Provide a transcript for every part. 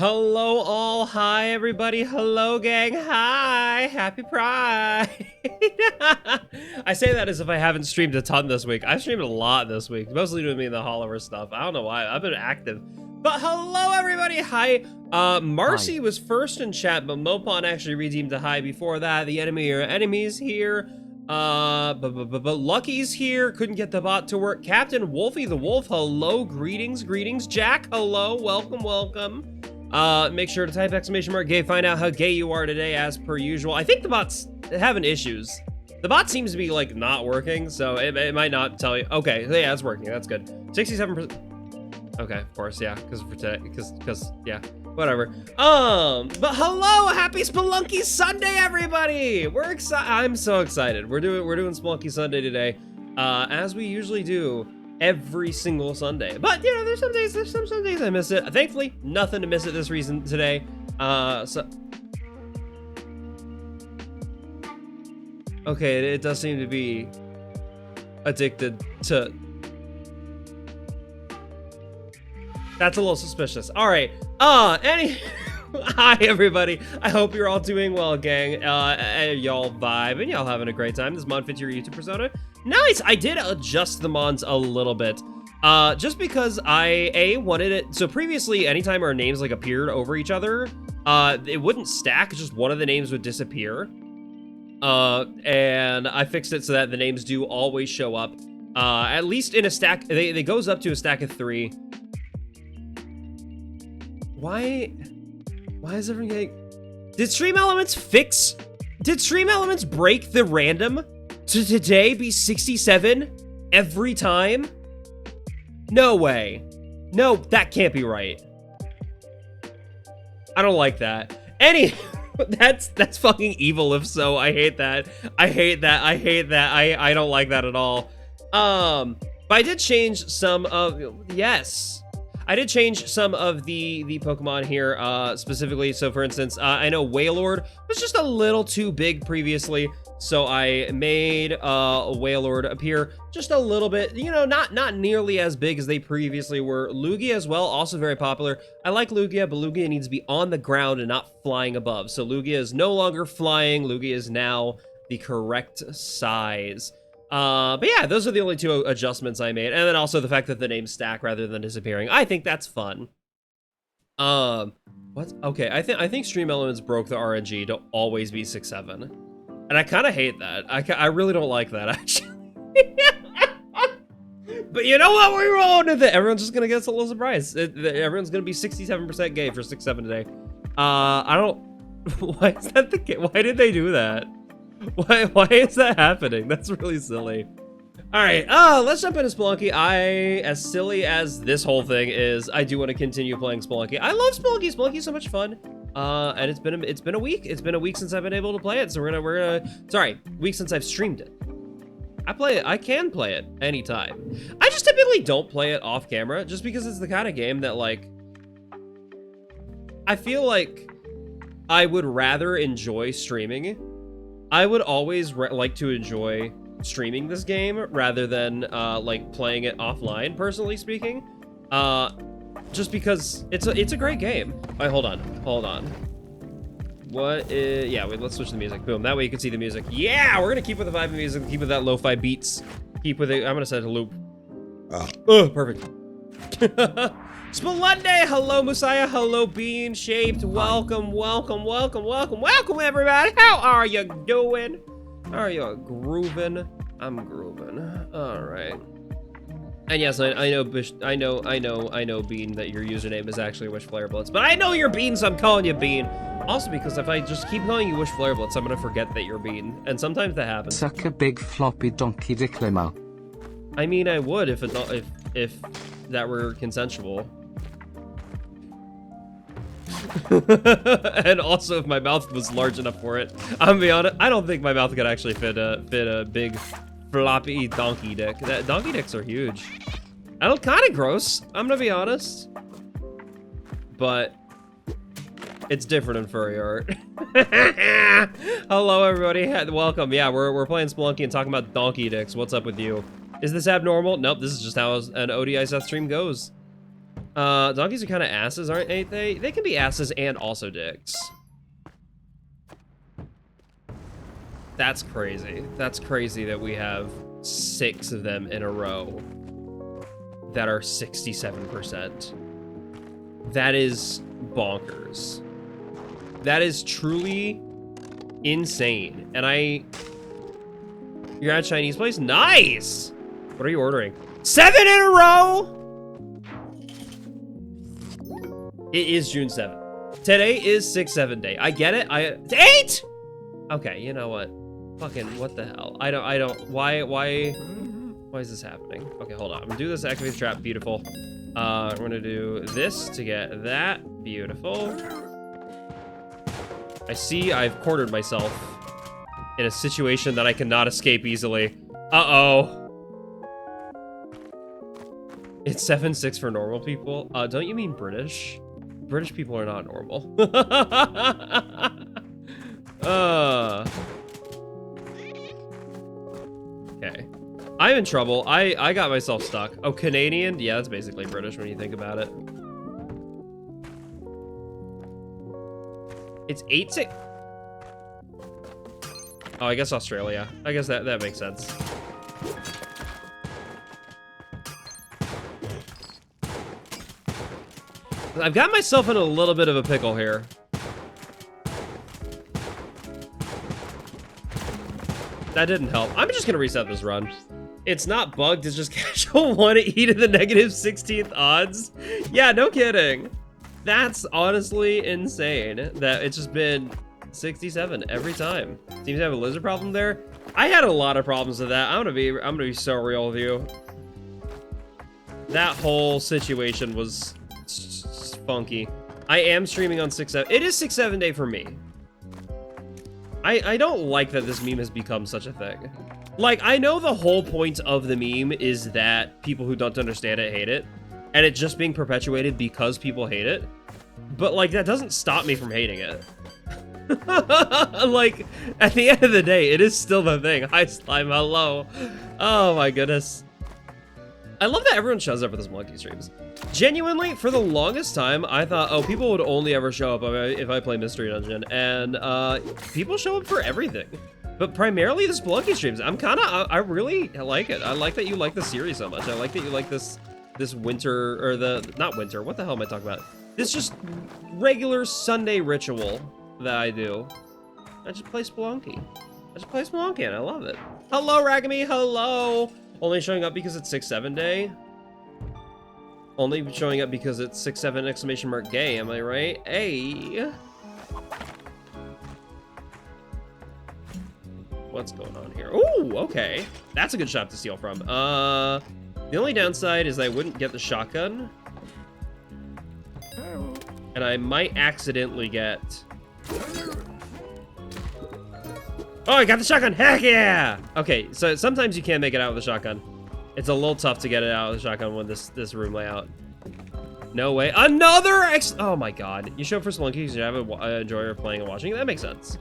Hello all, hi everybody, hello gang, hi, happy Pride. I say that as if I haven't streamed a ton this week. I've streamed a lot this week, mostly doing me the Hollower stuff. I don't know why, I've been active. But hello everybody, hi. Marcy was first in chat, but Mopon actually redeemed a hi before that. The enemy or enemies here. But Lucky's here, couldn't get the bot to work. Captain Wolfie the Wolf, hello, greetings. Jack, hello, welcome. Make sure to type !gay, find out how gay you are today as per usual. I think the bot's having issues. The bot seems to be like not working, so it might not tell you. Okay, yeah, it's working, that's good. 67%. Okay, of course, yeah, because yeah, whatever. But hello, happy Spelunky Sunday, everybody! We're excited. I'm so excited. We're doing Spelunky Sunday today, as we usually do every single Sunday. But you know, there's some Sundays I miss it. Thankfully, nothing to miss it this reason today. So okay, it does seem to be addicted to. That's a little suspicious. All right. Hi everybody. I hope you're all doing well, gang. Y'all vibe and y'all having a great time. This mod fits your YouTube persona. Nice. I did adjust the mods a little bit, just because I wanted it. So previously, anytime our names like appeared over each other, it wouldn't stack. Just one of the names would disappear. And I fixed it so that the names do always show up, at least in a stack. They goes up to a stack of 3. Why is everyone getting... Did Stream Elements break the random to today be 67 every time? No way. No, that can't be right. I don't like that. That's fucking evil if so. I hate that. I don't like that at all. But I did change some of... Yes. I did change some of the Pokemon here, specifically. So for instance, I know Wailord was just a little too big previously, so I made Wailord appear just a little bit, you know, not nearly as big as they previously were. Lugia as well, also very popular. I like Lugia, but Lugia needs to be on the ground and not flying above. So Lugia is no longer flying. Lugia is now the correct size. But yeah, those are the only 2 adjustments I made. And then also the fact that the names stack rather than disappearing. I think that's fun. What? Okay, I think Stream Elements broke the RNG to always be 6-7. And I kind of hate that. I really don't like that, actually. But you know what? We're rolling with it. Everyone's just going to get us a little surprise. Everyone's going to be 67% gay for 6-7 today. I don't... Why is that the case? Why did they do that? Why is that happening? That's really silly. All right, let's jump into Spelunky. As silly as this whole thing is, I do want to continue playing Spelunky. I love Spelunky. Spelunky's so much fun. And it's been a week. It's been a week since I've been able to play it. So we're gonna week since I've streamed it. I can play it anytime. I just typically don't play it off camera just because it's the kind of game that, like, I feel like I would rather enjoy streaming. I would always like to enjoy streaming this game rather than like playing it offline, personally speaking. Just because it's a great game. All right, hold on. What is... Yeah, wait, let's switch the music. Boom, that way you can see the music. Yeah, we're gonna keep with the vibe of music, keep with that lo-fi beats. Keep with it, I'm gonna set it to loop. Perfect. Spelunday, hello Musaya, hello Bean Shaped, welcome everybody. How are you doing? How are you grooving? I'm grooving. All right. And yes, I know Bean that your username is actually Wish Flare Blitz, but I know you're Bean, so I'm calling you Bean. Also because if I just keep calling you Wish Flare Blitz, I'm gonna forget that you're Bean, and sometimes that happens. Suck a big floppy donkey dick limo. I mean, I would if that were consensual. And also if my mouth was large enough for it. I'm gonna be honest, I don't think my mouth could actually fit a big floppy donkey dick. Donkey dicks are huge. And kind of gross, I'm gonna be honest. But it's different in furry art. Hello everybody, welcome. Yeah, we're playing Spelunky and talking about donkey dicks. What's up with you? Is this abnormal? Nope, this is just how an ODISeth stream goes. Donkeys are kind of asses, aren't they? They can be asses and also dicks. That's crazy. That's crazy that we have 6 of them in a row that are 67%. That is bonkers. That is truly insane. And you're at a Chinese place? Nice! What are you ordering? 7 in a row? It is June 7th. Today is 6-7 day. I get it. 8? Okay, you know what? Fucking what the hell? I don't, why is this happening? Okay, hold on. I'm gonna do this, activate the trap, beautiful. I'm gonna do this to get that, beautiful. I see I've cornered myself in a situation that I cannot escape easily. Uh-oh. It's 7-6 for normal people. Don't you mean British? British people are not normal. Okay. I'm in trouble. I got myself stuck. Oh, Canadian? Yeah, that's basically British when you think about it. It's 8-6. Oh, I guess Australia. I guess that makes sense. I've got myself in a little bit of a pickle here. That didn't help. I'm just gonna reset this run. It's not bugged, it's just casual 1 e to the negative 16th odds. Yeah, no kidding. That's honestly insane that it's just been 67 every time. Seems to have a lizard problem there. I had a lot of problems with that. I'm gonna be so real with you. That whole situation was funky. I am streaming on 6-7. It is 6-7 day for me. I don't like that this meme has become such a thing. Like, I know the whole point of the meme is that people who don't understand it hate it, and it just being perpetuated because people hate it. But, like, that doesn't stop me from hating it. Like, at the end of the day, it is still the thing. Hi, Slime, hello. Oh, my goodness. I love that everyone shows up for this monkey streams. Genuinely, for the longest time, I thought, oh, people would only ever show up if I play Mystery Dungeon, and people show up for everything. But primarily the Spelunky streams. I really like it. I like that you like the series so much. I like that you like this winter, or not winter, what the hell am I talking about? This just regular Sunday ritual that I do. I just play Spelunky. And I love it. Hello, Ragami, hello! Only showing up because it's 6-7 day? Only showing up because it's 6-7 exclamation mark gay, am I right? Hey! What's going on here? Ooh, okay. That's a good shop to steal from. The only downside is I wouldn't get the shotgun. And I might accidentally get... Oh, I got the shotgun! Heck yeah! Okay, so sometimes you can't make it out with the shotgun. It's a little tough to get it out with the shotgun with this room layout. No way. Another oh my god. You show up for Spelunky because you have a enjoyer playing and watching? That makes sense.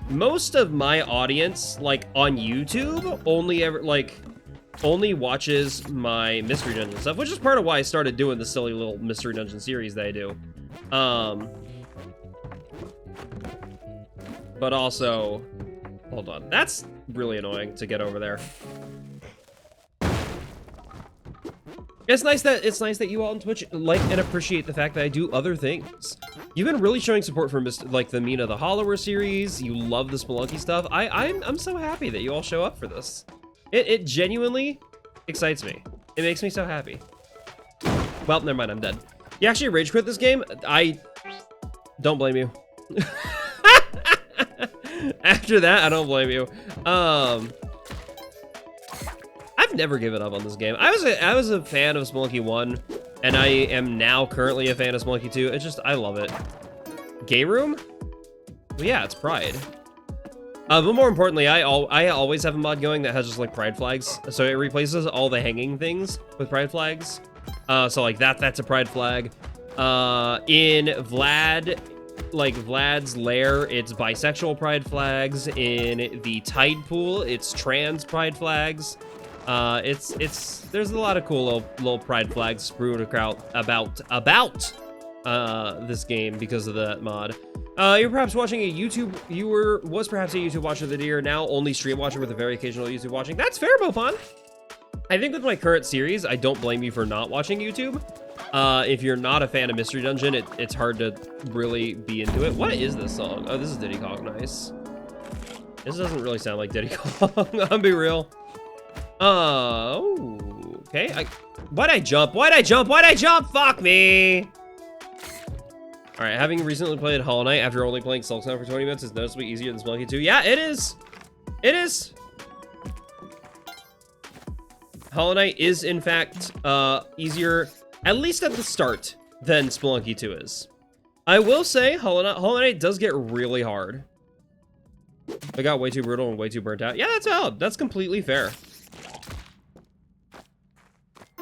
Most of my audience, like, on YouTube, only watches my Mystery Dungeon stuff, which is part of why I started doing the silly little Mystery Dungeon series that I do. But also, hold on. That's really annoying to get over there. It's nice that you all on Twitch like and appreciate the fact that I do other things. You've been really showing support for like the Mina the Hollower series. You love the Spelunky stuff. I'm so happy that you all show up for this. It genuinely excites me. It makes me so happy. Well, never mind, I'm dead. You actually rage quit this game? I don't blame you. After that, I don't blame you. I've never given up on this game. I was a fan of Spelunky 1, and I am now currently a fan of Spelunky 2. It's just, I love it. Gay room? Well, yeah, it's Pride. But more importantly, I always have a mod going that has just like Pride flags. So it replaces all the hanging things with Pride flags. So like that's a Pride flag. In Vlad's lair, it's bisexual Pride flags. In the Tide Pool, it's trans Pride flags. There's a lot of cool little pride flags strewn about this game because of that mod. You're perhaps watching a YouTube viewer, was perhaps a YouTube watcher of the year, now only stream watcher with a very occasional YouTube watching. That's fair, Bofon. I think with my current series, I don't blame you for not watching YouTube. If you're not a fan of Mystery Dungeon, it's hard to really be into it. What is this song? Oh, this is Diddy Kong. Nice. This doesn't really sound like Diddy Kong. I'll be real. Oh, okay. Why'd I jump? Why'd I jump? Why'd I jump? Fuck me. All right, having recently played Hollow Knight after only playing Silksong for 20 minutes is noticeably easier than Spelunky 2. Yeah, it is. It is. Hollow Knight is, in fact, easier, at least at the start, than Spelunky 2 is. I will say, Hollow Knight does get really hard. I got way too brutal and way too burnt out. Yeah, that's valid. That's completely fair.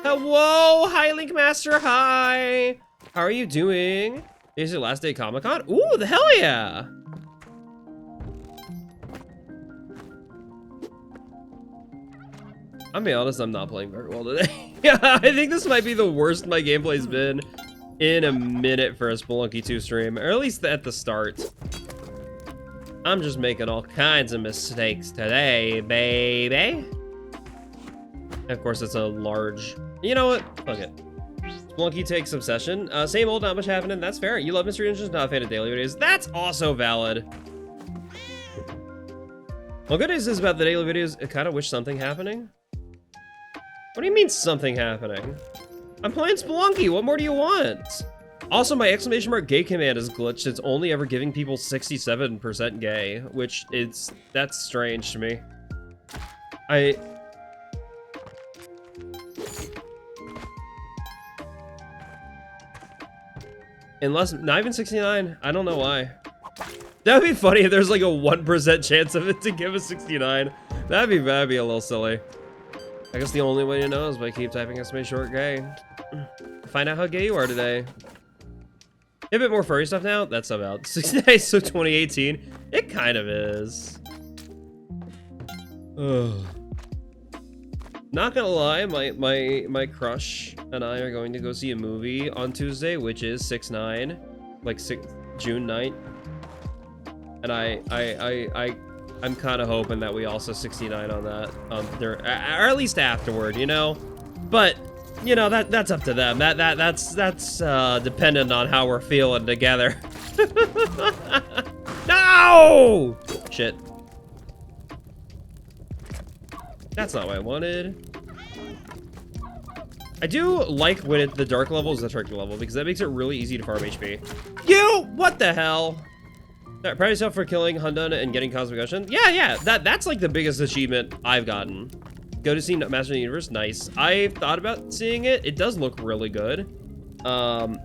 Whoa, hi, Link Master, hi. How are you doing? Is your last day Comic-Con? Ooh, the hell yeah. I'm being honest, I'm not playing very well today. Yeah, I think this might be the worst my gameplay's been in a minute for a Spelunky 2 stream, or at least at the start. I'm just making all kinds of mistakes today, baby. And of course, it's a large... You know what? Fuck it. Spelunky takes Obsession. Same old, not much happening. That's fair. You love Mystery Dungeons, not a fan of daily videos. That's also valid. Well, good news is about the daily videos, I kind of wish something happening. What do you mean something happening? I'm playing Spelunky. What more do you want? Also, my exclamation mark gay command is glitched. It's only ever giving people 67% gay, which that's strange to me. Unless, not even 69. I don't know why. That'd be funny if there's like a 1% chance of it to give a 69. That'd be a little silly. I guess the only way to know is by keep typing exclamation short gay. Find out how gay you are today. A bit more furry stuff now? That's about 69, so 2018. It kind of is. Ugh. Not gonna lie, my crush and I are going to go see a movie on Tuesday, which is 6/9, like June 9th. And I'm kind of hoping that we also 69 on that, or at least afterward, you know. But you know, that's up to them. That's dependent on how we're feeling together. No! Shit. That's not what I wanted. I do like when the dark level is the tricky level, because that makes it really easy to farm HP. What the hell? Proud of yourself for killing Hundun and getting Cosmic Ocean. Yeah, that's like the biggest achievement I've gotten. Go to see Master of the Universe, nice. I've thought about seeing it. It does look really good. But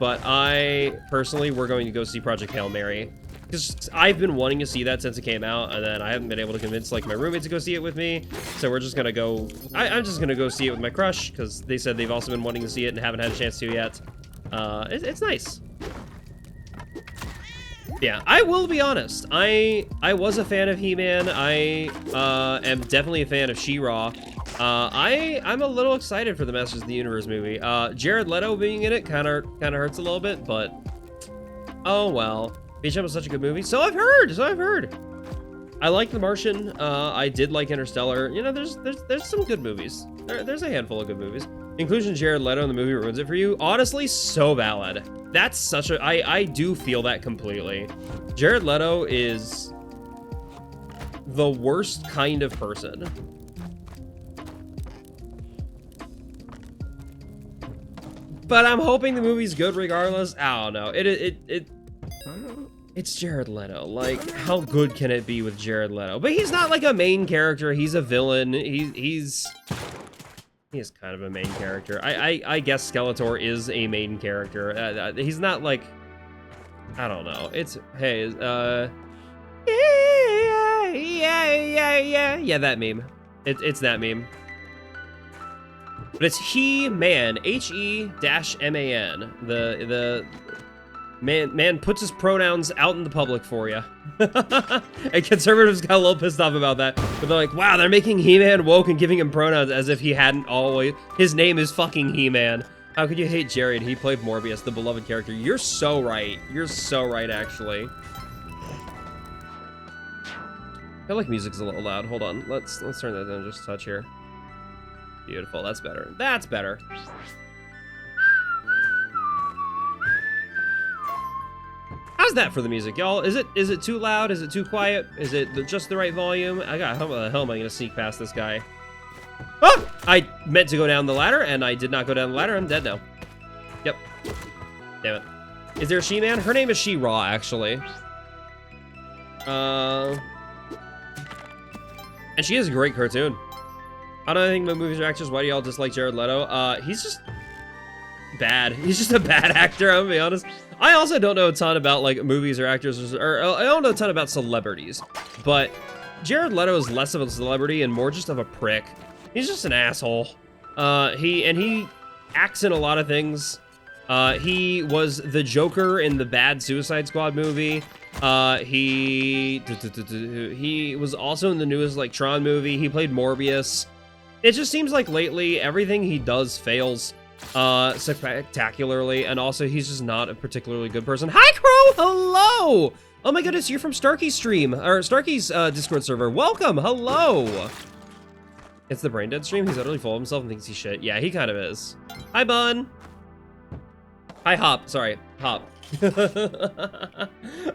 we're going to go see Project Hail Mary. Because I've been wanting to see that since it came out, and then I haven't been able to convince like my roommate to go see it with me. So we're just gonna go. I'm just gonna go see it with my crush because they said they've also been wanting to see it and haven't had a chance to yet. It's nice. Yeah, I will be honest. I was a fan of He-Man. I am definitely a fan of She-Ra. I'm a little excited for the Masters of the Universe movie. Jared Leto being in it kind of hurts a little bit, but oh well. Beach Jump was such a good movie. So I've heard. I like The Martian. I did like Interstellar. You know, there's some good movies. There's a handful of good movies. Inclusion of Jared Leto in the movie ruins it for you. Honestly, so valid. That's such a... I do feel that completely. Jared Leto is the worst kind of person. But I'm hoping the movie's good regardless. I don't know. It's Jared Leto. Like, how good can it be with Jared Leto? But he's not like a main character. He's a villain. He is kind of a main character. I guess Skeletor is a main character. He's not like, I don't know. It's, hey, yeah, that meme. It's that meme. But it's He-Man, He-Man. Man puts his pronouns out in the public for you. And conservatives got a little pissed off about that. But they're like, wow, they're making He-Man woke and giving him pronouns as if he hadn't always... His name is fucking He-Man. How could you hate Jared? He played Morbius, the beloved character. You're so right. You're so right, actually. I feel like music's a little loud. Hold on. Let's turn that down just a touch here. Beautiful. That's better. That's better. How's that for the music, y'all? Is it too loud? Is it too quiet? Is it just the right volume? How the hell am I gonna sneak past this guy? Oh! I meant to go down the ladder, and I did not go down the ladder. I'm dead now. Yep. Damn it. Is there a She-Man? Her name is She-Ra, actually. And she is a great cartoon. I don't think about movies or actors. Why do y'all dislike Jared Leto? He's just bad. He's just a bad actor, I'm gonna be honest. I also don't know a ton about, like, movies or actors, or I don't know a ton about celebrities. But Jared Leto is less of a celebrity and more just of a prick. He's just an asshole. He acts in a lot of things. He was the Joker in the bad Suicide Squad movie. He was also in the newest, like, Tron movie. He played Morbius. It just seems like lately everything he does fails spectacularly, and also he's just not a particularly good person. Hi, Crow! Hello! Oh my goodness, you're from Starkey's stream, or Starkey's Discord server. Welcome! Hello! It's the Brain Dead stream? He's utterly full of himself and thinks he's shit. Yeah, he kind of is. Hi, Bun! Hi, Hop. Sorry, Hop.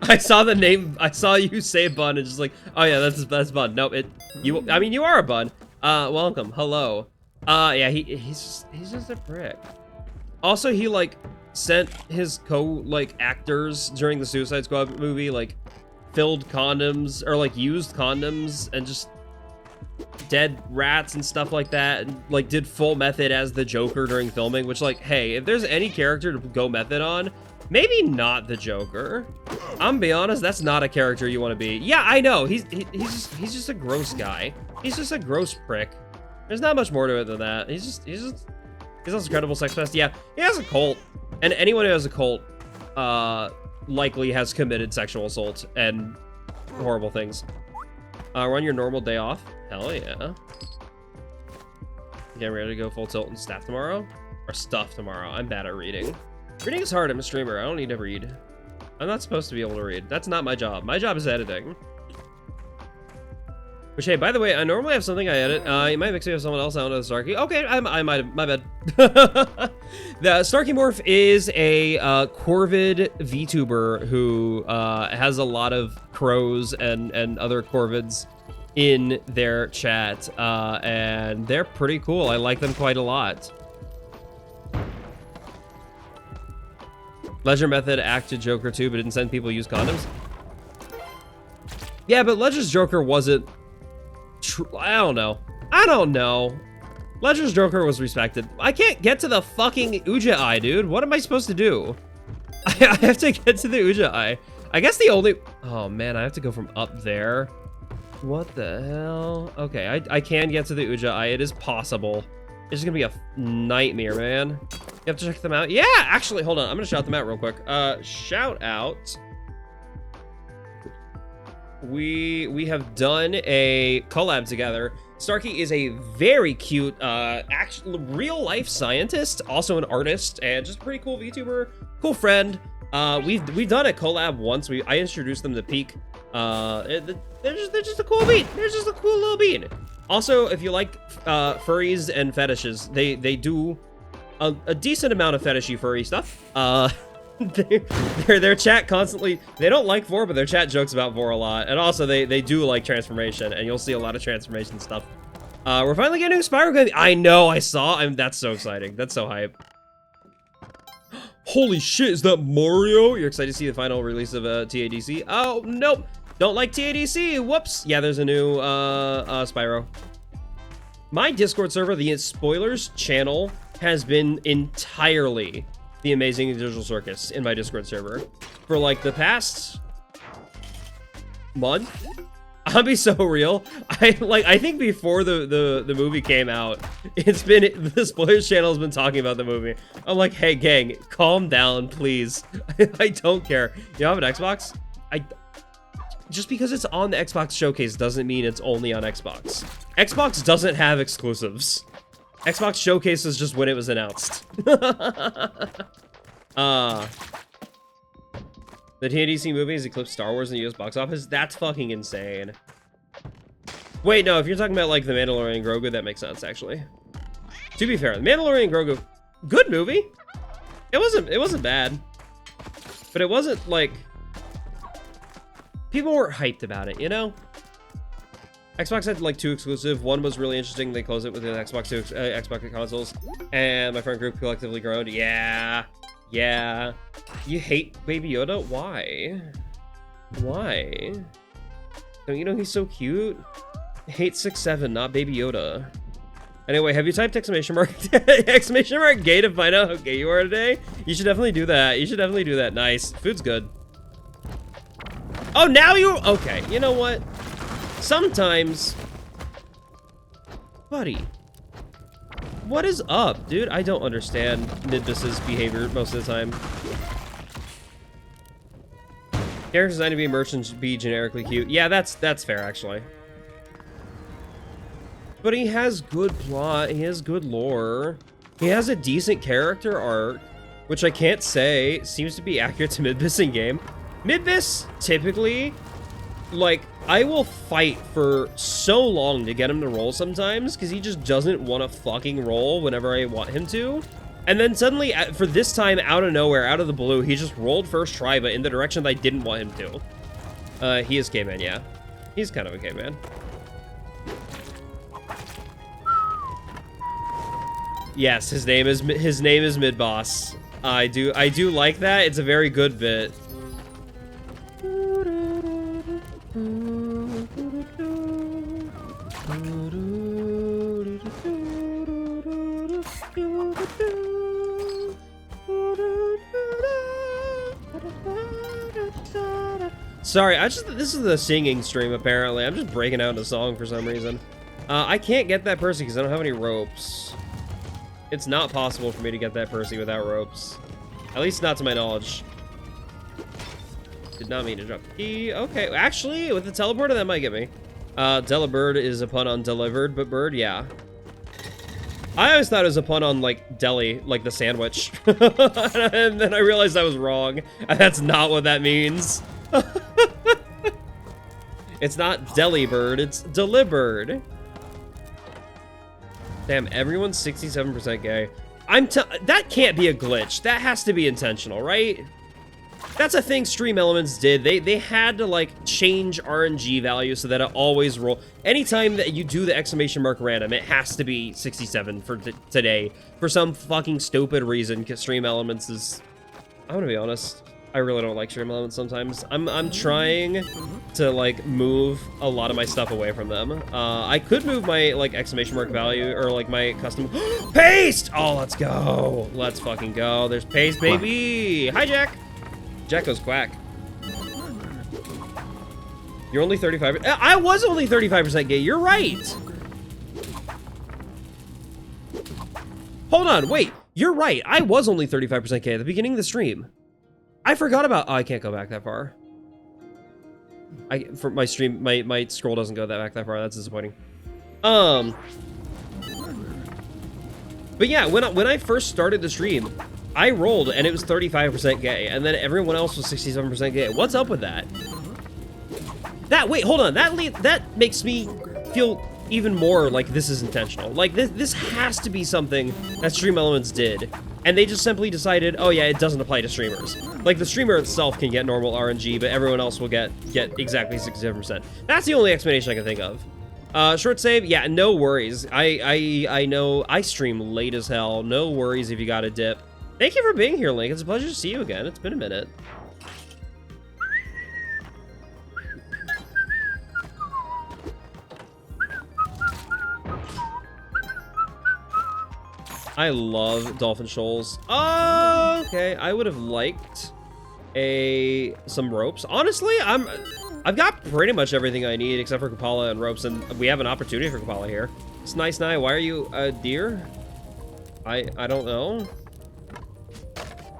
I saw the name, I saw you say Bun and just like, oh yeah, that's Bun. Nope, I mean, you are a Bun. Welcome, hello. Yeah, he's just a prick. Also, he, like, sent his actors during the Suicide Squad movie, like, filled condoms, or, like, used condoms, and just dead rats and stuff like that, and, like, did full method as the Joker during filming, which, like, hey, if there's any character to go method on, maybe not the Joker. I'm gonna be honest, that's not a character you want to be. Yeah, I know, he's just a gross guy. He's just a gross prick. There's not much more to it than that. He's this incredible sex pest. Yeah, he has a cult, and anyone who has a cult likely has committed sexual assault and horrible things. Run your normal day off. Hell yeah. Getting ready to go full tilt and stuff tomorrow? I'm bad at reading. Reading is hard. I'm a streamer. I don't need to read. I'm not supposed to be able to read. That's not my job. My job is editing. Which, hey, by the way, I normally have something I edit. You might mix me with someone else. I don't know the Starkey. Okay, I might have. My bad. The Starkey Morph is a Corvid VTuber who has a lot of crows and other Corvids in their chat. And they're pretty cool. I like them quite a lot. Ledger Method acted Joker too, but didn't send people use condoms. Yeah, but Ledger's Joker wasn't... I don't know. Ledger's Joker was respected. I can't get to the fucking Uja Eye, dude. What am I supposed to do? I have to get to the Uja Eye. I guess the only... Oh, man, I have to go from up there. What the hell? Okay, I can get to the Uja Eye. It is possible. It's just gonna be a nightmare, man. You have to check them out. Yeah, actually, hold on. I'm gonna shout them out real quick. Shout out... We have done a collab together. Starkey is a very cute, actual real-life scientist, also an artist, and just a pretty cool VTuber, cool friend. We've done a collab once. I introduced them to Peak. They're just a cool bean. They're just a cool little bean. Also, if you like furries and fetishes, they do a decent amount of fetishy furry stuff. Their chat constantly, they don't like Vor, but their chat jokes about Vor a lot. And also they do like transformation, and you'll see a lot of transformation stuff. We're finally getting a Spyro game. I know, I saw. That's so exciting. That's so hype. Holy shit, is that Mario? You're excited to see the final release of TADC? Oh, nope. Don't like TADC. Whoops. Yeah, there's a new Spyro. My Discord server, the Spoilers channel, has been entirely the Amazing Digital Circus in my Discord server for like the past month. I'll be so real. I think before the movie came out, the spoilers channel has been talking about the movie. I'm like, hey gang, calm down, please. I don't care. You have an Xbox? Just because it's on the Xbox Showcase doesn't mean it's only on Xbox. Xbox doesn't have exclusives. Xbox Showcase is just when it was announced. The TNDC movie has eclipsed Star Wars in the US box office? That's fucking insane. Wait, no, if you're talking about like The Mandalorian and Grogu, that makes sense, actually. To be fair, The Mandalorian and Grogu, good movie. It wasn't bad. But it wasn't like... People weren't hyped about it, you know? Xbox had like 2 exclusive. One was really interesting. They closed it with the Xbox consoles. And my friend group collectively groaned. Yeah. Yeah. You hate Baby Yoda? Why? Why? Don't you know he's so cute? Hate 6'7", not Baby Yoda. Anyway, have you typed exclamation mark gay to find out how gay you are today? You should definitely do that. You should definitely do that. Nice. Food's good. Oh, now you... Okay, you know what? Sometimes... Buddy. What is up, dude? I don't understand Nidbus's behavior most of the time. Characters designed to be merchants should be generically cute. Yeah, that's fair, actually. But he has good plot. He has good lore. He has a decent character arc, which I can't say seems to be accurate to Midbus in game. Midbus, typically, like, I will fight for so long to get him to roll sometimes, because he just doesn't want to fucking roll whenever I want him to. And then suddenly, for this time, out of nowhere, out of the blue, he just rolled first try, but in the direction that I didn't want him to. He is caveman, yeah. He's kind of a caveman. Yes, his name is Midboss. I do like that. It's a very good bit. Sorry, this is the singing stream apparently. I'm just breaking out into song for some reason. I can't get that Percy because I don't have any ropes. It's not possible for me to get that Percy without ropes. At least not to my knowledge. Did not mean to drop the key. Okay, actually, with the teleporter, that might get me. Delibird is a pun on delivered, but bird, yeah. I always thought it was a pun on, like, deli, like the sandwich. And then I realized I was wrong. And that's not what that means. It's not Delibird, it's Delibird. Damn, everyone's 67% gay. That can't be a glitch. That has to be intentional, right? That's a thing Stream Elements did. They had to, like, change RNG value so that it always roll. Anytime that you do the exclamation mark random, it has to be 67 for today. For some fucking stupid reason, because Stream Elements is... I'm gonna be honest. I really don't like Stream Elements sometimes. I'm trying to, like, move a lot of my stuff away from them. I could move my, like, exclamation mark value, or, like, my custom... Paste! Oh, let's go. Let's fucking go. There's paste, baby! Hi, Jack! Jack goes quack. You're only 35... I was only 35% gay. You're right! Hold on, wait. You're right. I was only 35% gay at the beginning of the stream. I forgot about... Oh, I can't go back that far. For my stream, my scroll doesn't go back that far. That's disappointing. But yeah, when I first started the stream, I rolled and it was 35% gay, and then everyone else was 67% gay. What's up with that? Wait, hold on. That makes me feel even more like this is intentional. Like, this has to be something that Stream Elements did. And they just simply decided, oh yeah, it doesn't apply to streamers. Like, the streamer itself can get normal RNG, but everyone else will get exactly 67%. That's the only explanation I can think of. Short save, yeah, no worries. I know I stream late as hell. No worries if you got a dip. Thank you for being here, Link. It's a pleasure to see you again. It's been a minute. I love dolphin shoals. Oh, okay. I would have liked some ropes. Honestly, I've got pretty much everything I need except for Kapala and ropes, and we have an opportunity for Kapala here. It's nice, Nye. Why are you a deer? I don't know.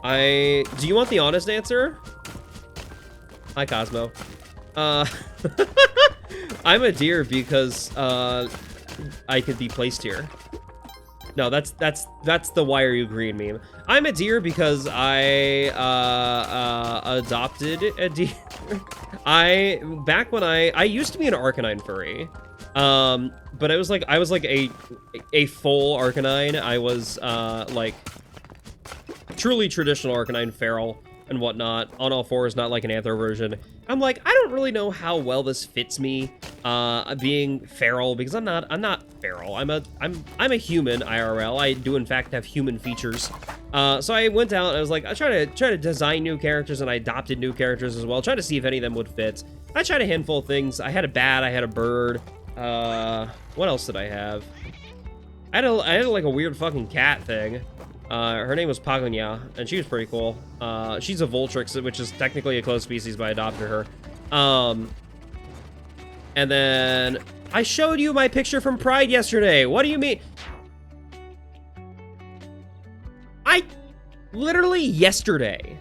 Do you want the honest answer? Hi, Cosmo. I'm a deer because I could be placed here. No, that's the why are you green meme. I'm a deer because I adopted a deer. Back when I used to be an Arcanine furry. But I was like a full Arcanine. I was like truly traditional Arcanine feral and whatnot, on all fours, not like an Anthro version. I'm like, I don't really know how well this fits me, being feral, because I'm not feral. I'm a human IRL. I do in fact have human features. So I went out and I was like, I try to design new characters, and I adopted new characters as well, trying to see if any of them would fit. I tried a handful of things. I had a bat, I had a bird. What else did I have? I had like a weird fucking cat thing. Her name was Pagonia, and she was pretty cool. She's a Voltrix, which is technically a closed species, but I adopted her. And then I showed you my picture from Pride yesterday. What do you mean? Literally yesterday,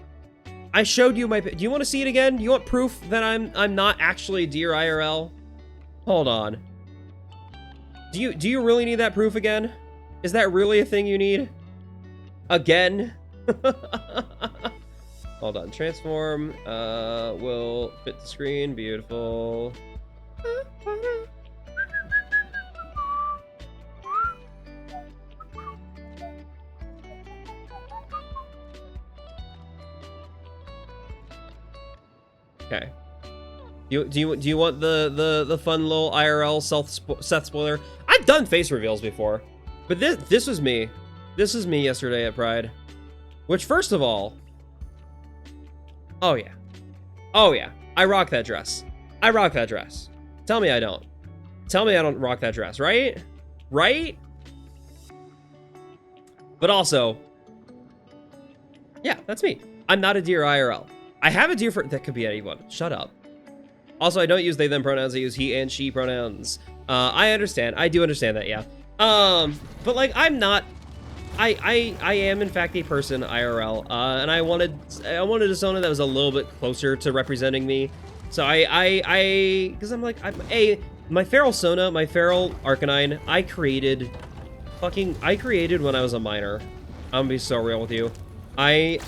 I showed you my. Do you want to see it again? You want proof that I'm not actually a deer IRL? Hold on. Do you really need that proof again? Is that really a thing you need? Again? Hold on. Transform will fit the screen. Beautiful. Okay. Do you want the fun little IRL Seth spoiler? I've done face reveals before, but this was me. This is me yesterday at Pride. Which, first of all, oh yeah, I rock that dress. I rock that dress. Tell me I don't. Tell me I don't rock that dress, right? Right? But also, yeah, that's me. I'm not a deer IRL. I have a deer for that could be anyone. Shut up. Also, I don't use they them pronouns. I use he and she pronouns. I understand. I do understand that, yeah. But like, I'm not. I am in fact a person IRL, and I wanted a Sona that was a little bit closer to representing me. So because I'm like, my feral Sona, my feral Arcanine, I created when I was a minor. I'm gonna be so real with you. I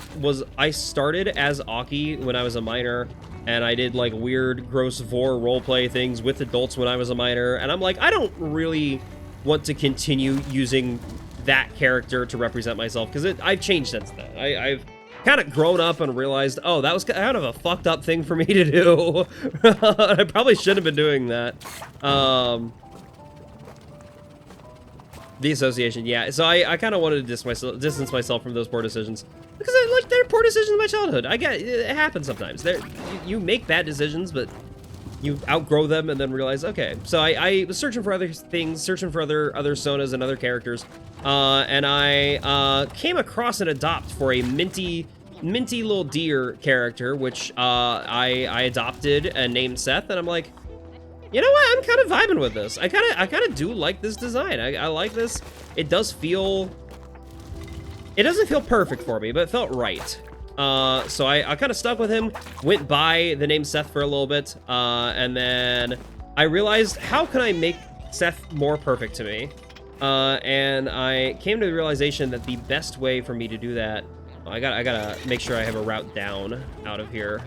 started as Aki when I was a minor, and I did like weird, gross vor roleplay things with adults when I was a minor, and I'm like, I don't really want to continue using that character to represent myself, because I've changed since then. I've kind of grown up and realized, oh, that was kind of a fucked up thing for me to do. I probably shouldn't have been doing that. The association, yeah. So I kind of wanted to distance myself from those poor decisions, because they're poor decisions in my childhood. I get it happens sometimes. You make bad decisions, but you outgrow them and then realize, okay. So I was searching for other things, searching for other Sonas and other characters, and I came across an adopt for a minty little deer character, which I adopted and named Seth, and I'm like, you know what? I'm kind of vibing with this. I kind of do like this design. I like this. It doesn't feel perfect for me, but it felt right. So I kind of stuck with him, went by the name Seth for a little bit, and then I realized, how can I make Seth more perfect to me? And I came to the realization that the best way for me to do that, I gotta make sure I have a route down out of here.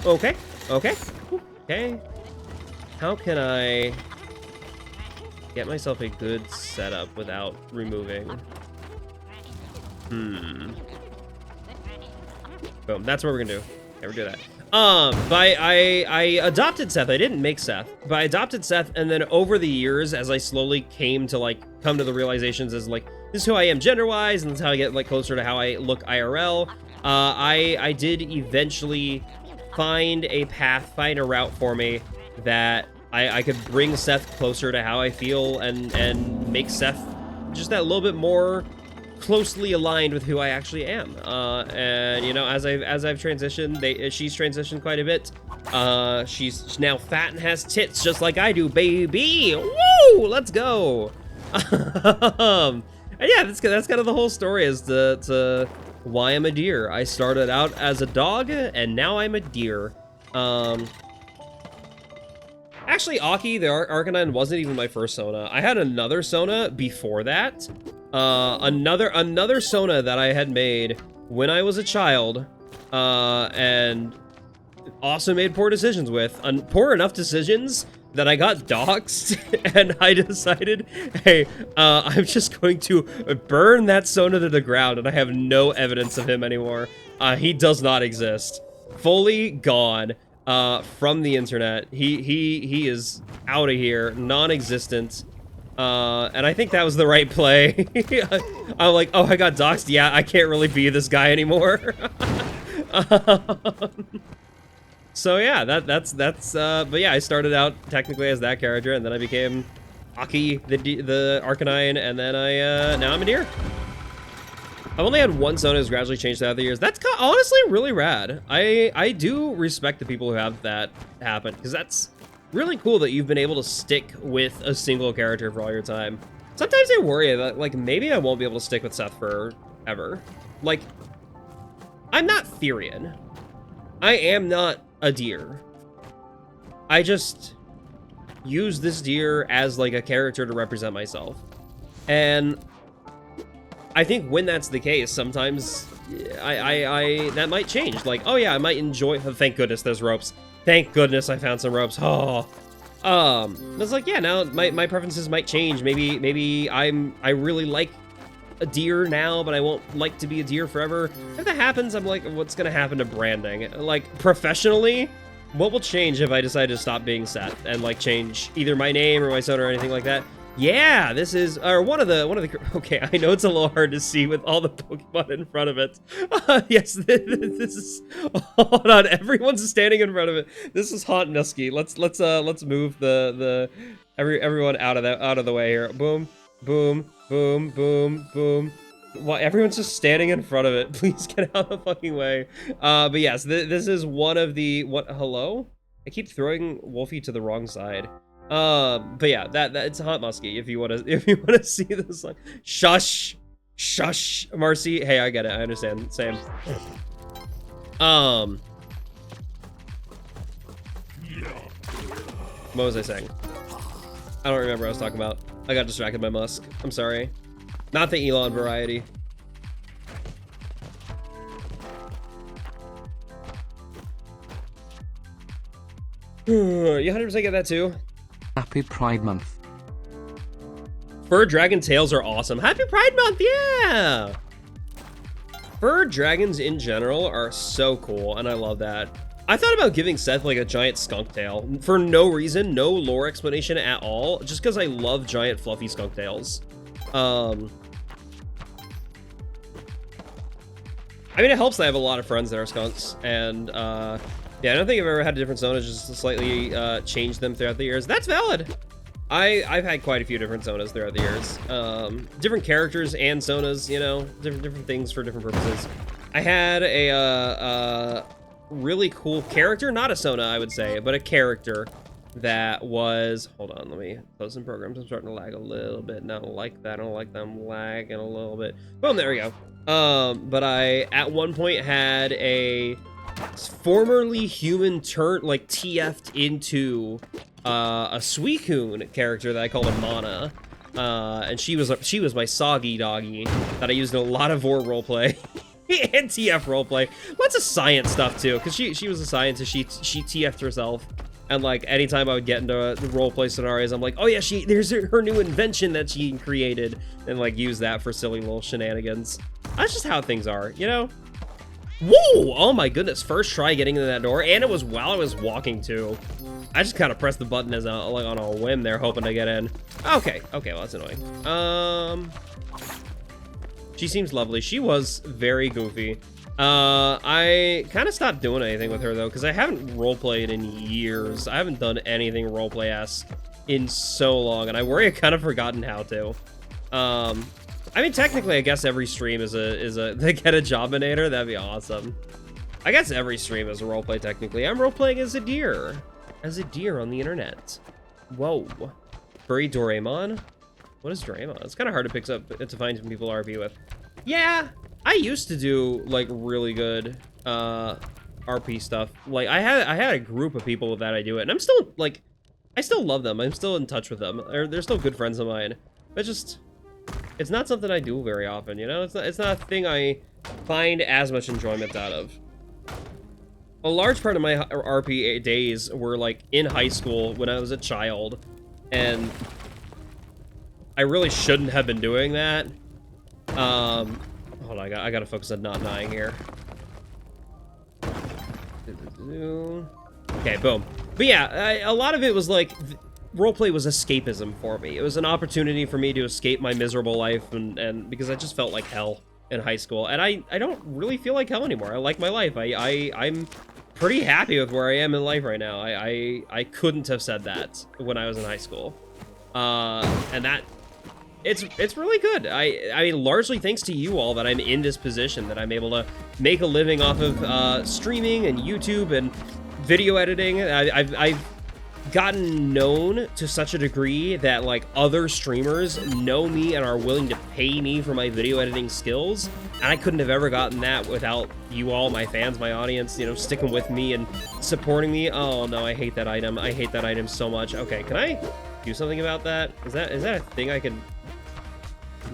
Okay. How can I get myself a good setup without removing? Boom. That's what we're gonna do. Yeah, we're gonna do that. But I adopted Seth. I didn't make Seth, but I adopted Seth, and then over the years, as I slowly came to come to the realizations as like, this is who I am gender-wise, and this is how I get closer to how I look IRL. I did eventually find a route for me that I could bring Seth closer to how I feel, and make Seth just that little bit more closely aligned with who I actually am. And you know, as I've transitioned, she's transitioned quite a bit. She's now fat and has tits just like I do, baby. Woo! Let's go. And yeah, that's kind of the whole story as to why I'm a deer. I started out as a dog, and now I'm a deer. Actually, Aki, the Arcanine, wasn't even my first Sona. I had another Sona before that. Another Sona that I had made when I was a child, and also made poor decisions with. Poor enough decisions that I got doxxed, and I decided, hey, I'm just going to burn that Sona to the ground, and I have no evidence of him anymore. He does not exist. Fully gone. From the internet. He is out of here, non-existent. And I think that was the right play. I'm like, oh, I got doxxed. Yeah, I can't really be this guy anymore. So yeah, that's but yeah, I started out technically as that character, and then I became Aki, the Arcanine, and then now I'm a deer. I've only had one Sona who's gradually changed throughout the years. That's honestly really rad. I do respect the people who have that happen, because that's really cool that you've been able to stick with a single character for all your time. Sometimes I worry that, like, maybe I won't be able to stick with Seth forever. Like, I'm not Therian. I am not a deer. I just use this deer as, like, a character to represent myself. And I think when that's the case, sometimes that might change. Like, oh yeah, I might enjoy. Oh, thank goodness there's ropes. Thank goodness I found some ropes. Oh, it's like, yeah, now my preferences might change. Maybe I really like a deer now, but I won't like to be a deer forever. If that happens, I'm like, what's gonna happen to branding? Like, professionally, what will change if I decide to stop being Seth and like change either my name or my Sona or anything like that? Yeah, this is one of the. Okay, I know it's a little hard to see with all the Pokemon in front of it. Yes, this is. Hold on, everyone's standing in front of it. This is Haunt Nusky. Let's move everyone out of the way here. Boom, boom, boom, boom, boom. Well, everyone's just standing in front of it. Please get out of the fucking way. But yes, this is one of the Hello? I keep throwing Wolfie to the wrong side. But yeah, that it's Haunt Muskie if you wanna see this song. Shush, Marcy. Hey, I get it. I understand. Same. What was I saying? I don't remember what I was talking about. I got distracted by Musk. I'm sorry. Not the Elon variety. You 100% get that too. Happy Pride Month. Fur dragon tails are awesome. Happy Pride Month, yeah! Fur dragons in general are so cool, and I love that. I thought about giving Seth like a giant skunk tail for no reason, no lore explanation at all, just because I love giant fluffy skunk tails. I mean, it helps that I have a lot of friends that are skunks, and yeah, I don't think I've ever had a different Sona, just slightly change them throughout the years. That's valid. I've had quite a few different Sonas throughout the years. Different characters and Sonas, you know, different things for different purposes. I had a really cool character, not a Sona, I would say, but a character that was, hold on, let me close some programs. I'm starting to lag a little bit, and I don't like that. I don't like them lagging a little bit. Boom, there we go. But I, at one point, had a formerly human like TF'd into a Suicune character that I called Amana, and she was my soggy doggy that I used in a lot of Vor roleplay and TF roleplay. Lots of science stuff too, because she was a scientist. She TF'd herself, and like anytime I would get into the roleplay scenarios, I'm like, oh yeah, there's her new invention that she created, and like use that for silly little shenanigans. That's just how things are, you know. Whoa! Oh my goodness! First try getting into that door, and it was while I was walking too. I just kind of pressed the button as like on a whim there, hoping to get in. Okay, well that's annoying. She seems lovely. She was very goofy. I kind of stopped doing anything with her though, because I haven't roleplayed in years. I haven't done anything roleplay-esque in so long, and I worry I kind of forgotten how to. I mean, technically, I guess every stream is a they get a Jobinator. That'd be awesome. I guess every stream is a roleplay, technically. I'm roleplaying as a deer. As a deer on the internet. Whoa. Furry Doraemon? What is Doraemon? It's kind of hard to to find some people to RP with. Yeah, I used to do, like, really good RP stuff. Like, I had a group of people that I do it, and I'm still, like, I still love them. I'm still in touch with them. They're still good friends of mine. But just, it's not something I do very often, you know? It's not a thing I find as much enjoyment out of. A large part of my RP days were, like, in high school when I was a child, and I really shouldn't have been doing that. Hold on, I gotta focus on not dying here. Okay, boom. But yeah, a lot of it was like, roleplay was escapism for me. It was an opportunity for me to escape my miserable life, and because I just felt like hell in high school. And I don't really feel like hell anymore. I like my life. I'm pretty happy with where I am in life right now. I couldn't have said that when I was in high school. And that, it's really good. I mean, largely thanks to you all that I'm in this position, that I'm able to make a living off of streaming and YouTube and video editing. I've gotten known to such a degree that, like, other streamers know me and are willing to pay me for my video editing skills, and I couldn't have ever gotten that without you all, my fans, my audience, you know, sticking with me and supporting me. Oh no, I hate that item. I hate that item so much. Okay, can I do something about that? Is that a thing I can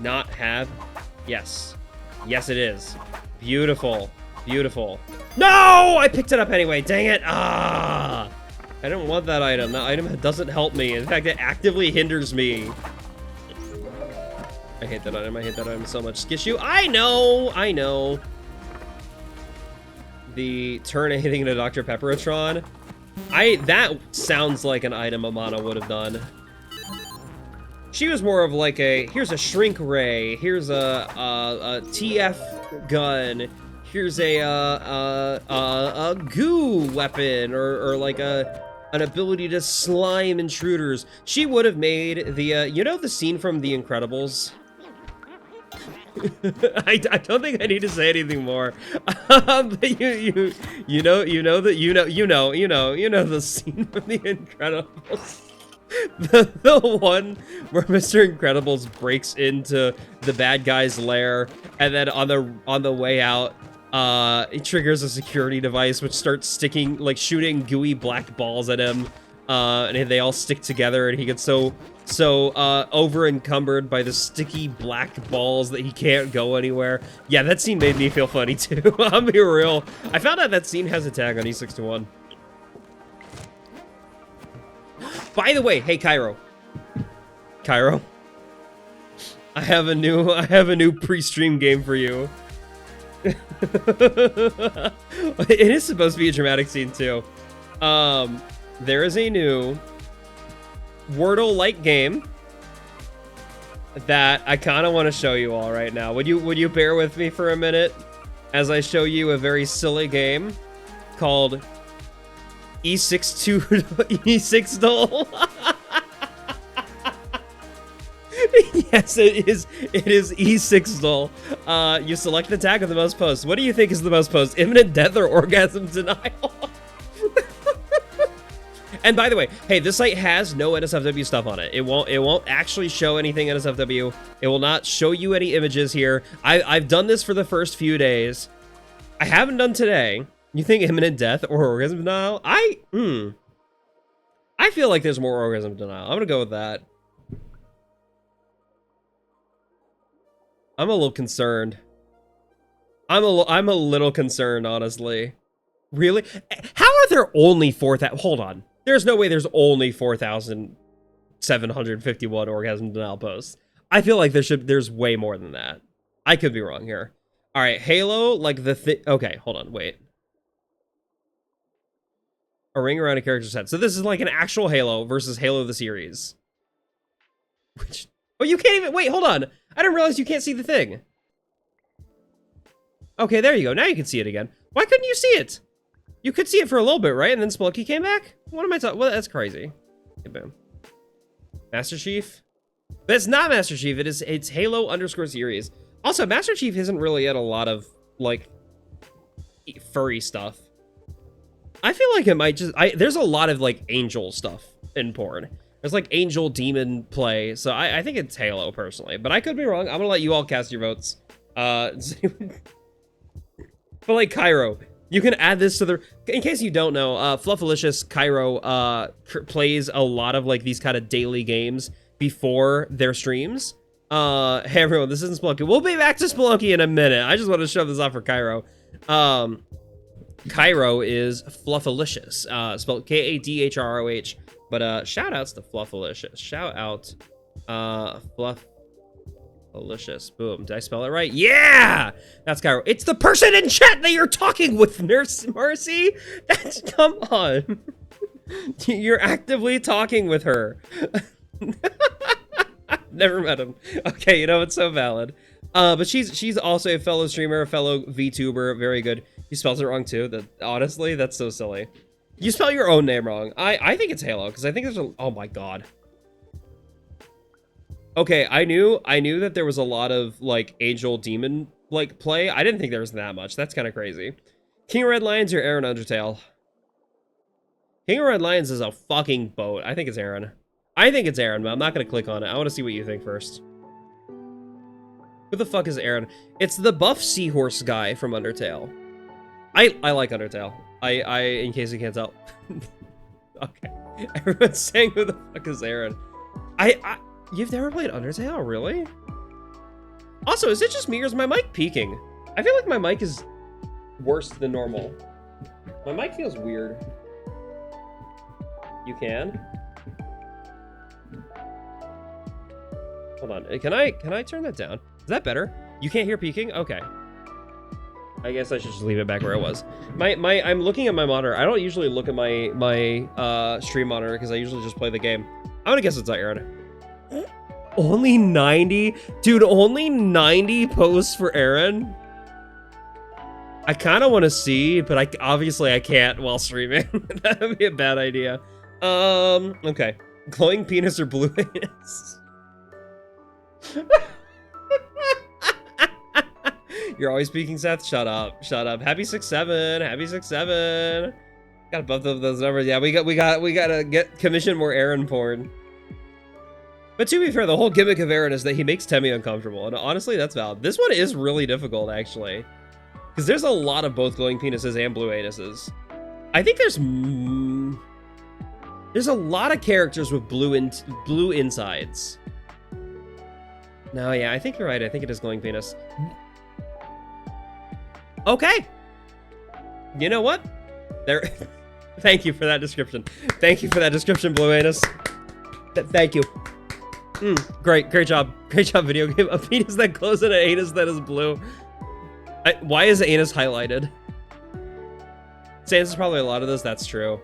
not have? Yes. Yes, it is. Beautiful. Beautiful. No! I picked it up anyway. Dang it. Ah! I don't want that item. That item doesn't help me. In fact, it actively hinders me. I hate that item. I hate that item so much. Skishu. I know. I know. The turn anything into Dr. Pepperatron. That sounds like an item Amana would have done. She was more of like a, here's a shrink ray, here's a TF gun, here's a goo weapon, or like an ability to slime intruders. She would have made the, you know the scene from The Incredibles? I don't think I need to say anything more. But you know the scene from The Incredibles. The one where Mr. Incredibles breaks into the bad guy's lair, and then on the way out, it triggers a security device which starts shooting gooey black balls at him, and they all stick together, and he gets so over encumbered by the sticky black balls that he can't go anywhere. Yeah, that scene made me feel funny too. I'll be real. I found out that scene has a tag on E61. By the way, hey Cairo, I have a new pre-stream game for you. It is supposed to be a dramatic scene too. There is a new Wordle-like game that I kind of want to show you all right now. Would you bear with me for a minute as I show you a very silly game called E6 Yes, it is E6. You select the tag of the most posts. What do you think is the most posts? Imminent death or orgasm denial? And by the way, hey, this site has no NSFW stuff on it. It won't actually show anything NSFW. It will not show you any images here. I've done this for the first few days. I haven't done today. You think imminent death or orgasm denial? I feel like there's more orgasm denial. I'm gonna go with that. I'm a little concerned. I'm a little concerned, honestly. Really? How are there only 4,000? Hold on. There's no way there's only 4,751 orgasm denial posts. I feel like there's way more than that. I could be wrong here. All right, Halo, like okay, hold on, wait. A ring around a character's head. So this is like an actual Halo versus Halo the series. Which, oh, you can't even, wait, hold on. I didn't realize you can't see the thing. Okay, there you go. Now you can see it again. Why couldn't you see it? You could see it for a little bit, right? And then Spelunky came back? What am I talking? Well, that's crazy. Okay, boom. Master Chief. But it's not Master Chief. It's Halo _ series. Also, Master Chief isn't really in a lot of like furry stuff. I feel like it might just there's a lot of like angel stuff in porn. There's like angel demon play, so I think it's Halo personally, but I could be wrong. I'm gonna let you all cast your votes. But like Cairo, you can add this to the. In case you don't know, Fluffalicious Cairo plays a lot of like these kind of daily games before their streams. Hey everyone, this isn't Spelunky. We'll be back to Spelunky in a minute. I just want to show this off for Cairo. Cairo is Fluffalicious, spelled Kadhroh. But shout outs to Fluffalicious. Shout out Fluffalicious. Boom. Did I spell it right? Yeah! That's Cairo. It's the person in chat that you're talking with, Nurse Marcy. That's, come on. You're actively talking with her. Never met him. Okay, you know, it's so valid. But she's also a fellow streamer, a fellow VTuber. Very good. He spells it wrong too. Honestly, that's so silly. You spell your own name wrong. I think it's Halo, because I think there's a... Oh my god. Okay, I knew that there was a lot of, like, Angel Demon, like, play. I didn't think there was that much. That's kind of crazy. King of Red Lions or Aaron Undertale? King of Red Lions is a fucking boat. I think it's Aaron. I think it's Aaron, but I'm not going to click on it. I want to see what you think first. Who the fuck is Aaron? It's the buff seahorse guy from Undertale. I like Undertale. In case you can't tell. Okay. Everyone's saying who the fuck is Aaron. You've never played Undertale, really? Also, is it just me or is my mic peaking? I feel like my mic is worse than normal. My mic feels weird. You can? Hold on. Can I turn that down? Is that better? You can't hear peaking? Okay. I guess I should just leave it back where it was. I'm looking at my monitor. I don't usually look at my stream monitor because I usually just play the game. I'm gonna guess it's not Aaron. Only 90? Dude, only 90 posts for Aaron? I kind of want to see, but obviously I can't while streaming. That would be a bad idea. Okay. Glowing penis or blue anus? You're always speaking, Seth? Shut up. Shut up. Happy 6-7. Happy 6-7. Gotta buff those numbers. Yeah, we gotta get commission more Aaron porn. But to be fair, the whole gimmick of Aaron is that he makes Temmie uncomfortable. And honestly, that's valid. This one is really difficult, actually. Because there's a lot of both glowing penises and blue anuses. I think there's a lot of characters with blue insides. No, yeah, I think you're right. I think it is glowing penis. Okay. You know what? There. Thank you for that description. Thank you for that description, blue anus. Thank you. Great job. Great job, video game. A penis that glows and an anus that is blue. Why is anus highlighted? Sans is probably a lot of this. That's true.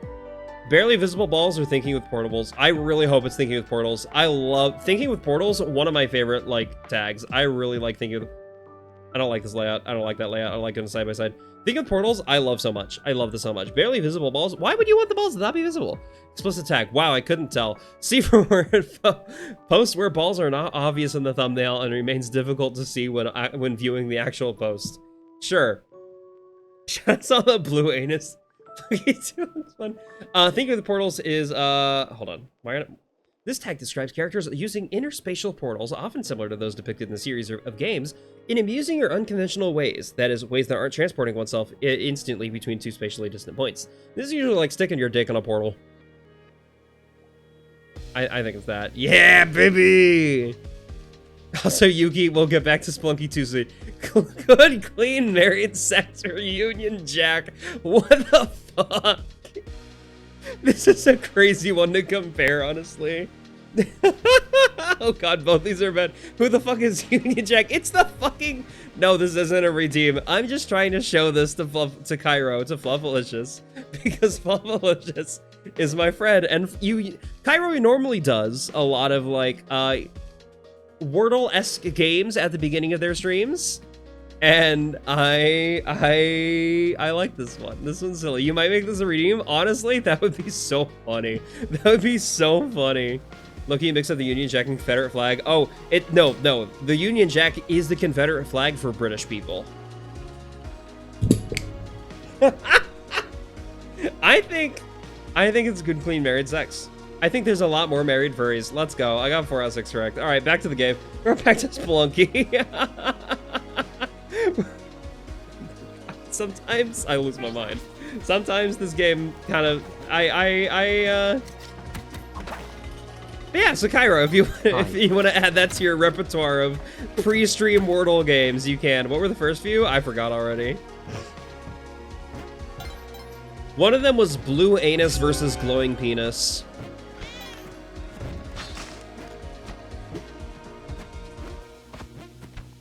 Barely visible balls or thinking with portables. I really hope it's thinking with portals. I love thinking with portals. One of my favorite like tags. I really like thinking with. I don't like this layout. I don't like that layout. I don't like it side by side. Thinking with portals, I love so much. I love this so much. Barely visible balls. Why would you want the balls to not be visible? Explicit tag. Wow, I couldn't tell. See for word. Post where balls are not obvious in the thumbnail and remains difficult to see when viewing the actual post. Sure. Shots on the blue anus. Fun. Thinking with the portals is hold on. This tag describes characters using interspatial portals, often similar to those depicted in the series of games, in amusing or unconventional ways. That is, ways that aren't transporting oneself instantly between two spatially distant points. This is usually like sticking your dick on a portal. I think it's that. Yeah, baby! Also, Yuki, we'll get back to Spelunky Tuesday. Good, clean, married sex reunion, Jack. What the fuck? This is a crazy one to compare, honestly. Oh god, both these are bad. Who the fuck is Union Jack? It's the fucking... No, this isn't a redeem. I'm just trying to show this to Cairo, to Fluffalicious. Because Fluffalicious is my friend. And Cairo normally does a lot of, like, Wordle-esque games at the beginning of their streams. And I like this one. This one's silly. You might make this a redeem. Honestly, that would be so funny. That would be so funny. Loki mix up the Union Jack and Confederate flag. Oh, no. The Union Jack is the Confederate flag for British people. I think it's good, clean, married sex. I think there's a lot more married furries. Let's go. I got 4 out of 6 correct. All right, back to the game. We're back to Spelunky. Sometimes I lose my mind. Sometimes this game kind of But yeah, so Cairo, if you want to add that to your repertoire of pre-stream Wordle games, you can. What were the first few? I forgot already. One of them was blue anus versus glowing penis.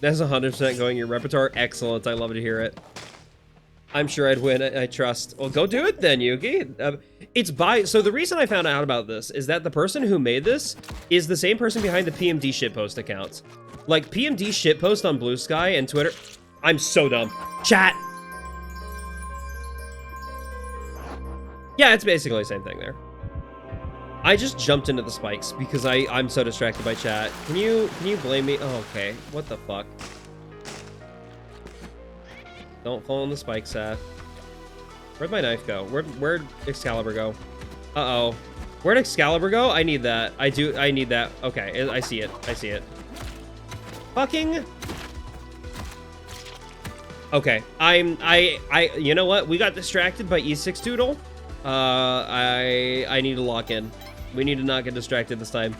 That's 100% going your repertoire. Excellent. I love to hear it. I'm sure I'd win. I trust. Well, go do it then, Yuki. So the reason I found out about this is that the person who made this is the same person behind the PMD shitpost account. Like, PMD shitpost on Blue Sky and Twitter. I'm so dumb. Chat. Yeah, it's basically the same thing there. I just jumped into the spikes because I'm so distracted by chat. Can you blame me? Oh, okay. What the fuck? Don't fall on the spike, Seth. Where'd my knife go? Where'd Excalibur go? Uh-oh. Where'd Excalibur go? I need that. I need that. Okay, I see it. I see it. Fucking... Okay, you know what? We got distracted by E6 Doodle. I need to lock in. We need to not get distracted this time.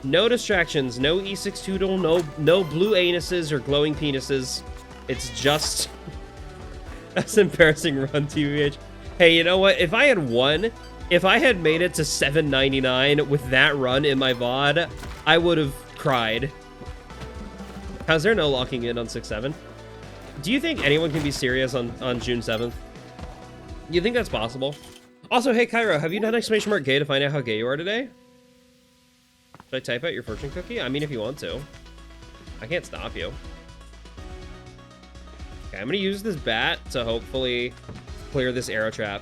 No distractions, no E6 Doodle, no blue anuses or glowing penises. It's just... That's an embarrassing run, TVH. Hey, you know what? If I had made it to 799 with that run in my VOD, I would have cried. How's there no locking in on 6-7? Do you think anyone can be serious on June 7th? You think that's possible? Also, hey, Cairo, have you done !gay to find out how gay you are today? Should I type out your fortune cookie? I mean, if you want to. I can't stop you. Okay, I'm gonna use this bat to hopefully clear this arrow trap.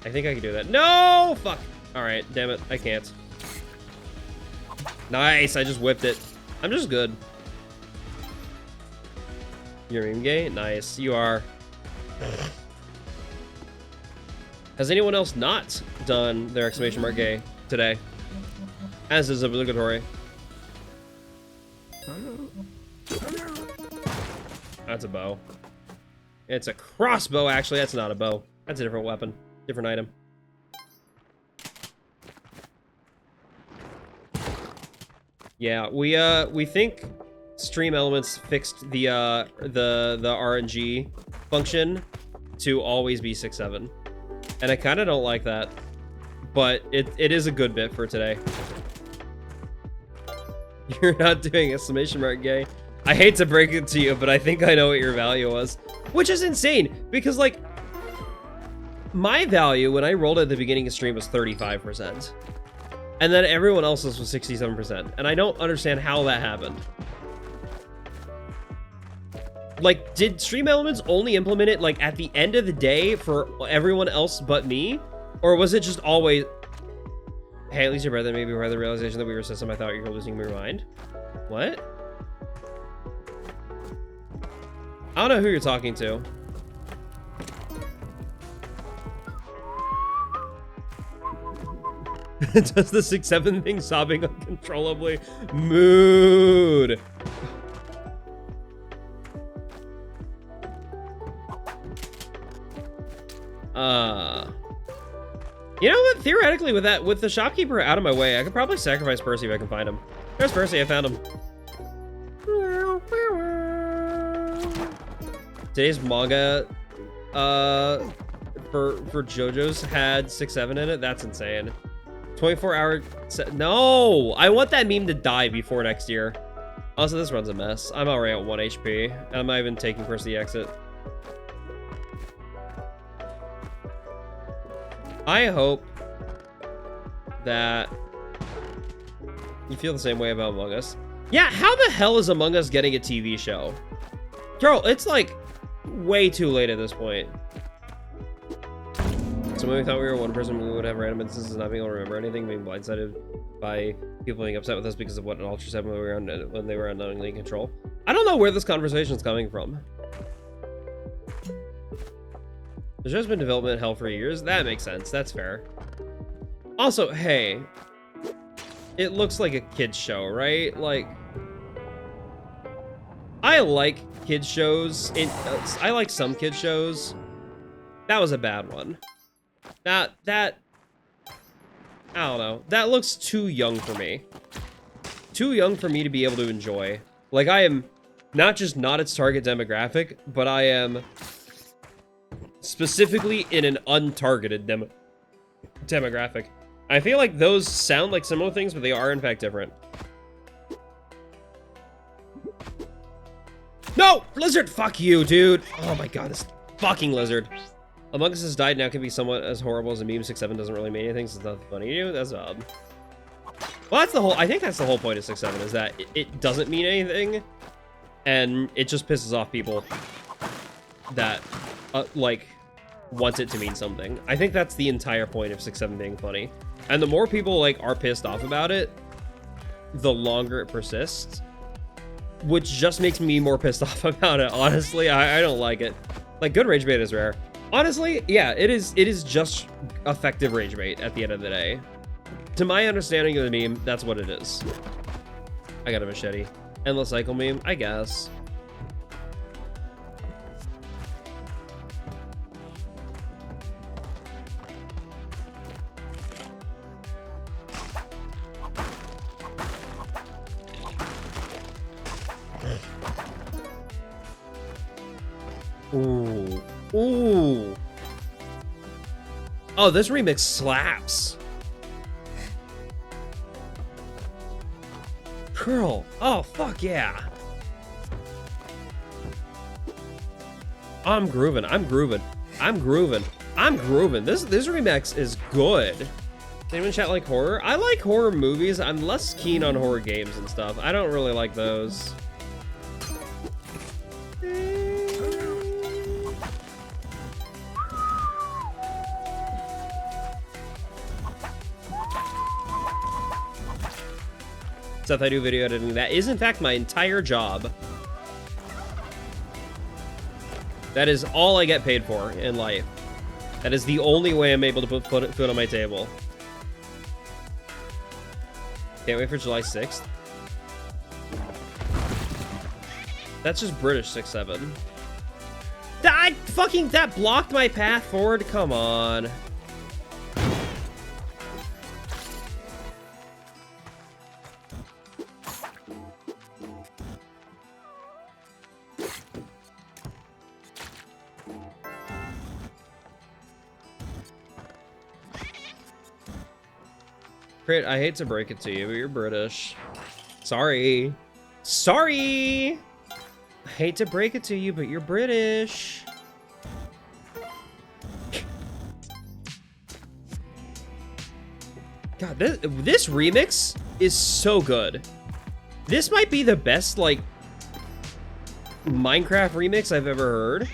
I think I can do that. No! Fuck! Alright, damn it. I can't. Nice! I just whipped it. I'm just good. You're meme gay? Nice. You are. Has anyone else not done their !gay today? As is obligatory. That's a bow. It's a crossbow, actually. That's not a bow. That's a different weapon. Different item. Yeah, we think Stream Elements fixed the RNG function to always be 6-7. And I kind of don't like that. But it is a good bit for today. You're not doing !gay. I hate to break it to you, but I think I know what your value was. Which is insane, because, like, my value when I rolled at the beginning of stream was 35%. And then everyone else's was 67%. And I don't understand how that happened. Like, did Stream Elements only implement it, like, at the end of the day for everyone else but me? Or was it just always... Hey, at least your brother maybe by the realization that we were a system, I thought you were losing your mind. What? I don't know who you're talking to. Does the 6-7 thing sobbing uncontrollably? Mood. You know what? Theoretically, with the shopkeeper out of my way, I could probably sacrifice Percy if I can find him. There's Percy. I found him. Today's manga for JoJo's had 6-7 in it. That's insane. 24-hour no, I want that meme to die before next year. Also, this run's a mess. I'm already at 1 HP, and I'm not even taking Percy exit. I hope that you feel the same way about Among Us. Yeah, how the hell is Among Us getting a TV show? Girl, it's like way too late at this point. So when we thought we were one person, we would have random instances of not being able to remember anything, being blindsided by people being upset with us because of what an Ultra said when they were unknowingly in control. I don't know where this conversation is coming from. The show's been development hell for years. That makes sense. That's fair. Also, hey, it looks like a kid's show, right? Like, I like kids shows. I like some kids shows. That was a bad one. I don't know. That looks too young for me. Too young for me to be able to enjoy. Like, I am not just not its target demographic, but I am specifically in an untargeted demographic. I feel like those sound like similar things, but they are in fact different. No! Lizard! Fuck you, dude! Oh my god, this fucking lizard. Among Us has died now can be somewhat as horrible as a meme. 6-7 doesn't really mean anything, so it's not funny to you. That's odd. Well, that's the whole... I think that's the whole point of 6-7, is that it doesn't mean anything, and it just pisses off people that, like, want it to mean something. I think that's the entire point of 6-7 being funny. And the more people, like, are pissed off about it, the longer it persists, which just makes me more pissed off about it, honestly. I don't like it. Like, good rage bait is rare. Honestly, yeah, it is just effective rage bait at the end of the day. To my understanding of the meme, that's what it is. I got a machete. Endless cycle meme, I guess. Ooh. Ooh. Oh, this remix slaps. Girl. Oh, fuck yeah. I'm grooving. I'm grooving. I'm grooving. I'm grooving. This remix is good. Does anyone chat like horror? I like horror movies. I'm less keen on horror games and stuff. I don't really like those. Seth, I do video editing. That is, in fact, my entire job. That is all I get paid for in life. That is the only way I'm able to put food on my table. Can't wait for July 6th. That's just British 6-7. That blocked my path forward. Come on. Crit, I hate to break it to you, but you're British. Sorry. Sorry! I hate to break it to you, but you're British. God, this remix is so good. This might be the best, like, Minecraft remix I've ever heard.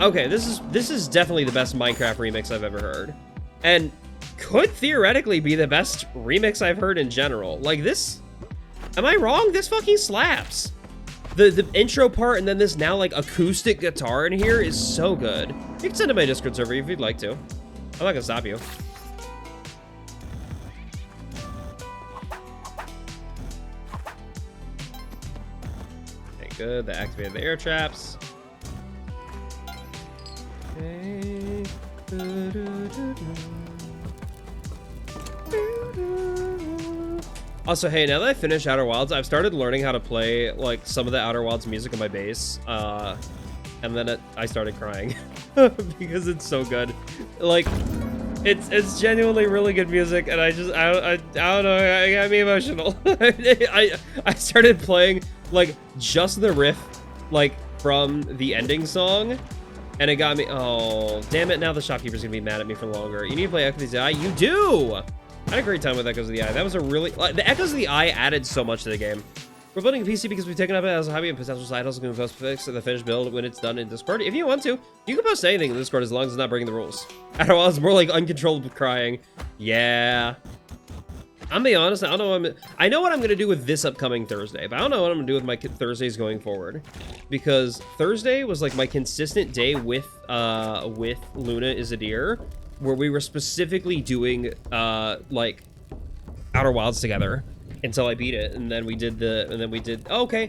Okay, this is definitely the best Minecraft remix I've ever heard. And could theoretically be the best remix I've heard in general. Like, this... Am I wrong? This fucking slaps. The intro part and then this now, like, acoustic guitar in here is so good. You can send to my Discord server if you'd like to. I'm not gonna stop you. Okay, good. That activated the air traps. Okay. Also, hey, now that I finished Outer Wilds, I've started learning how to play, like, some of the Outer Wilds music on my bass, and then I started crying because it's so good. Like, it's genuinely really good music, and I don't know, it got me emotional. I started playing, like, just the riff, like, from the ending song, and it got me. Oh, damn it! Now the shopkeeper's gonna be mad at me for longer. You need to play Echoes of the Eye. You do. I had a great time with Echoes of the Eye. That was a really... Like, the Echoes of the Eye added so much to the game. We're building a PC because we've taken up it as a hobby and potential side hustle. Can post fix the finished build when it's done in Discord. If you want to, you can post anything in Discord as long as it's not breaking the rules. After a while, it's more like uncontrollable crying. Yeah. I'm gonna be honest, I don't know I know what I'm gonna do with this upcoming Thursday, but I don't know what I'm gonna do with my Thursdays going forward. Because Thursday was like my consistent day with Luna is a Deer, where we were specifically doing like Outer Wilds together until I beat it, and then we did the and then we did the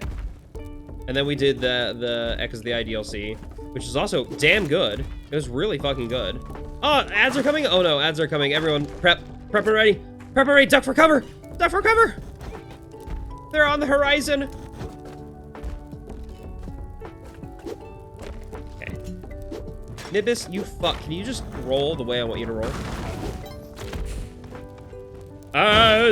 Echoes of the IDLC, which is also damn good. It was really fucking good. Oh, ads are coming! Oh no, ads are coming. Everyone prep and ready. Prep and ready, duck for cover! Duck for cover! They're on the horizon! Okay. Nibis, you fuck. Can you just roll the way I want you to roll?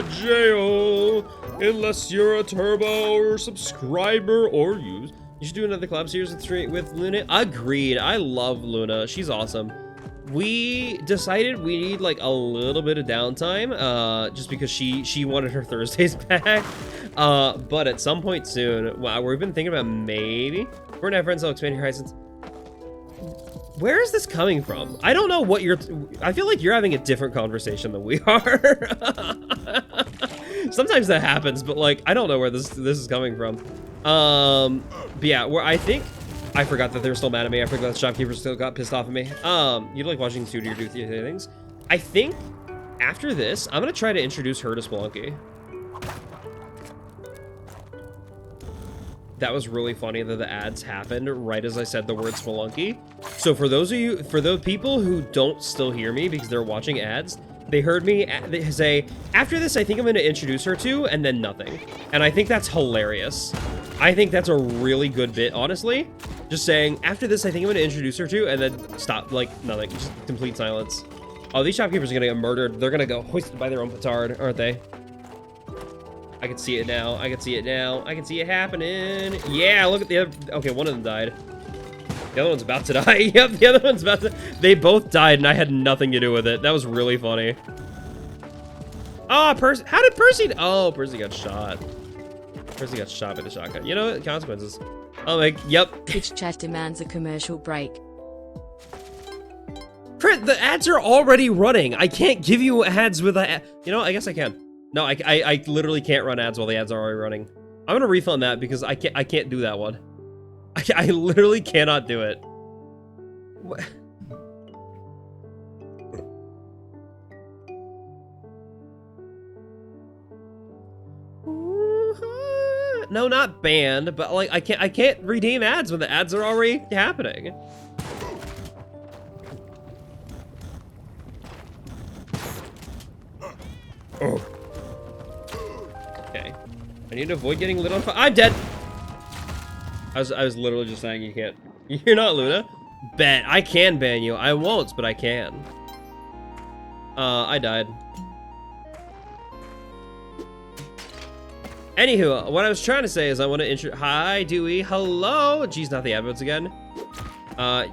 Jail! Unless you're a turbo or subscriber or you should do another collab series with Luna. Agreed. I love Luna. She's awesome. We decided we need like a little bit of downtime, just because she wanted her Thursdays back. But at some point soon, wow, we've been thinking about maybe we're gonna have friends that'll expand your horizons. Where is this coming from? I don't know what I feel like you're having a different conversation than we are. Sometimes that happens, but like I don't know where this is coming from. But yeah, I forgot that they were still mad at me. I forgot the shopkeepers still got pissed off at me. You like watching Studio do things. I think after this, I'm gonna try to introduce her to Spelunky. That was really funny that the ads happened right as I said the word Spelunky. So for those people who don't still hear me because they're watching ads, they heard me say, after this, I think I'm gonna introduce her to, and then nothing. And I think that's hilarious. I think that's a really good bit, honestly. Just saying, after this, I think I'm gonna introduce her to, and then stop, like, nothing. Just complete silence. Oh, these shopkeepers are gonna get murdered. They're gonna go hoisted by their own petard, aren't they? I can see it now. I can see it now. I can see it happening. Yeah, look at the other. Okay, one of them died. The other one's about to die. Yep, the other one's about to. They both died, and I had nothing to do with it. That was really funny. Oh, how did Percy? Oh, Percy got shot. Percy got shot by the shotgun. You know what? Consequences. Oh, like, yep. Twitch chat demands a commercial break. Crit, the ads are already running. I can't give you ads with a. You know, I guess I can. No, I literally can't run ads while the ads are already running. I'm gonna refund that because I can't do that one. I literally cannot do it. What? No, not banned, but like I can't redeem ads when the ads are already happening. Oh. Okay. I need to avoid getting lit on fire. I'm dead. I was literally just saying you can't. You're not Luna. Bet I can ban you. I won't, but I can. I died. Anywho, what I was trying to say is I want to intro. Hi, Dewey. Hello. Geez, not the adverts again.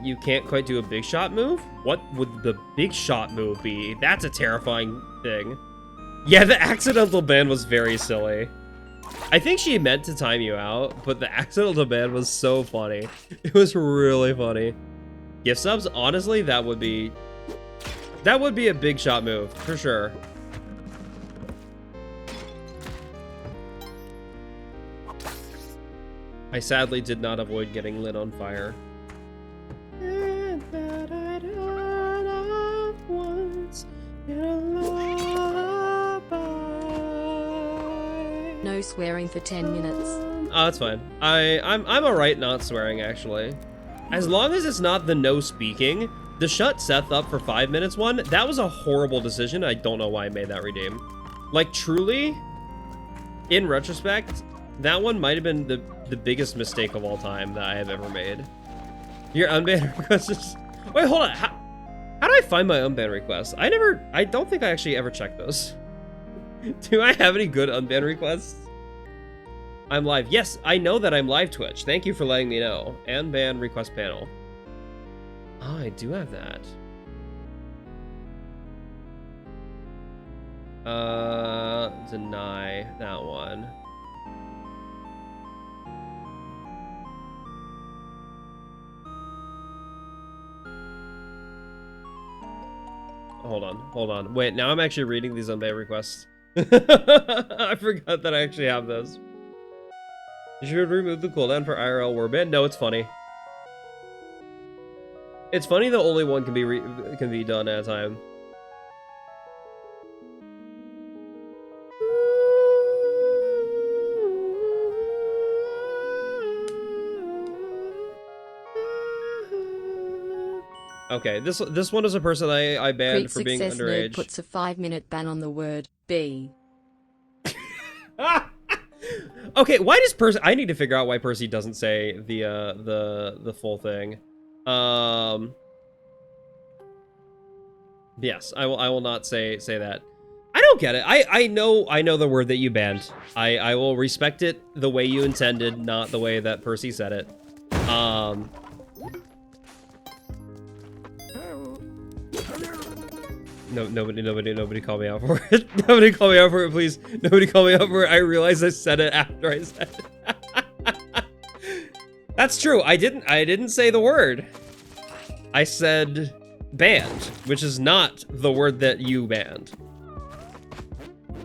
You can't quite do a big shot move? What would the big shot move be? That's a terrifying thing. Yeah, the accidental ban was very silly. I think she meant to time you out, but the accidental ban was so funny. It was really funny. Gift subs, honestly, that would be a big shot move, for sure. I sadly did not avoid getting lit on fire. No swearing for 10 minutes. Oh, that's fine. I'm alright not swearing, actually. As long as it's not the no speaking. The shut Seth up for 5 minutes one, that was a horrible decision. I don't know why I made that redeem. Like, truly, in retrospect, that one might have been the biggest mistake of all time that I have ever made. Your unbanned request is... Wait, hold on. How do I find my unbanned requests? I don't think I actually ever checked those. Do I have any good unbanned requests? I'm live. Yes, I know that I'm live Twitch. Thank you for letting me know. Unbanned request panel. Oh, I do have that. Deny that one. Hold on. Wait, now I'm actually reading these on Bay requests. I forgot that I actually have those. You should remove the cooldown for IRL warband. No, it's funny. It's funny that only one can be done at a time. Okay, this one is a person I banned for being underage. Nerd puts a 5-minute ban on the word B. Okay, why does Percy? I need to figure out why Percy doesn't say the full thing. Yes, I will not say that. I don't get it. I know the word that you banned. I will respect it the way you intended, not the way that Percy said it. No, nobody call me out for it. Nobody call me out for it, please. Nobody call me out for it. I realized I said it after I said it. That's true. I didn't say the word. I said banned, which is not the word that you banned.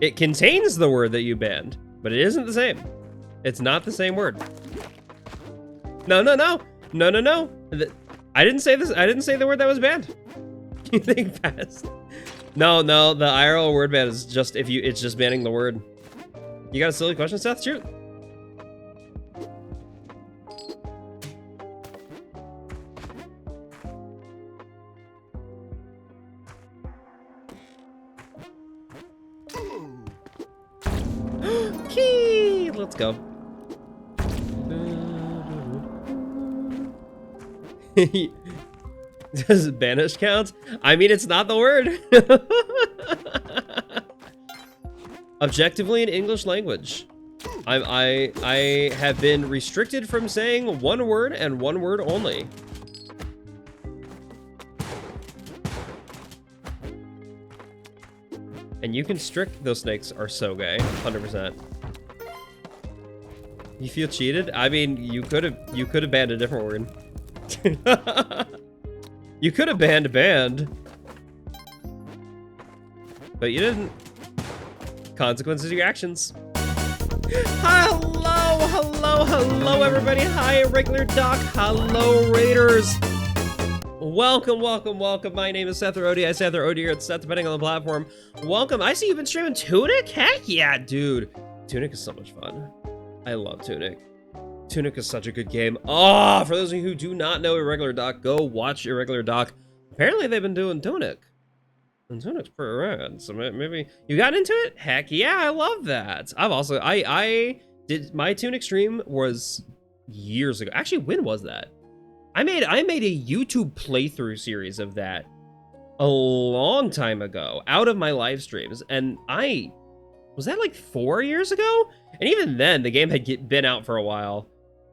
It contains the word that you banned, but it isn't the same. It's not the same word. No. I didn't say this. I didn't say the word that was banned. You think fast. No, the IRL word ban is just it's just banning the word. You got a silly question, Seth? Shoot. Key! Let's go. Does banish count? I mean, it's not the word. Objectively in English language. I have been restricted from saying one word and one word only. And you can strict those snakes are so gay, 100%. You feel cheated? I mean, you could have banned a different word. You could have banned banned, but you didn't. Consequences of your actions. Hello, everybody. Hi, Regular Doc. Hello, Raiders. Welcome. My name is Seth or ODISeth or ODISeth, Seth, depending on the platform. Welcome. I see you've been streaming Tunic. Heck yeah, dude. Tunic is so much fun. I love Tunic. Tunic is such a good game. Oh, for those of you who do not know Irregular Doc, go watch Irregular Doc. Apparently, they've been doing Tunic. And Tunic's pretty rad, so maybe you got into it? Heck yeah, I love that. I've also, I did, my Tunic stream was years ago. Actually, when was that? I made a YouTube playthrough series of that a long time ago, out of my live streams, and was that like 4 years ago? And even then, the game had been out for a while.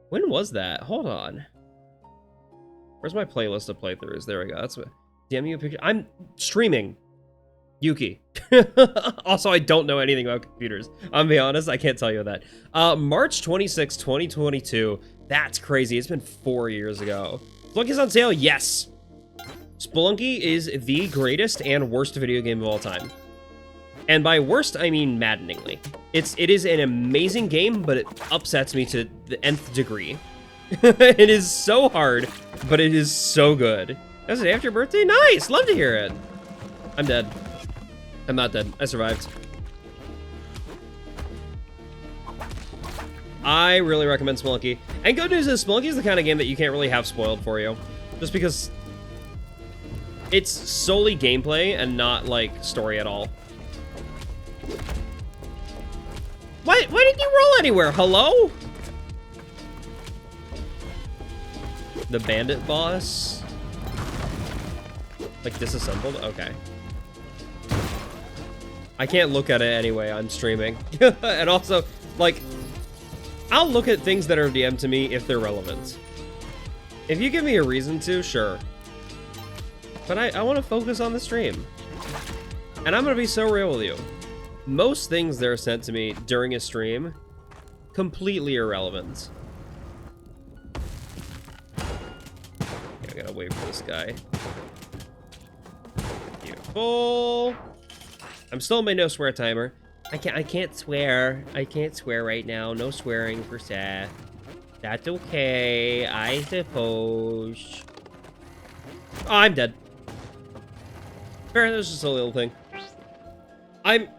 When was that? Hold on. Where's my playlist of playthroughs? There we go. That's what. Damn you, picture. I'm streaming. Yuki. Also, I don't know anything about computers. I'm be honest, I can't tell you that. March 26, 2022. That's crazy. It's been 4 years ago. Spelunky's on sale? Yes. Spelunky is the greatest and worst video game of all time. And by worst, I mean maddeningly. It is an amazing game, but it upsets me to the nth degree. It is so hard, but it is so good. That's the day after your birthday? Nice! Love to hear it. I'm dead. I'm not dead. I survived. I really recommend Spelunky. And good news is Spelunky is the kind of game that you can't really have spoiled for you. Just because it's solely gameplay and not, like, story at all. Why didn't you roll anywhere? Hello? The bandit boss? Like disassembled? Okay. I can't look at it anyway, I'm streaming. And also, like, I'll look at things that are DM'd to me if they're relevant. If you give me a reason to, sure. But I want to focus on the stream. And I'm going to be so real with you. Most things that are sent to me during a stream, completely irrelevant. Okay, I gotta wait for this guy. Thank you. full. I'm still in my no swear timer. I can't swear. I can't swear right now. No swearing for Seth. That's okay, I suppose. Oh, I'm dead. Fair, that was just a little thing. I'm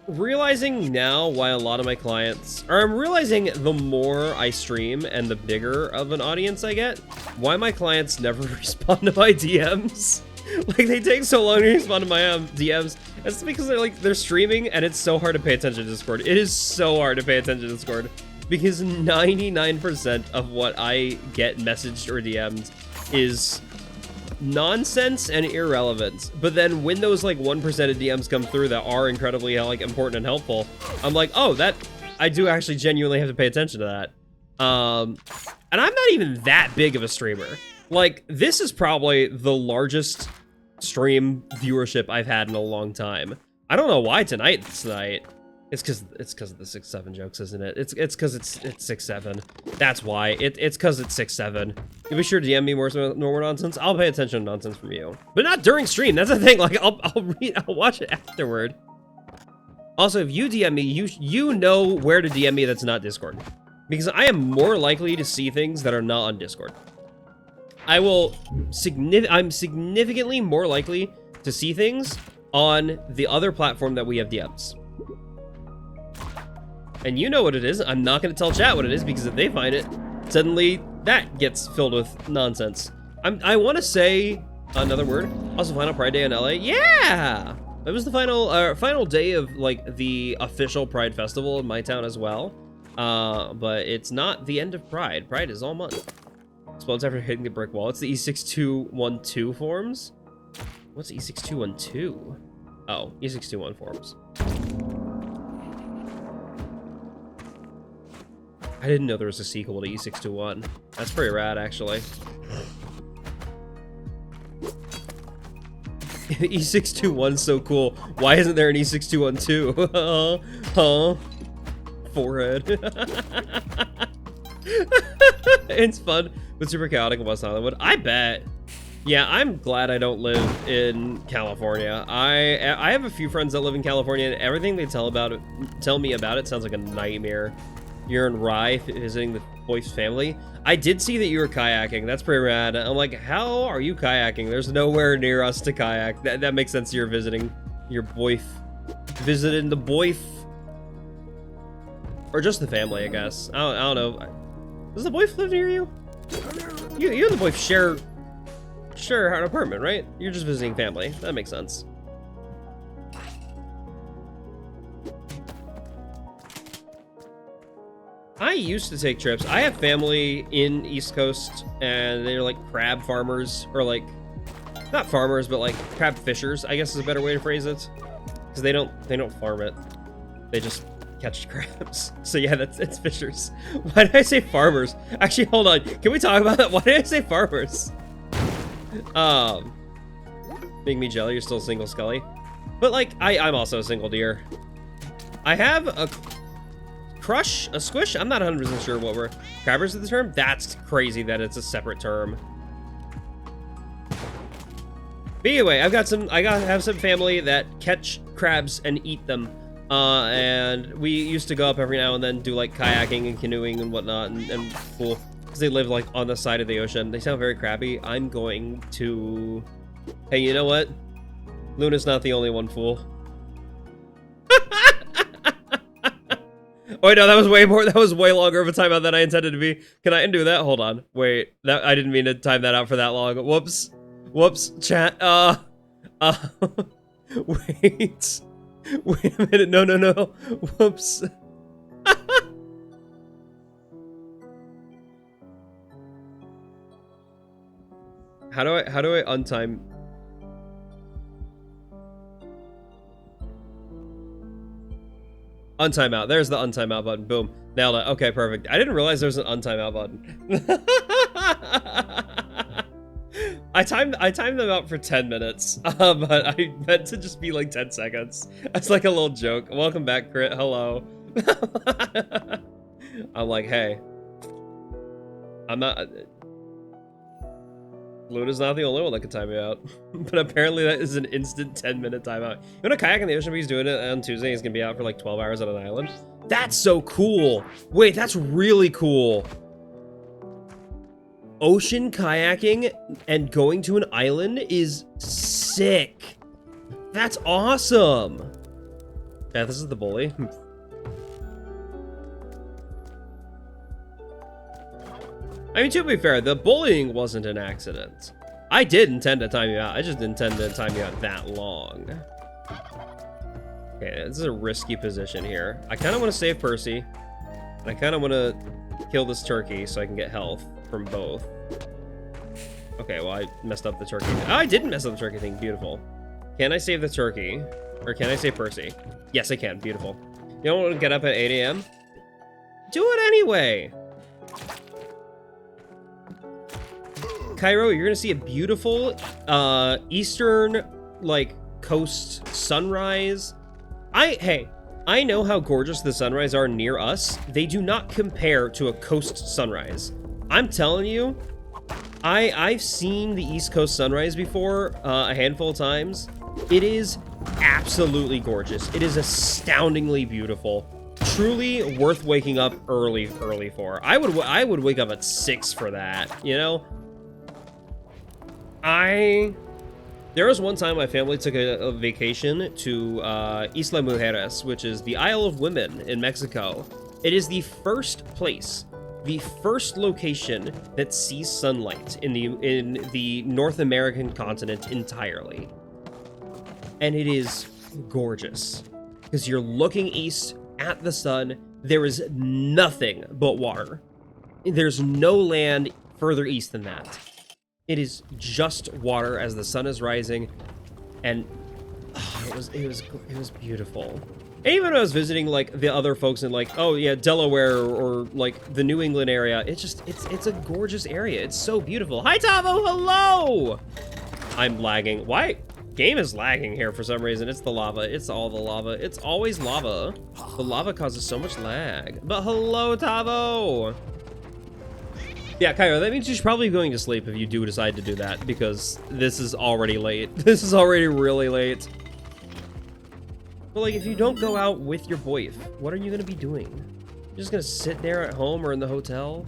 realizing now why a lot of my clients, or I'm realizing the more I stream and the bigger of an audience I get, why my clients never respond to my DMs. Like, they take so long to respond to my DMs. It's because they're streaming and it's so hard to pay attention to Discord. It is so hard to pay attention to Discord because 99% of what I get messaged or DM'd is nonsense and irrelevant. But then when those like 1% of DMs come through that are incredibly like important and helpful, I'm like, oh, that I do actually genuinely have to pay attention to that. And I'm not even that big of a streamer. Like, this is probably the largest stream viewership I've had in a long time. I don't know why tonight. It's because of the 6-7 jokes, isn't it? It's because it's 6-7. That's why. It's because it's 6-7. You be sure to DM me more nonsense. I'll pay attention to nonsense from you, but not during stream. That's the thing. Like, I'll watch it afterward. Also, if you DM me, you know where to DM me that's not Discord, because I am more likely to see things that are not on Discord. I'm significantly more likely to see things on the other platform that we have DMs. And you know what it is. I'm not going to tell chat what it is, because if they find it, suddenly that gets filled with nonsense. I want to say another word. Also, final Pride Day in LA. Yeah! It was the final day of like the official Pride Festival in my town as well. But it's not the end of Pride. Pride is all month. Explodes after hitting the brick wall. It's the E6212 forms. What's E6212? Oh, E621 forms. I didn't know there was a sequel to E621. That's pretty rad, actually. E621's so cool. Why isn't there an E6212? Huh? Forehead. It's fun, but super chaotic in West Hollywood. I bet. Yeah, I'm glad I don't live in California. I have a few friends that live in California, and everything they tell me about it sounds like a nightmare. You're in Rye visiting the Boyf's family. I did see that you were kayaking. That's pretty rad. I'm like, how are you kayaking? There's nowhere near us to kayak. That makes sense. You're visiting your Boyf. Visiting the Boyf. Or just the family, I guess. I don't know. Does the Boyf live near you? You and the Boyf share an apartment, right? You're just visiting family. That makes sense. I used to take trips. I have family in East Coast, and they're like crab farmers, or like, not farmers, but like crab fishers, I guess is a better way to phrase it. Because they don't farm it. They just catch crabs. So yeah, it's fishers. Why did I say farmers? Actually, hold on. Can we talk about that? Why did I say farmers? Making me jelly, you're still single, Scully. But like, I'm also a single deer. I have a crush, a squish. I'm not 100% sure what we're crabbers is the term. That's crazy that it's a separate term. But anyway, I have some family that catch crabs and eat them. And we used to go up every now and then, do like kayaking and canoeing and whatnot, and cool, because they live like on the side of the ocean. They sound very crappy. I'm going to, hey, you know what? Luna's not the only one, fool. Oh, wait, no, that was way more. That was way longer of a timeout than I intended to be. Can I undo that? Hold on. Wait, I didn't mean to time that out for that long. Whoops. Whoops. Chat. Wait. Wait a minute. No. Whoops. How do I untime? Untime out. There's the untime out button. Boom. Nailed it. Okay, perfect. I didn't realize there was an untime out button. I timed them out for 10 minutes, but I meant to just be like 10 seconds. That's like a little joke. Welcome back, Crit. Hello. I'm like, hey. I'm not... Luna's not the only one that can time me out. But apparently that is an instant 10-minute timeout. You know, kayak in the ocean, but he's doing it on Tuesday. He's gonna be out for like 12 hours on an island. That's so cool. Wait, that's really cool. Ocean kayaking and going to an island is sick. That's awesome. Yeah, this is the bully. I mean, to be fair, the bullying wasn't an accident. I did intend to time you out. I just didn't intend to time you out that long. Okay, this is a risky position here. I kind of want to save Percy. And I kind of want to kill this turkey so I can get health from both. Okay, well, I messed up the turkey. Oh, I didn't mess up the turkey thing. Beautiful. Can I save the turkey? Or can I save Percy? Yes, I can. Beautiful. You don't want to get up at 8 a.m.? Do it anyway! Cairo, you're gonna see a beautiful eastern like coast sunrise. Hey, I know how gorgeous the sunrise are near us. They do not compare to a coast sunrise. I'm telling you, I've seen the East Coast sunrise before a handful of times. It is absolutely gorgeous. It is astoundingly beautiful. Truly worth waking up early for. I would wake up at 6 for that, you know? There was one time my family took a vacation to Isla Mujeres, which is the Isle of Women in Mexico. It is the first place, the first location that sees sunlight in the North American continent entirely. And it is gorgeous because you're looking east at the sun. There is nothing but water. There's no land further east than that. It is just water as the sun is rising, and it was beautiful. And even when I was visiting like the other folks in like, oh yeah, Delaware or like the New England area, it's a gorgeous area. It's so beautiful. Hi Tavo, hello. I'm lagging. Why? Game is lagging here for some reason. It's the lava. It's all the lava. It's always lava. The lava causes so much lag. But hello Tavo. Yeah, Cairo, that means you're probably going to sleep if you do decide to do that, because this is already late. This is already really late. But, like, if you don't go out with your boyf, what are you going to be doing? You're just going to sit there at home or in the hotel?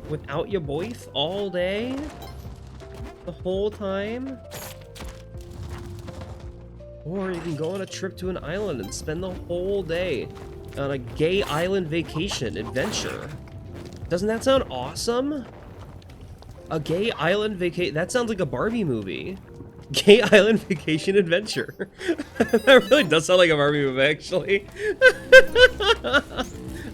Without your boyf all day? The whole time? Or you can go on a trip to an island and spend the whole day on a gay island vacation adventure. Doesn't that sound awesome? A gay island vacation. That sounds like a Barbie movie. Gay island vacation adventure. That really does sound like a Barbie movie, actually.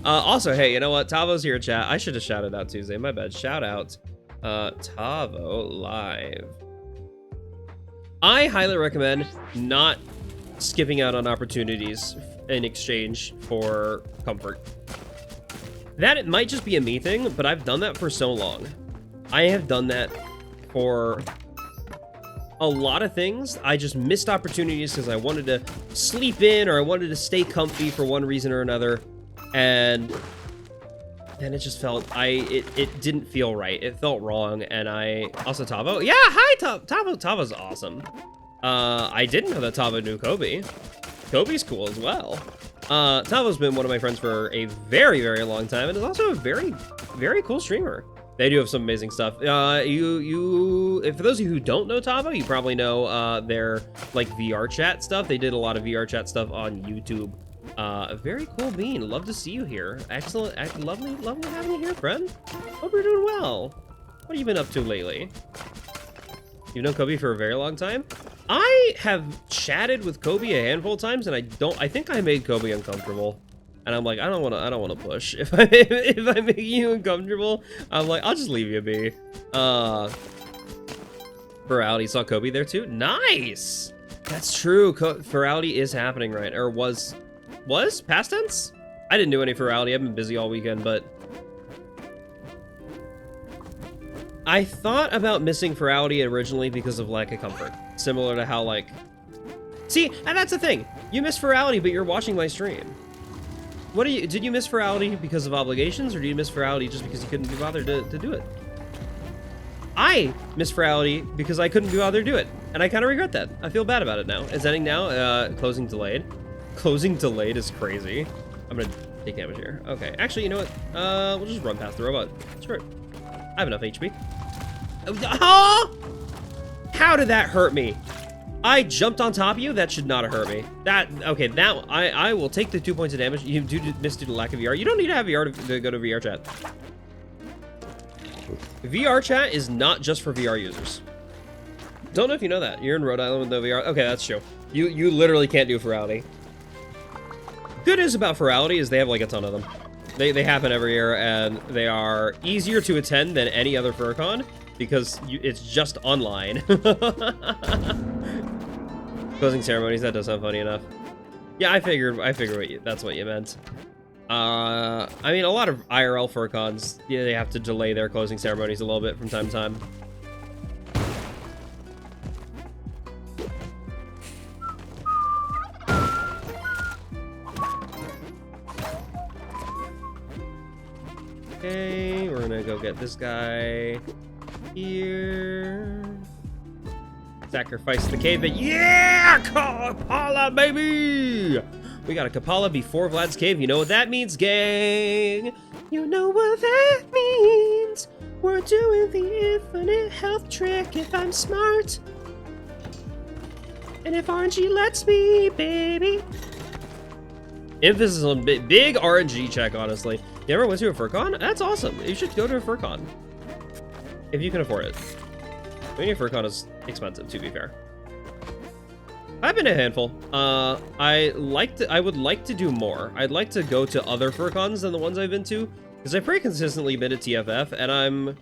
Also, hey, you know what? Tavo's here, chat. I should have shouted out Tuesday. My bad. Shout out Tavo live. I highly recommend not skipping out on opportunities in exchange for comfort. That it might just be a me thing, but I've done that for so long. I have done that for a lot of things. I just missed opportunities because I wanted to sleep in or I wanted to stay comfy for one reason or another. And then it just felt, it didn't feel right. It felt wrong. And also Tavo. Yeah, hi Tavo. Tavo's awesome. I didn't know that Tavo knew Kobe. Kobe's cool as well. Tavo's been one of my friends for a very, very long time, and is also a very, very cool streamer. They do have some amazing stuff. For those of you who don't know Tavo, you probably know their like VR chat stuff. They did a lot of VR chat stuff on YouTube. A very cool bean. Love to see you here. Excellent, lovely having you here, friend. Hope you're doing well. What have you been up to lately? You've known Kobe for a very long time? I have chatted with Kobe a handful of times, and I think I made Kobe uncomfortable. And I'm like, I don't want to push. If I make you uncomfortable, I'm like, I'll just leave you be. Virality saw Kobe there too. Nice. That's true. Virality is happening, right? Or was past tense? I didn't do any virality. I've been busy all weekend, but I thought about missing virality originally because of lack of comfort. Similar to how, like... See, and that's the thing. You miss virality, but you're watching my stream. Did you miss virality because of obligations, or do you miss virality just because you couldn't be bothered to do it? I missed Ferality because I couldn't be bothered to do it. And I kind of regret that. I feel bad about it now. It's ending now. Closing delayed. Closing delayed is crazy. I'm gonna take damage here. Okay, actually, you know what? We'll just run past the robot. Screw it. I have enough HP. Oh! How did that hurt me? I jumped on top of you? That should not have hurt me. Okay, that, I will take the 2 points of damage. You do miss due to lack of VR. You don't need to have VR to go to VR chat. VR chat is not just for VR users. Don't know if you know that. You're in Rhode Island with no VR. Okay, that's true. You literally can't do Ferality. Good news about Ferality is they have like a ton of them. They happen every year, and they are easier to attend than any other FurCon because it's just online. Closing ceremonies, that does sound funny enough. Yeah, I figured that's what you meant. I mean, a lot of IRL FurCons, yeah, they have to delay their closing ceremonies a little bit from time to time. Okay, we're gonna go get this guy here. Sacrifice the cave. Yeah! Kapala, baby! We got a Kapala before Vlad's cave. You know what that means, gang? You know what that means? We're doing the infinite health trick if I'm smart. And if RNG lets me, baby. Emphasis on big RNG check, honestly. You ever went to a FurCon? That's awesome. You should go to a FurCon. If you can afford it. I mean, a FurCon is expensive, to be fair. I've been a handful. I would like to do more. I'd like to go to other FurCons than the ones I've been to, because I've pretty consistently been to TFF, and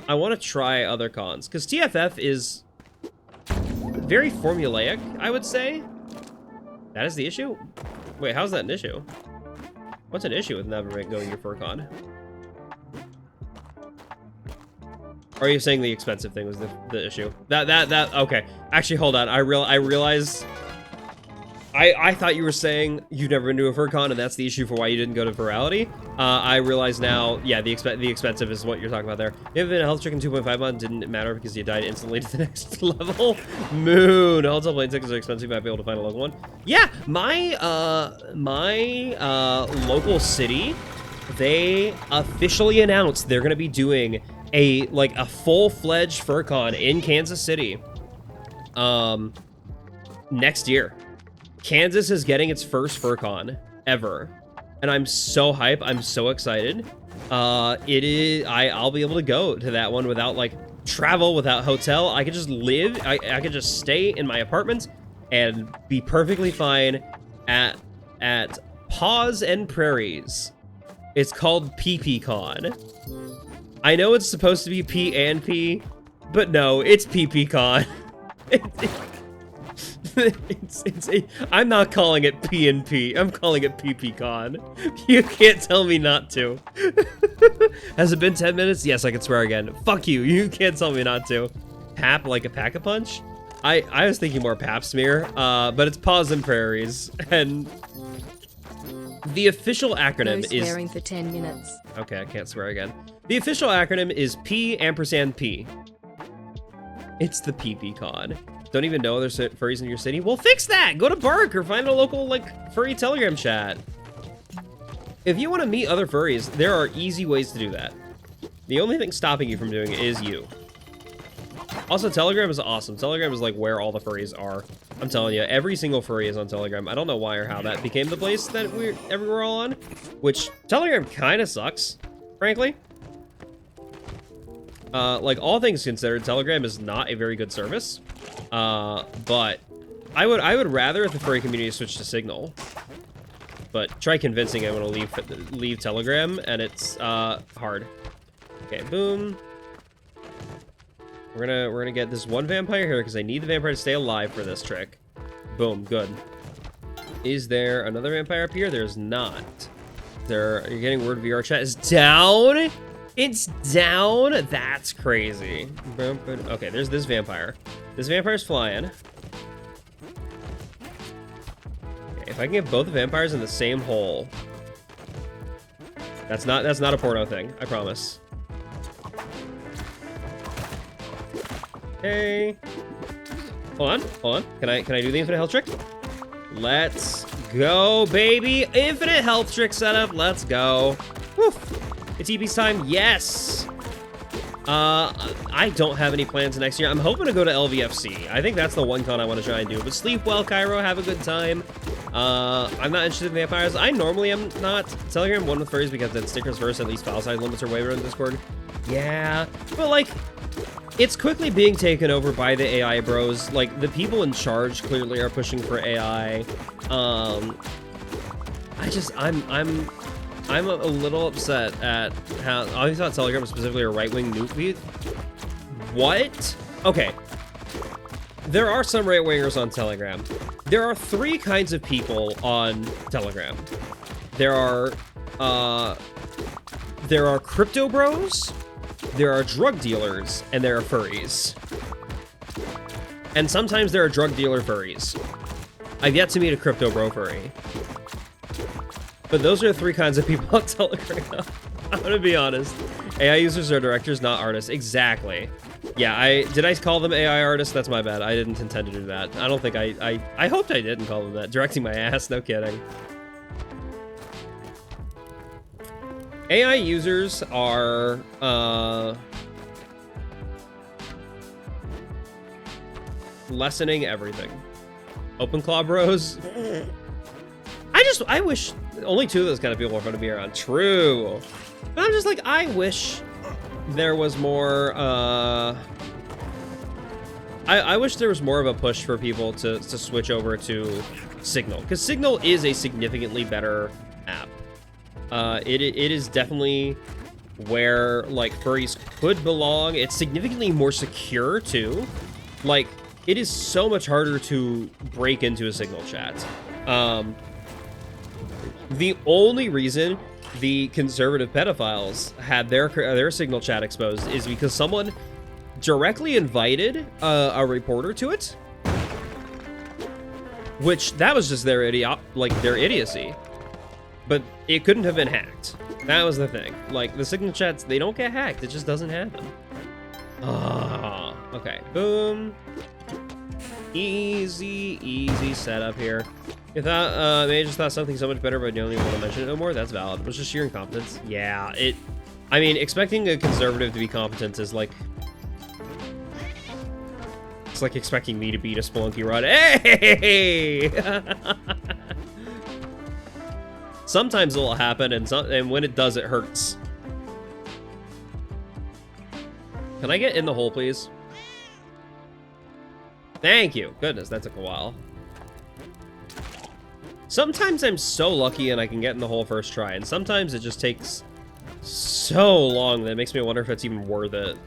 I want to try other cons, because TFF is very formulaic, I would say. That is the issue? Wait, how's that an issue? What's an issue with never going to FurCon? Or are you saying the expensive thing was the issue? Okay. Actually, hold on. I realize I thought you were saying you've never been to a FurCon, and that's the issue for why you didn't go to Virality. I realize now, yeah, the expensive is what you're talking about there. If in a health trick in 2.5 on didn't matter because you died instantly to the next level. Moon. Hotel plane tickets are expensive. I'd be able to find a local one. Yeah, my local city, they officially announced they're gonna be doing a full-fledged FurCon in Kansas City next year. Kansas is getting its first FurCon ever, and I'm so hype. I'm so excited. I'll be able to go to that one without like travel, without hotel. I could just live. I could just stay in my apartment and be perfectly fine at Paws and Prairies. It's called PPCon. I know it's supposed to be P and P, but no, it's PPCon. I'm not calling it P and P. I'm calling it PPCon. You can't tell me not to. Has it been 10 minutes? Yes, I can swear again. Fuck you. You can't tell me not to. Pap like a pack-a-punch? I was thinking more pap smear, but it's Paws and Prairies, and the official acronym is... No swearing for 10 minutes. Okay, I can't swear again. The official acronym is P ampersand P. It's the PPCon. Don't even know there's furries in your city? Well, fix that! Go to Bark or find a local, like, furry Telegram chat. If you want to meet other furries, there are easy ways to do that. The only thing stopping you from doing it is you. Also, Telegram is awesome. Telegram is, like, where all the furries are. I'm telling you, every single furry is on Telegram. I don't know why or how that became the place that we're all on. Which, Telegram kind of sucks, frankly. Like, all things considered, Telegram is not a very good service. But I would rather if the furry community switched to Signal. But try convincing everyone to leave Telegram, and it's hard. Okay, boom. We're gonna get this one vampire here because I need the vampire to stay alive for this trick. Boom, good. Is there another vampire up here? There's not. You're getting word VR chat is down. It's down? That's crazy. Okay, there's this vampire. This vampire's flying. Okay, if I can get both the vampires in the same hole. That's not a porno thing, I promise. Okay. Hold on. Can I do the infinite health trick? Let's go, baby. Infinite health trick setup. Let's go. Woof. It's EB's time. Yes. I don't have any plans next year. I'm hoping to go to LVFC. I think that's the one con I want to try and do. But sleep well, Cairo. Have a good time. I'm not interested in vampires. I normally am not. Telegram one with furries because it's stickers first. At least file size limits are waiver in Discord. Yeah, but like, it's quickly being taken over by the AI bros. Like, the people in charge clearly are pushing for AI. I'm a little upset at how I thought Telegram was specifically a right-wing nuke feed. What? Okay. There are some right-wingers on Telegram. There are 3 kinds of people on Telegram. There are crypto bros, there are drug dealers, and there are furries. And sometimes there are drug dealer furries. I've yet to meet a crypto bro furry. But those are the 3 kinds of people on Telegram. I'm gonna be honest. AI users are directors, not artists. Exactly. Yeah, did I call them AI artists? That's my bad. I didn't intend to do that. I don't think I hoped I didn't call them that. Directing my ass, no kidding. AI users are, lessening everything. Open Claw Bros. I wish only 2 of those kind of people are going to be around. True. But I'm just like, I wish there was more, I wish there was more of a push for people to switch over to Signal, because Signal is a significantly better app. It is definitely where, like, furries could belong. It's significantly more secure, too. Like, it is so much harder to break into a Signal chat. The only reason the conservative pedophiles had their Signal chat exposed is because someone directly invited a reporter to it, which that was just their idiocy. But it couldn't have been hacked. That was the thing. Like, the Signal chats, they don't get hacked. It just doesn't happen. Ah, okay. Boom. Easy setup here. You thought, maybe just thought something so much better, but you don't even want to mention it no more? That's valid. It was just sheer incompetence. Yeah, I mean, expecting a conservative to be competent is like... It's like expecting me to beat a Spelunky run. Hey! Sometimes it will happen, and when it does, it hurts. Can I get in the hole, please? Thank you. Goodness, that took a while. Sometimes I'm so lucky and I can get in the hole first try, and sometimes it just takes so long that it makes me wonder if it's even worth it.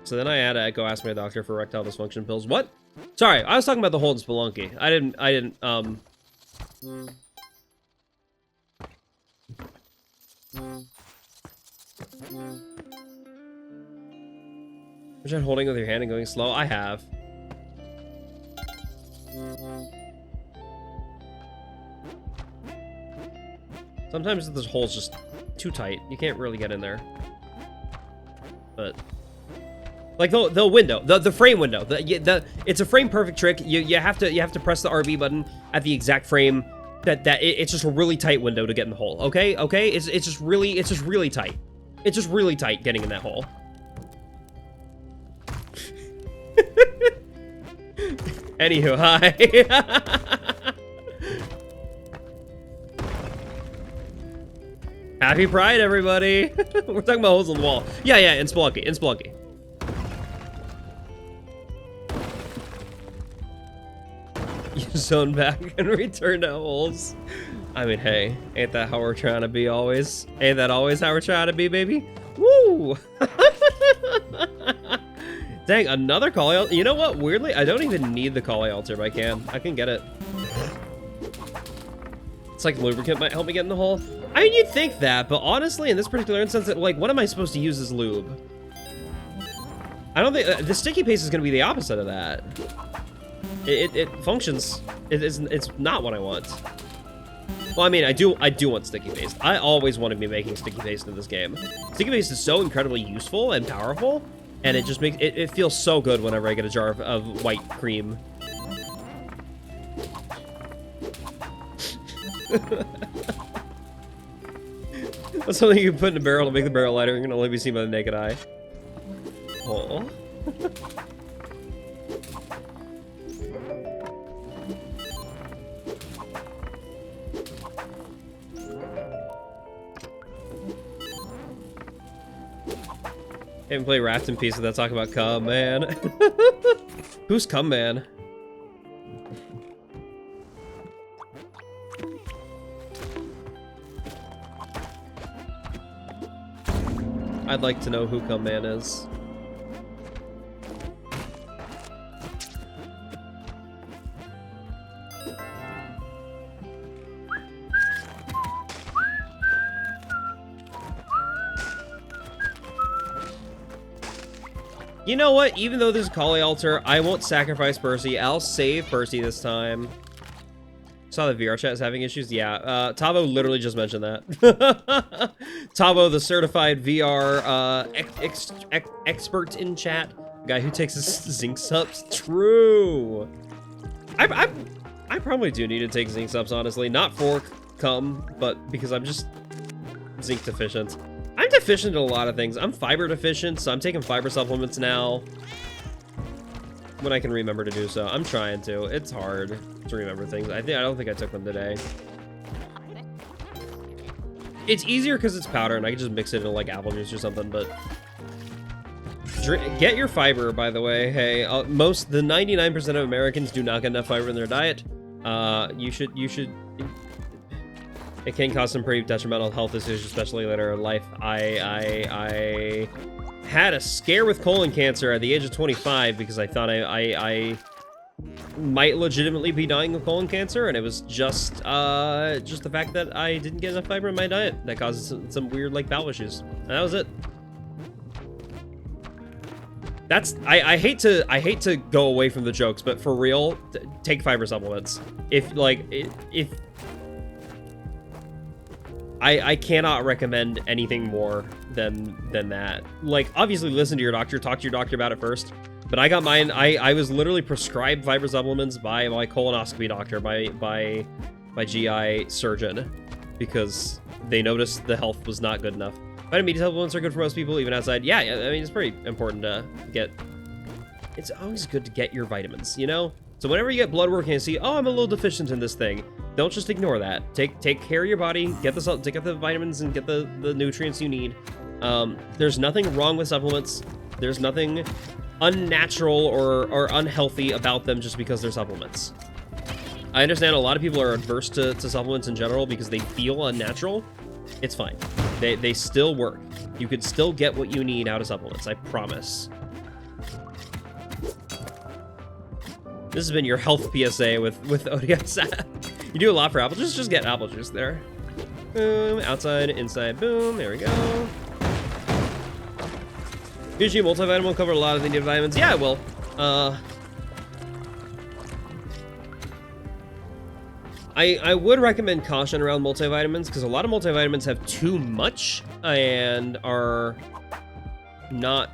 So then I had to go ask my doctor for erectile dysfunction pills. What? Sorry, I was talking about the hole in Spelunky. I didn't, Was you holding with your hand and going slow? I have. Sometimes this hole's just too tight. You can't really get in there. But like the window, the frame window, it's a frame perfect trick. You have to press the RB button at the exact frame it's just a really tight window to get in the hole. Okay, it's just really tight. It's just really tight getting in that hole. Anywho, hi. Happy Pride, everybody. We're talking about holes in the wall. Yeah, in Spelunky. You zone back and return to holes. I mean, hey, ain't that how we're trying to be always? Ain't that always how we're trying to be, baby? Woo! Dang, another Kali altar. You know what? Weirdly, I don't even need the Kali altar if I can. I can get it. It's like lubricant might help me get in the hole. I mean, you'd think that, but honestly, in this particular instance, like, what am I supposed to use as lube? I don't think the sticky paste is going to be the opposite of that. It functions. It's not what I want. Well, I mean, I do want sticky paste. I always want to be making sticky paste in this game. Sticky paste is so incredibly useful and powerful. And it just makes it feels so good whenever I get a jar of white cream. That's something you can put in a barrel to make the barrel lighter and can only be seen by the naked eye. Oh. Haven't played Raft in Peace without talking about Cum Man. Who's Cum Man? I'd like to know who Cum Man is. You know what? Even though there's a Kali altar, I won't sacrifice Percy. I'll save Percy this time. Saw the VR chat is having issues? Yeah, Tavo literally just mentioned that. Tavo, the certified VR expert in chat. Guy who takes his zinc subs. True. I probably do need to take zinc subs, honestly. Not for cum, but because I'm just zinc deficient. I'm deficient in a lot of things. I'm fiber deficient, so I'm taking fiber supplements now. When I can remember to do so. I'm trying to. It's hard to remember things. I don't think I took them today. It's easier because it's powder and I can just mix it into like apple juice or something, but get your fiber, by the way. Hey, the 99% of Americans do not get enough fiber in their diet. You should it can cause some pretty detrimental health issues, especially later in life. I had a scare with colon cancer at the age of 25 because I thought I might legitimately be dying of colon cancer, and it was just the fact that I didn't get enough fiber in my diet that caused some weird like bowel issues. And that was it. That's I hate to go away from the jokes, but for real, take fiber supplements. If I cannot recommend anything more than that. Like, obviously listen to your doctor, talk to your doctor about it first. But I got mine, I was literally prescribed fiber supplements by my colonoscopy doctor, by my GI surgeon, because they noticed the health was not good enough. Vitamin D supplements are good for most people, even outside. Yeah, I mean, it's pretty important to get, it's always good to get your vitamins, you know? So whenever you get blood work and you see, oh, I'm a little deficient in this thing, don't just ignore that. Take care of your body, get the vitamins and get the nutrients you need. There's nothing wrong with supplements. There's nothing unnatural or unhealthy about them just because they're supplements. I understand a lot of people are adverse to supplements in general because they feel unnatural. It's fine. They still work. You could still get what you need out of supplements, I promise. This has been your health PSA with ODISeth. You do a lot for apple juice, just get apple juice there. Boom, outside, inside, boom, there we go. Usually multivitamin will cover a lot of the needed vitamins. Yeah, it will. I would recommend caution around multivitamins because a lot of multivitamins have too much and are not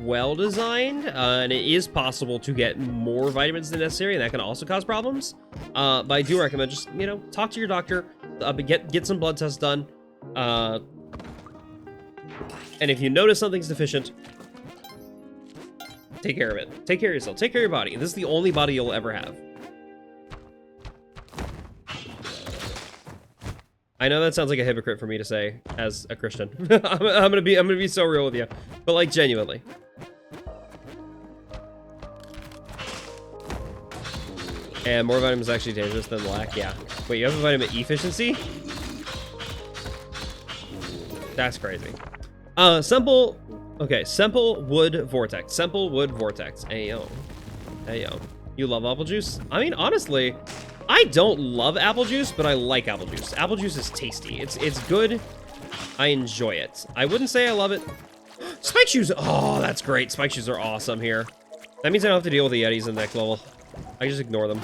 well designed, and it is possible to get more vitamins than necessary, and that can also cause problems. But I do recommend just, you know, talk to your doctor, get some blood tests done, and if you notice something's deficient, take care of it. Take care of yourself. Take care of your body. This is the only body you'll ever have. I know that sounds like a hypocrite for me to say as a Christian. I'm gonna be so real with you, but like genuinely. And more vitamins is actually dangerous than lack. Yeah. Wait, you have a vitamin E deficiency? That's crazy. Simple. Okay, Simple Wood Vortex. Simple Wood Vortex. Hey yo. Hey yo. You love apple juice? I mean, honestly, I don't love apple juice, but I like apple juice. Apple juice is tasty. It's good. I enjoy it. I wouldn't say I love it. Spike shoes. Oh, that's great. Spike shoes are awesome here. That means I don't have to deal with the Yetis in the next level. I just ignore them.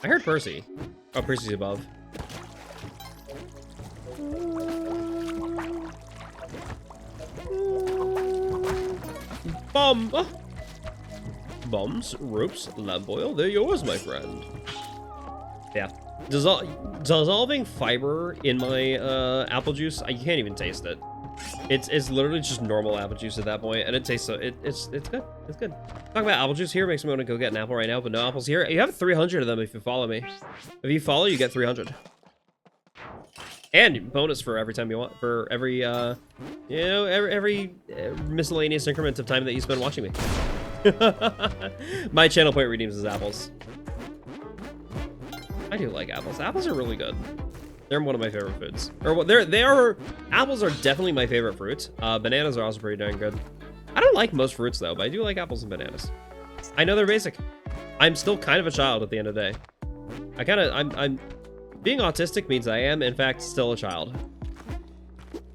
I heard Percy. Oh, Percy's above. Bomb! Oh. Bombs, ropes, lamp oil, they're yours, my friend. Yeah. Dissolving fiber in my apple juice, you can't even taste it. It's literally just normal apple juice at that point, and it tastes so it's good. It's good. Talking about apple juice here makes me want to go get an apple right now, but no apples here. You have 300 of them if you follow me. If you follow, you get 300. And bonus for every time you want, for every every miscellaneous increment of time that you spend watching me. My channel point redeems as apples. I do like apples. Apples are really good. They're one of my favorite foods. Or apples are definitely my favorite fruit. Bananas are also pretty darn good. I don't like most fruits though, but I do like apples and bananas. I know they're basic. I'm still kind of a child at the end of the day. I'm being autistic means I am in fact still a child.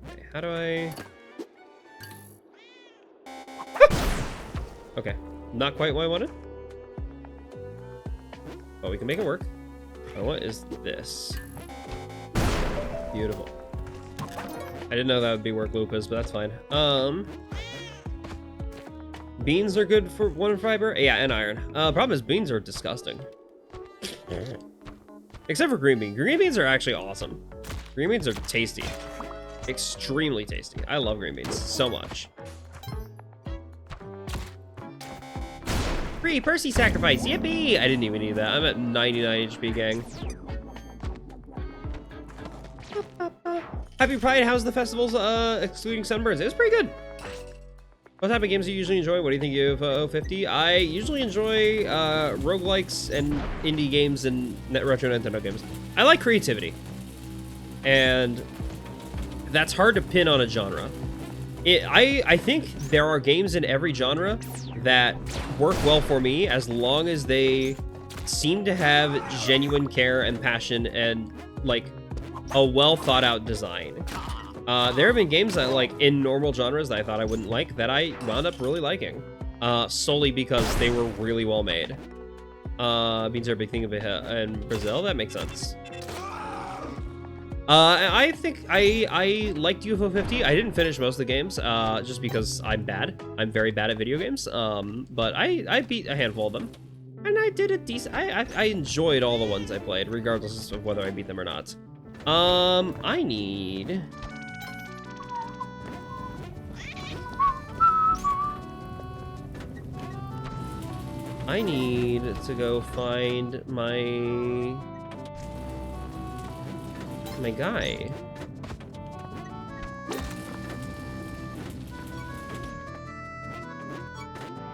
Okay, how do I? Okay, not quite what I wanted. But we can make it work. Oh, what is this? Beautiful. I didn't know that would be work lupus, but that's fine. Beans are good for one fiber. Yeah, and iron. Problem is beans are disgusting. Except for green beans. Green beans are actually awesome. Green beans are tasty. Extremely tasty. I love green beans so much. Free Percy sacrifice. Yippee! I didn't even need that. I'm at 99 HP, gang. Happy Pride. How's the festivals, excluding sunburns? It was pretty good. What type of games do you usually enjoy? What do you think of O50? I usually enjoy roguelikes and indie games and retro Nintendo games. I like creativity. And that's hard to pin on a genre. I think there are games in every genre that work well for me as long as they seem to have genuine care and passion and like a well thought out design. There have been games that like in normal genres that I thought I wouldn't like that I wound up really liking, solely because they were really well made. Beans are a big thing in Brazil. That makes sense. I think I liked UFO 50. I didn't finish most of the games, just because I'm bad. I'm very bad at video games. But I beat a handful of them, and I did a decent. I enjoyed all the ones I played, regardless of whether I beat them or not. I need. I need to go find my guy.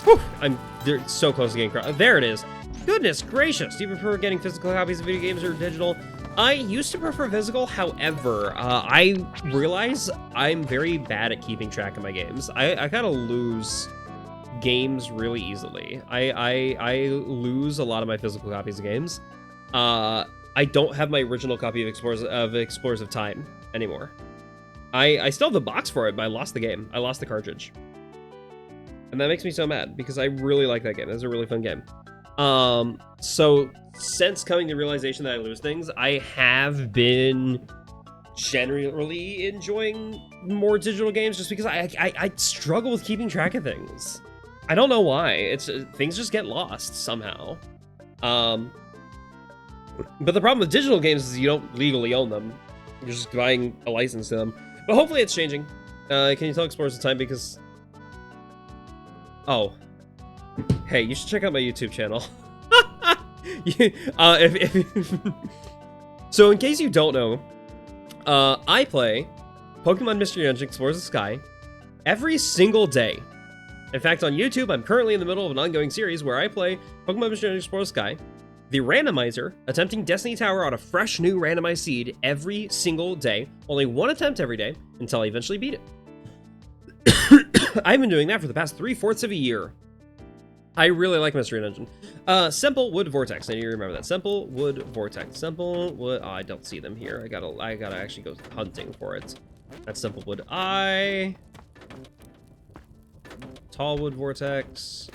Whew, they're so close to getting there it is. Goodness gracious. Do you prefer getting physical copies of video games or digital? I used to prefer physical. However, I realize I'm very bad at keeping track of my games. I kind of lose games really easily. I lose a lot of my physical copies of games. I don't have my original copy of Explorers of Time anymore. I still have the box for it, but I lost the game. I lost the cartridge. And that makes me so mad because I really like that game. It's a really fun game. So since coming to realization that I lose things, I have been generally enjoying more digital games just because I struggle with keeping track of things. I don't know why. It's things just get lost somehow. But the problem with digital games is you don't legally own them. You're just buying a license to them. But hopefully it's changing. Can you tell Explorers of Time because... Oh. Hey, you should check out my YouTube channel. So in case you don't know, I play Pokemon Mystery Dungeon Explorers of Sky every single day. In fact, on YouTube, I'm currently in the middle of an ongoing series where I play Pokemon Mystery Dungeon Explorers of Sky, the randomizer, attempting Destiny Tower on a fresh new randomized seed every single day. Only one attempt every day until I eventually beat it. I've been doing that for the past 3/4 of a year. I really like Mystery Dungeon. Simple Wood Vortex. I need to remember that. Simple Wood Vortex. Simple Wood. Oh, I don't see them here. I gotta actually go hunting for it. That's Simple Wood. Tall Wood Vortex.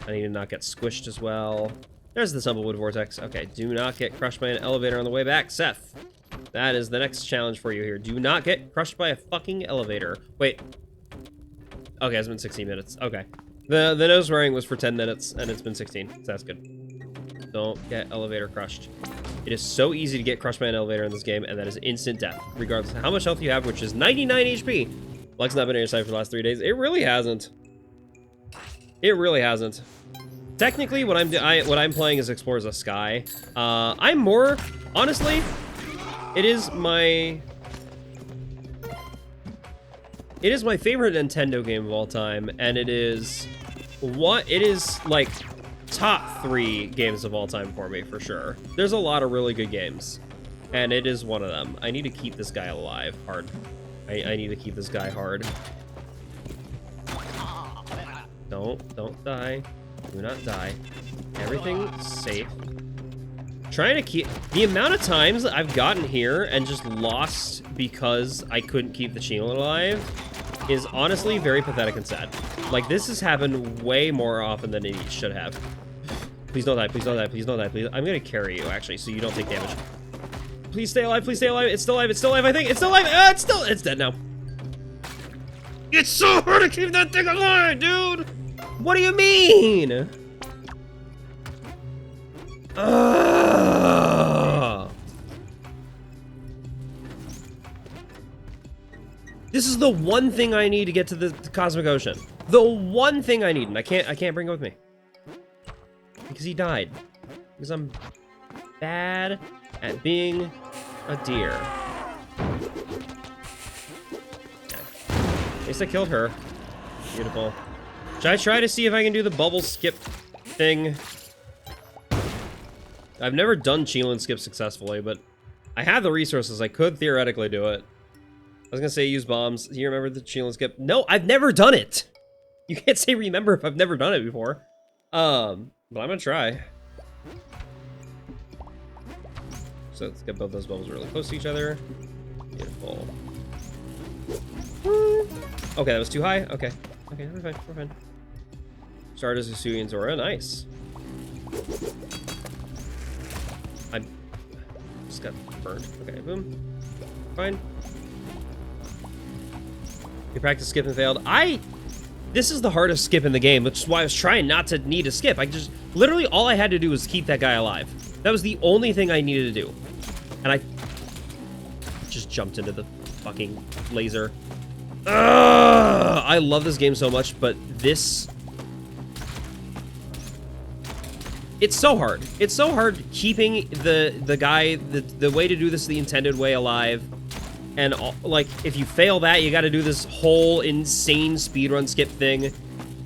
I need to not get squished as well. There's the Simple Wood Vortex. Okay, do not get crushed by an elevator on the way back. Seth, that is the next challenge for you here. Do not get crushed by a fucking elevator. Wait. Okay, it's been 16 minutes. Okay. The no swearing was for 10 minutes, and it's been 16, so that's good. Don't get elevator crushed. It is so easy to get crushed by an elevator in this game, and that is instant death, regardless of how much health you have, which is 99 HP. Luck's not been on your side for the last 3 days. It really hasn't. It really hasn't. Technically, what I'm playing is Explorers of Sky. I'm more, honestly, it is my favorite Nintendo game of all time, and it is like top 3 games of all time for me, for sure. There's a lot of really good games, and it is one of them. I need to keep this guy alive hard. I need to keep this guy hard. Don't die. Do not die. Everything's safe. Trying to keep... The amount of times I've gotten here and just lost because I couldn't keep the shield alive is honestly very pathetic and sad. Like, this has happened way more often than it should have. Please don't die, please don't die, please don't die, please. I'm gonna carry you, actually, so you don't take damage. Please stay alive, please stay alive. It's still alive, it's still alive, I think. It's still alive. It's dead now. It's so hard to keep that thing alive, dude. What do you mean? This is the one thing I need to get to the Cosmic Ocean. The one thing I need, and I can't bring it with me. Because he died. Because I'm bad at being a deer. Okay. At least I killed her. Beautiful. Should I try to see if I can do the bubble skip thing? I've never done Chelan skip successfully, but I have the resources. I could theoretically do it. I was gonna say use bombs. Do you remember the Chelan skip? No, I've never done it. You can't say remember if I've never done it before. But I'm gonna try. So let's get both those bubbles really close to each other. Beautiful. Okay, that was too high. Okay. Okay, we're fine. We're fine. Stardust, Usui, and Zora. Nice. I just got burned. Okay, boom. Fine. You practice skip and failed. This is the hardest skip in the game, which is why I was trying not to need a skip. I just, literally all I had to do was keep that guy alive. That was the only thing I needed to do. And I just jumped into the fucking laser. Ugh! I love this game so much, but this... It's so hard. It's so hard keeping the guy, the way to do this the intended way alive. And, like, if you fail that, you gotta do this whole insane speedrun skip thing.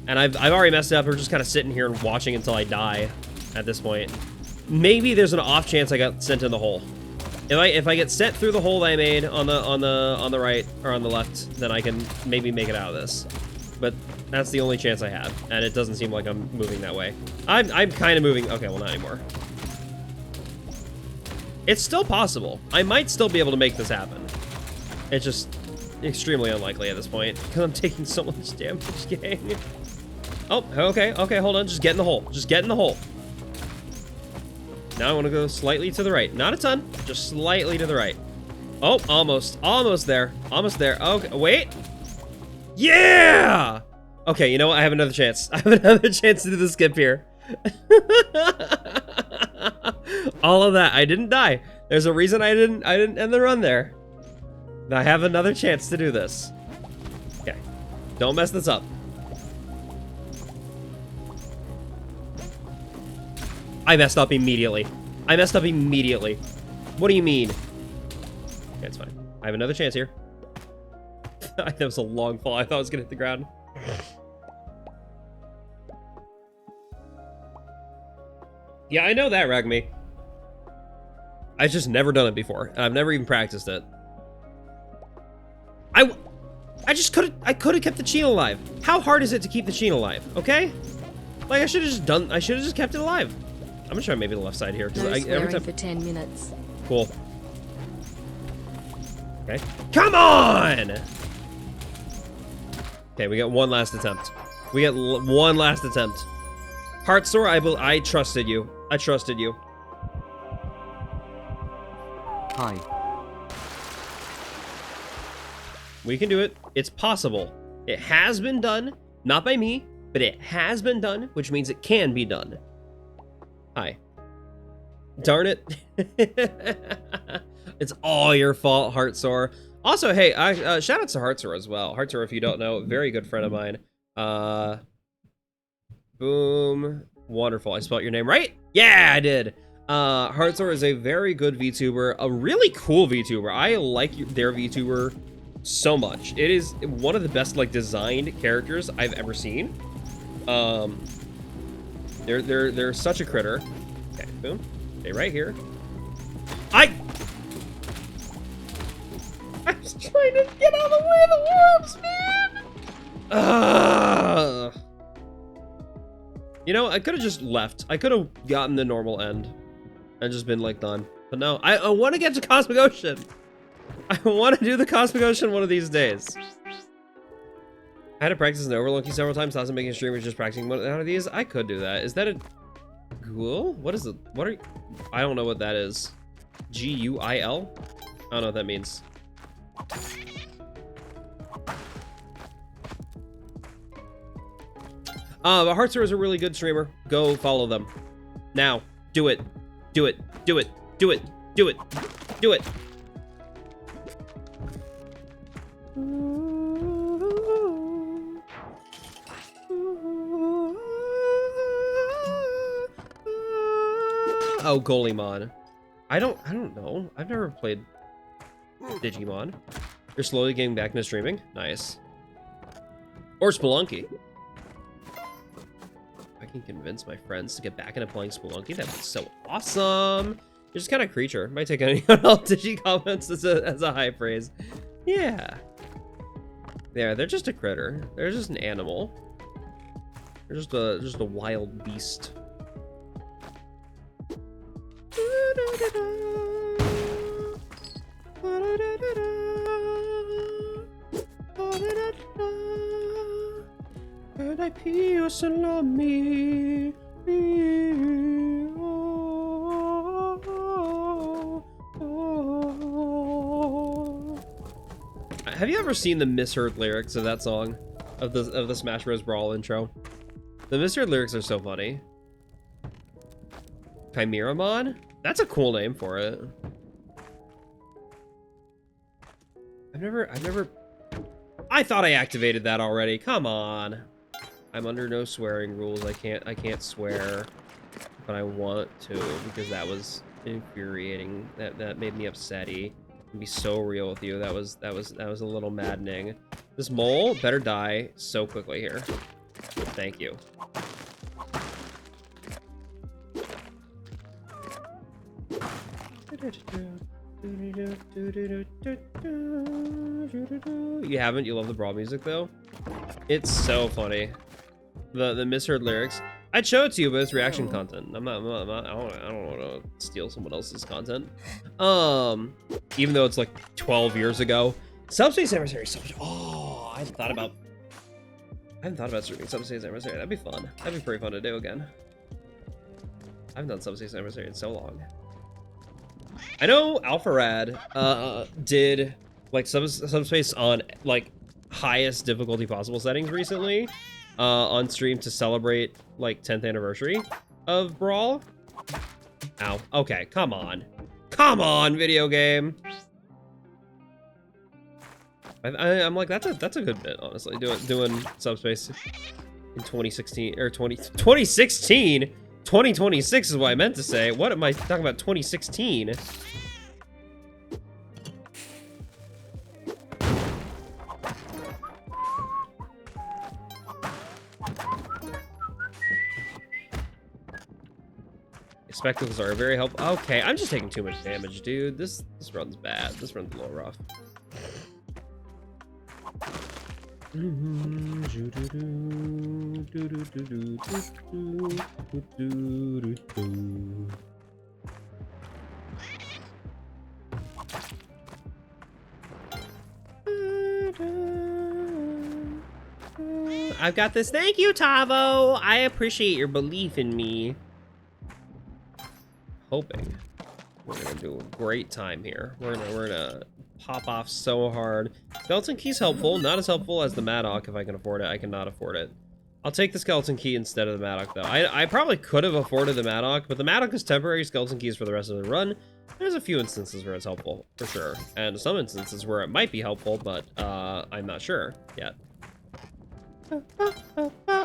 And I've already messed it up. We're just kind of sitting here and watching until I die at this point. Maybe there's an off chance I got sent in the hole. If I get sent through the hole that I made on the right or on the left, then I can maybe make it out of this. But that's the only chance I have, and it doesn't seem like I'm moving that way. I'm kind of moving. Okay, well, not anymore. It's still possible. I might still be able to make this happen. It's just extremely unlikely at this point because I'm taking so much damage, gang. Oh, okay, okay, hold on. Just get in the hole. Just get in the hole. Now I want to go slightly to the right. Not a ton, just slightly to the right. Oh, almost. Almost there. Almost there. Okay, wait. Yeah! Okay, you know what? I have another chance. I have another chance to do the skip here. All of that. I didn't die. There's a reason I didn't end the run there. I have another chance to do this. Okay. Don't mess this up. I messed up immediately. I messed up immediately. What do you mean? Okay, it's fine. I have another chance here. That was a long fall. I thought I was gonna hit the ground. Yeah, I know that, Ragme. I've just never done it before, and I've never even practiced it. I could have kept the Chien alive. How hard is it to keep the Chien alive? Okay, like I should have just kept it alive. I'm gonna try maybe the left side here because No every time for 10 minutes. Cool. Okay, come on. Okay, we got one last attempt. We got one last attempt. Heartsore, I trusted you. I trusted you. Hi. We can do it. It's possible. It has been done, not by me, but it has been done, which means it can be done. Hi. Darn it. It's all your fault, Heartsore. Also, hey, shout out to Heartsore as well. Heartsore, if you don't know, very good friend of mine. Boom. Wonderful. I spelled your name right? Yeah, I did. Heartsore is a very good VTuber, a really cool VTuber. I like their VTuber so much. It is one of the best like designed characters I've ever seen. They're such a critter. Okay, boom. Stay right here. I was trying to get out of the way of the orbs, man. You know, I could have just left. I could have gotten the normal end and just been like done. But no, I want to get to Cosmic Ocean. I want to do the Cosmic Ocean one of these days. I had to practice an overlooking several times. Thoughts of making a stream was just practicing one of these. I could do that. Is that a ghoul? What is it? What are you? I don't know what that is. G-U-I-L? I don't know what that means. But Heartsore is a really good streamer. Go follow them. Now. Do it. Do it. Do it. Do it. Do it. Do it. Oh, Golemon. I don't know. I've never played Digimon. You're slowly getting back into streaming? Nice. Or Spelunky. I can convince my friends to get back into playing Spelunky. That'd be so awesome. You're just kind of creature. Might take anyone else Digi comments as a high praise. Yeah. Yeah, they're just a critter. They're just an animal. They're just a wild beast. And I pierce and love me. Have you ever seen the misheard lyrics of that song? Of the Smash Bros. Brawl intro? The misheard lyrics are so funny. Chimeramon? That's a cool name for it. I thought I activated that already. Come on. I'm under no swearing rules. I can't swear, but I want to because that was infuriating. That made me upsetty. To be so real with you, that was a little maddening. This mole better die so quickly here. Thank you. You haven't? You love the Brawl music though? It's so funny. The misheard lyrics. I'd show it to you, but it's reaction content. I don't want to steal someone else's content. Even though it's like 12 years ago. Subspace Adversary is so much. Oh, I haven't thought about streaming Subspace Adversary. That'd be fun. That'd be pretty fun to do again. I haven't done Subspace Adversary in so long. I know Alpharad did like Subspace on like highest difficulty possible settings recently on stream to celebrate like 10th anniversary of Brawl. Ow. Okay, come on. Come on, video game. I'm like that's a good bit, honestly. Doing Subspace in 2016 or 2016. 2026 is what I meant to say. What am I talking about? 2016. Spectacles are very helpful. Okay, I'm just taking too much damage, dude. This run's bad. This run's a little rough. I've got this. Thank you, Tavo. I appreciate your belief in me. Hoping we're gonna do a great time here. We're gonna pop off so hard. Skeleton Key's helpful. Not as helpful as the Maddock if I can afford it. I cannot afford it. I'll take the Skeleton Key instead of the Maddock, though. I probably could have afforded the Maddock, but the Maddock is temporary. Skeleton Key is for the rest of the run. There's a few instances where it's helpful, for sure. And some instances where it might be helpful, but I'm not sure yet.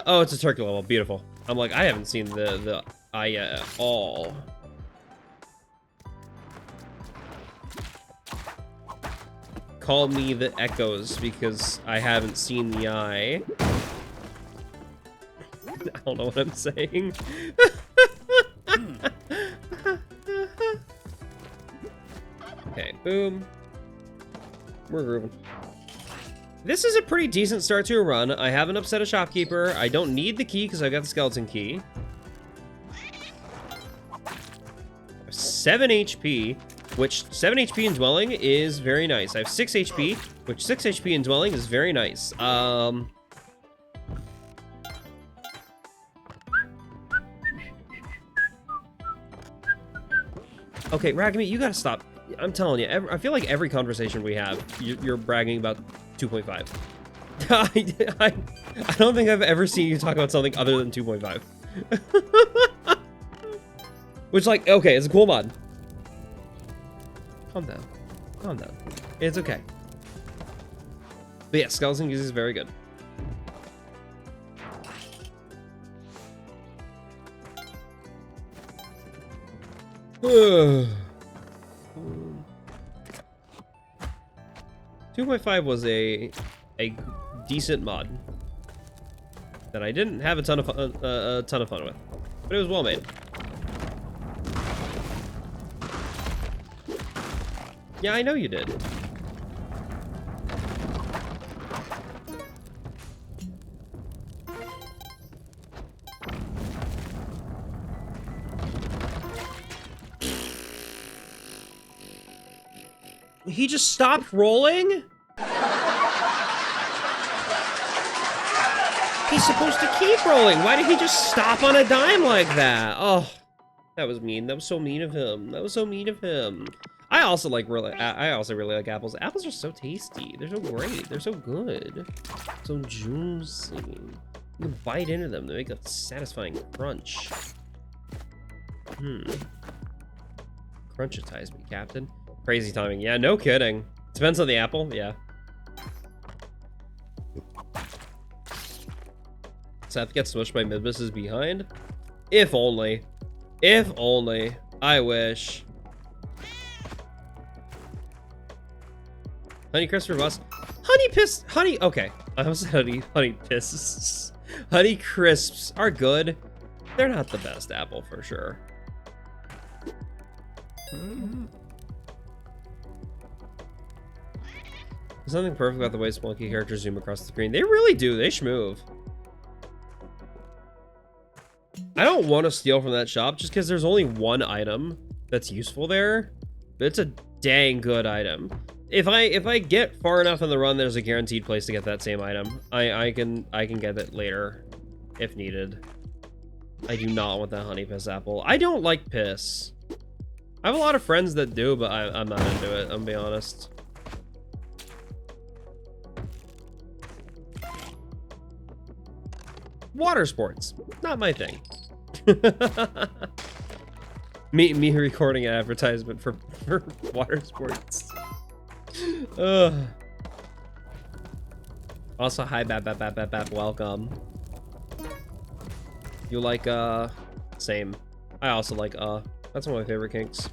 Oh, it's a turkey level. Beautiful. I'm like, I haven't seen the eye at all. Call me the echoes because I haven't seen the eye. I don't know what I'm saying. Okay, boom. We're grooving. This is a pretty decent start to a run. I haven't upset a shopkeeper. I don't need the key because I got the skeleton key. 7 HP, which 7 HP in dwelling is very nice. I have 6 HP, which 6 HP in dwelling is very nice. Okay, Ragami, you gotta stop. I'm telling you, I feel like every conversation we have, you're bragging about 2.5. I don't think I've ever seen you talk about something other than 2.5. Which, like, okay, it's a cool mod. Calm down. Calm down. It's okay. But yeah, Skeleton Keys is very good. Ugh. 2.5 was a decent mod that I didn't have a ton of fun with, but it was well made. Yeah, I know you did. He just stopped rolling? He's supposed to keep rolling. Why did he just stop on a dime like that? Oh, that was mean. That was so mean of him. That was so mean of him. I also really like apples. Apples are so tasty. They're so great. They're so good. So juicy. You can bite into them. They make a satisfying crunch. Crunchitize me, Captain. Crazy timing. Yeah, no kidding. Depends on the apple. Yeah. Seth gets smushed by Midbus's behind. If only. If only. I wish. Honey crisps for bus. Honey piss. Honey. Okay. I almost said honey piss. Honey crisps are good. They're not the best apple for sure. There's something perfect about the way Spelunky characters zoom across the screen. They really do. They schmoove. I don't want to steal from that shop just because there's only one item that's useful there. But it's a dang good item. If I get far enough in the run, there's a guaranteed place to get that same item. I can get it later if needed. I do not want that honey piss apple. I don't like piss. I have a lot of friends that do, but I'm not into it. I'm gonna be honest. Water sports, not my thing. me recording an advertisement for water sports. Also, hi, Bap, welcome. You like, same. I also like, that's one of my favorite kinks.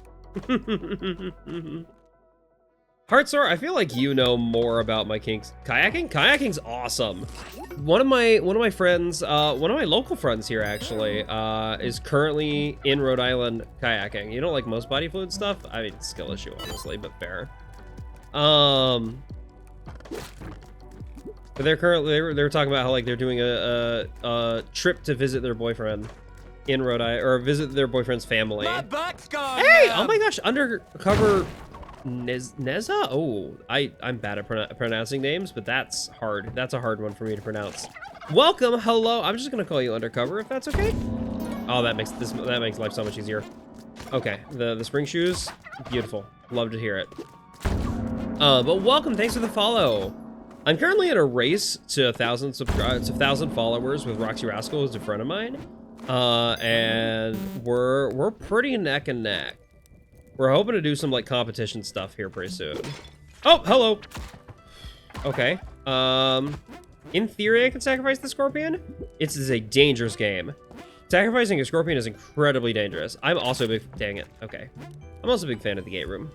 Heartsore, I feel like you know more about my kinks. Kayaking? Kayaking's awesome. One of my friends, one of my local friends here actually, is currently in Rhode Island kayaking. You don't like most body fluid stuff? I mean, it's a skill issue, honestly, but fair. But they're talking about how like they're doing a trip to visit their boyfriend in Rhode Island, or visit their boyfriend's family. My butt's gone, hey! Oh my gosh, undercover Neza? Oh, I'm bad at pronouncing names, but that's hard. That's a hard one for me to pronounce. Welcome, hello. I'm just gonna call you Undercover if that's okay. Oh, that makes life so much easier. Okay, the spring shoes, beautiful. Love to hear it. But welcome, thanks for the follow. I'm currently in a race to 1,000 followers with Roxy Rascal, who's a friend of mine. And we're pretty neck and neck. We're hoping to do some like competition stuff here pretty soon. Oh, hello. Okay. In theory, I can sacrifice the scorpion. It's a dangerous game. Sacrificing a scorpion is incredibly dangerous. I'm also a big... Dang it. Okay. I'm also a big fan of the gate room.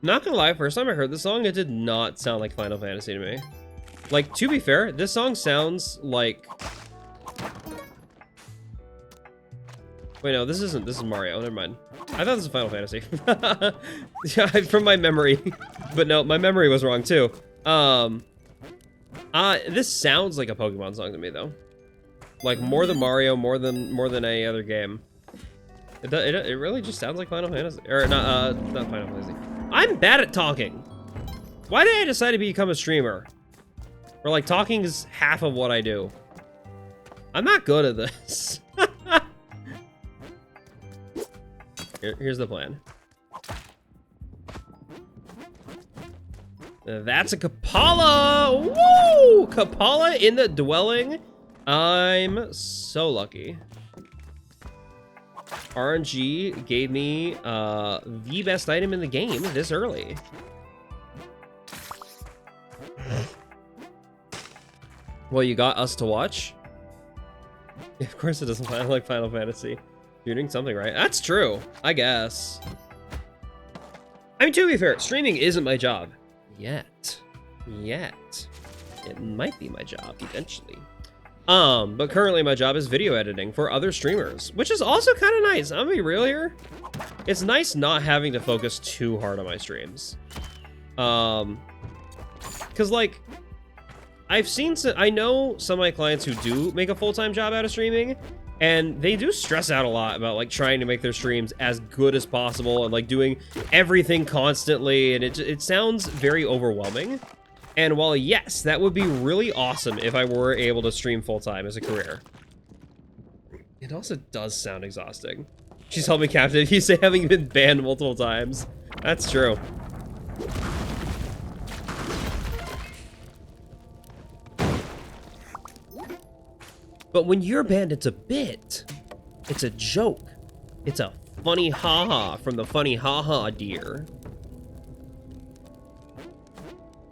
Not gonna lie, first time I heard this song, it did not sound like Final Fantasy to me. Like, to be fair, this song sounds like... Wait, no, this isn't. This is Mario. Never mind. I thought this was Final Fantasy. Yeah, from my memory. But no, my memory was wrong too. This sounds like a Pokemon song to me though. Like more than Mario, more than any other game. It really just sounds like Final Fantasy, or not Final Fantasy. I'm bad at talking. Why did I decide to become a streamer? Where like talking is half of what I do. I'm not good at this. Here's the plan. That's a Kapala! Woo! Kapala in the dwelling. I'm so lucky. RNG gave me the best item in the game this early. Well, you got us to watch? Of course it doesn't sound like Final Fantasy. You're doing something right. That's true, I guess. I mean, to be fair, streaming isn't my job. Yet. It might be my job eventually. But currently my job is video editing for other streamers, which is also kind of nice. I'm gonna be real here. It's nice not having to focus too hard on my streams. Cause like, I know some of my clients who do make a full-time job out of streaming, and they do stress out a lot about like trying to make their streams as good as possible and like doing everything constantly, and it sounds very overwhelming. And while yes, that would be really awesome if I were able to stream full-time as a career, it also does sound exhausting. She's held me captive. You say having been banned multiple times. That's true. But when you're banned, it's a bit. It's a joke. It's a funny haha from the funny haha deer.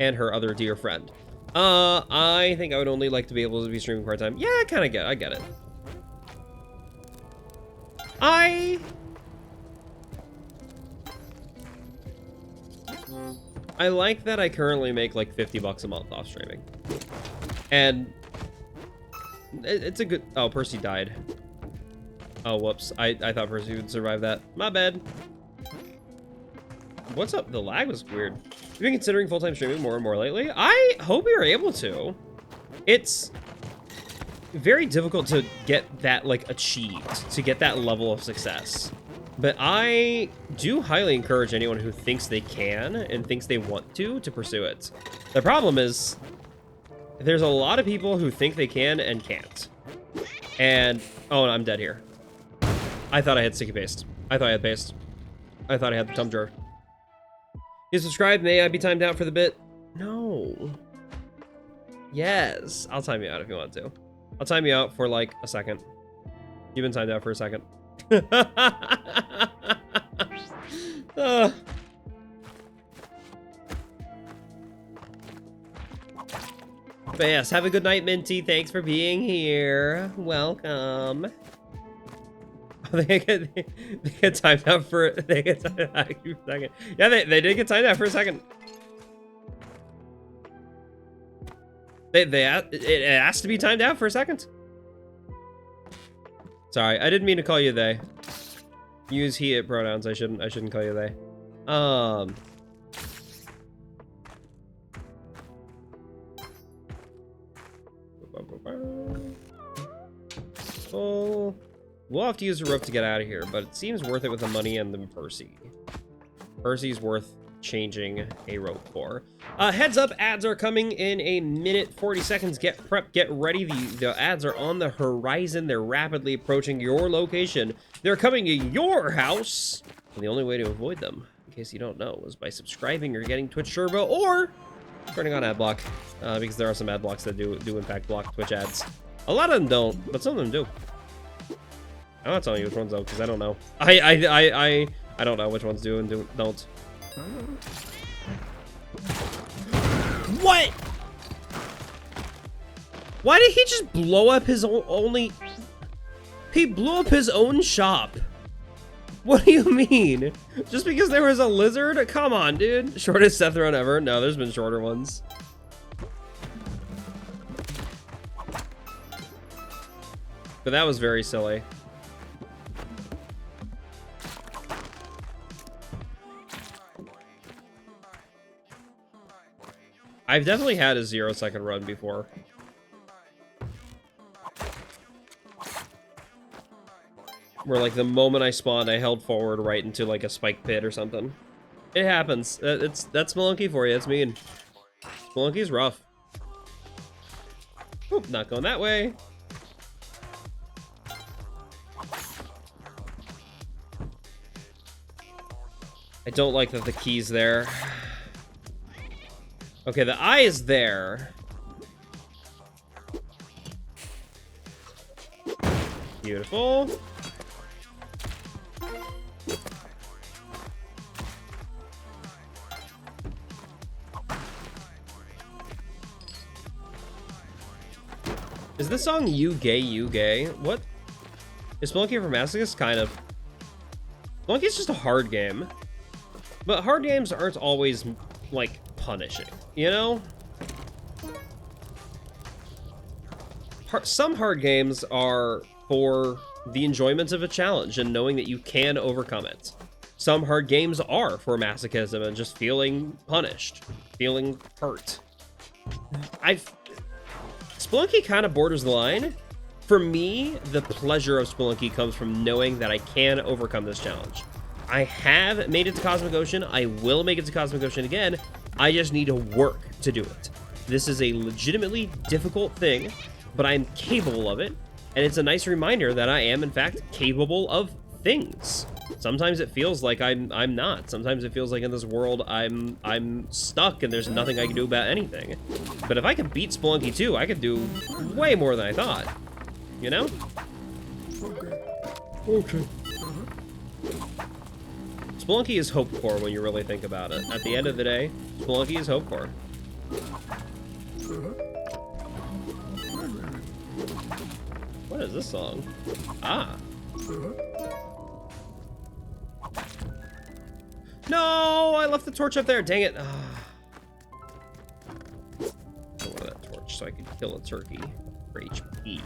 And her other dear friend. I think I would only like to be able to be streaming part-time. Yeah, I get it. I like that I currently make like 50 bucks a month off streaming. And it's a good... Oh, Percy died. Oh, whoops. I thought Percy would survive that. My bad. What's up? The lag was weird. You've been considering full-time streaming more and more lately? I hope you're able to. It's very difficult to get that, like, achieved. To get that level of success. But I do highly encourage anyone who thinks they can and thinks they want to pursue it. The problem is, there's a lot of people who think they can and can't. And, oh, I'm dead here. I thought I had sticky paste. I thought I had paste. I thought I had the thumb drawer. You subscribed? May I be timed out for the bit? No. Yes. I'll time you out if you want to. I'll time you out for like a second. You've been timed out for a second. But yes, have a good night, Minty. Thanks for being here. Welcome. They get timed out for a second. Yeah, they did get timed out for a second. It asked to be timed out for a second. Sorry, I didn't mean to call you they. Use he it pronouns. I shouldn't call you they. Oh, we'll have to use a rope to get out of here, but it seems worth it with the money and the Percy. Percy's worth changing a rope for. Heads up, ads are coming in a minute 40 seconds. Get prepped, get ready. The ads are on the horizon. They're rapidly approaching your location. They're coming to your house. And the only way to avoid them, in case you don't know, is by subscribing or getting Twitch Turbo or turning on ad block, because there are some ad blocks that do in fact block Twitch ads. A lot of them don't, but some of them do. I'm not telling you which ones though, because I don't know. I don't know which ones do and don't. What? Why did he just blow up his only? He blew up his own shop. What do you mean? Just because there was a lizard? Come on, dude. Shortest Seth run ever. No, there's been shorter ones. But that was very silly. I've definitely had a 0-second run before. Where like the moment I spawned, I held forward right into like a spike pit or something. It happens. That's Spelunky for you. It's mean. Spelunky's rough. Oop, not going that way. I don't like that the key's there. Okay, the eye is there. Beautiful. Is this song You Gay, You Gay? What? Is Spelunky for Masochist? Kind of. Spelunky's just a hard game. But hard games aren't always, like, punishing, you know? Some hard games are for the enjoyment of a challenge and knowing that you can overcome it. Some hard games are for masochism and just feeling punished, feeling hurt. Spelunky kind of borders the line. For me, the pleasure of Spelunky comes from knowing that I can overcome this challenge. I have made it to Cosmic Ocean. I will make it to Cosmic Ocean again. I just need to work to do it. This is a legitimately difficult thing, but I'm capable of it. And it's a nice reminder that I am, in fact, capable of things. Sometimes it feels like I'm not. Sometimes it feels like in this world I'm stuck and there's nothing I can do about anything. But if I could beat Spelunky 2, I could do way more than I thought. You know? Okay. Spelunky is hoped for when you really think about it. At the end of the day, Spelunky is hoped for. What is this song? Ah. No, I left the torch up there. Dang it. I want that torch so I can kill a turkey for HP.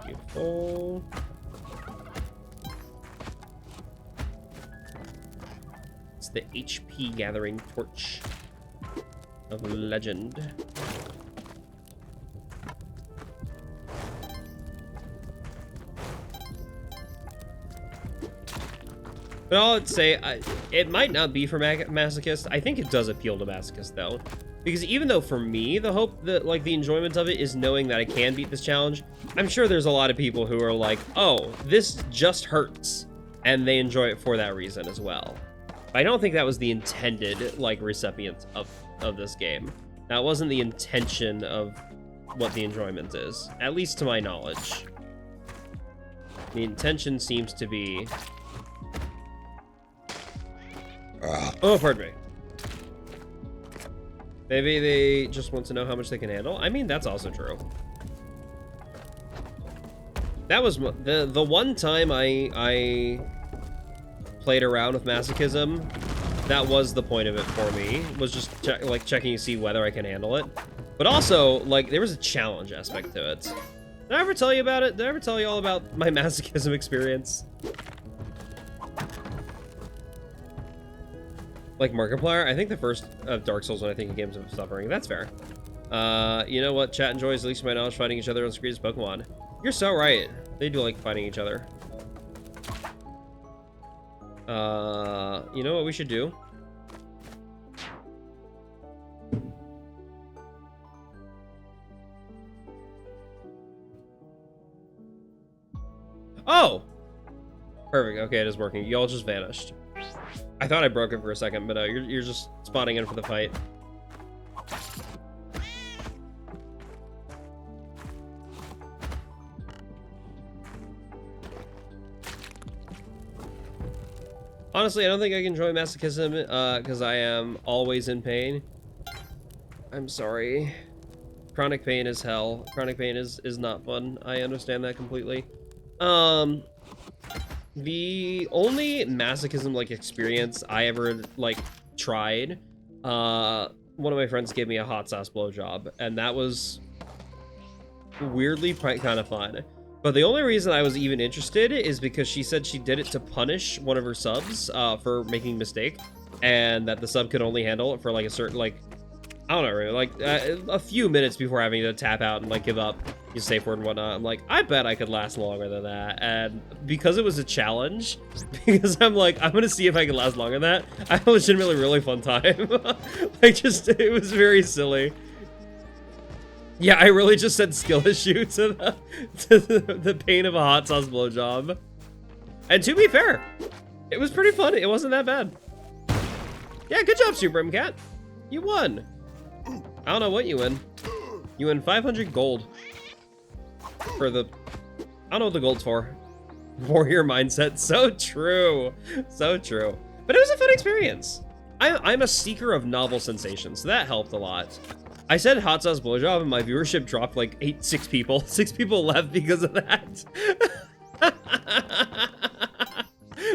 Beautiful. It's the HP gathering torch of legend. But all I'd say, it might not be for Masochist. I think it does appeal to Masochist though, because even though for me the hope, like the enjoyment of it is knowing that I can beat this challenge, I'm sure there's a lot of people who are like, oh, this just hurts, and they enjoy it for that reason as well. But I don't think that was the intended like recipient of this game. That wasn't the intention of what the enjoyment is, at least to my knowledge. The intention seems to be. Oh, pardon me. Maybe they just want to know how much they can handle. I mean, that's also true. That was the one time I played around with masochism. That was the point of it for me. Was just checking to see whether I can handle it. But also, like, there was a challenge aspect to it. Did I ever tell you about it? Did I ever tell you all about my masochism experience? Like Markiplier, I think the first of Dark Souls when I think of games of suffering. That's fair. You know what? Chat enjoys, at least to my knowledge, fighting each other on screen as Pokemon. You're so right. They do like fighting each other. You know what we should do? Oh! Perfect. Okay, it is working. Y'all just vanished. I thought I broke it for a second, but you're just spawning in for the fight. Honestly, I don't think I can enjoy masochism because I am always in pain. I'm sorry. Chronic pain is hell. Chronic pain is not fun. I understand that completely. The only masochism like experience I ever like tried, one of my friends gave me a hot sauce blowjob, and that was weirdly kind of fun. But the only reason I was even interested is because she said she did it to punish one of her subs for making a mistake, and that the sub could only handle it for like a certain, like, I don't know, really, like a few minutes before having to tap out and like give up your safe word and whatnot. I'm like, I bet I could last longer than that. And because it was a challenge, because I'm like, I'm gonna see if I can last longer than that, I had a legitimately really fun time. Like, just, it was very silly. Yeah, I really just said skill issue to the pain of a hot sauce blowjob. And to be fair, it was pretty fun. It wasn't that bad. Yeah, good job, Super Cat. You won. I don't know what you win. You win 500 gold. For the... I don't know what the gold's for. Warrior mindset. So true. So true. But it was a fun experience. I'm a seeker of novel sensations, so that helped a lot. I said hot sauce blowjob and my viewership dropped like 6 people. 6 people left because of that.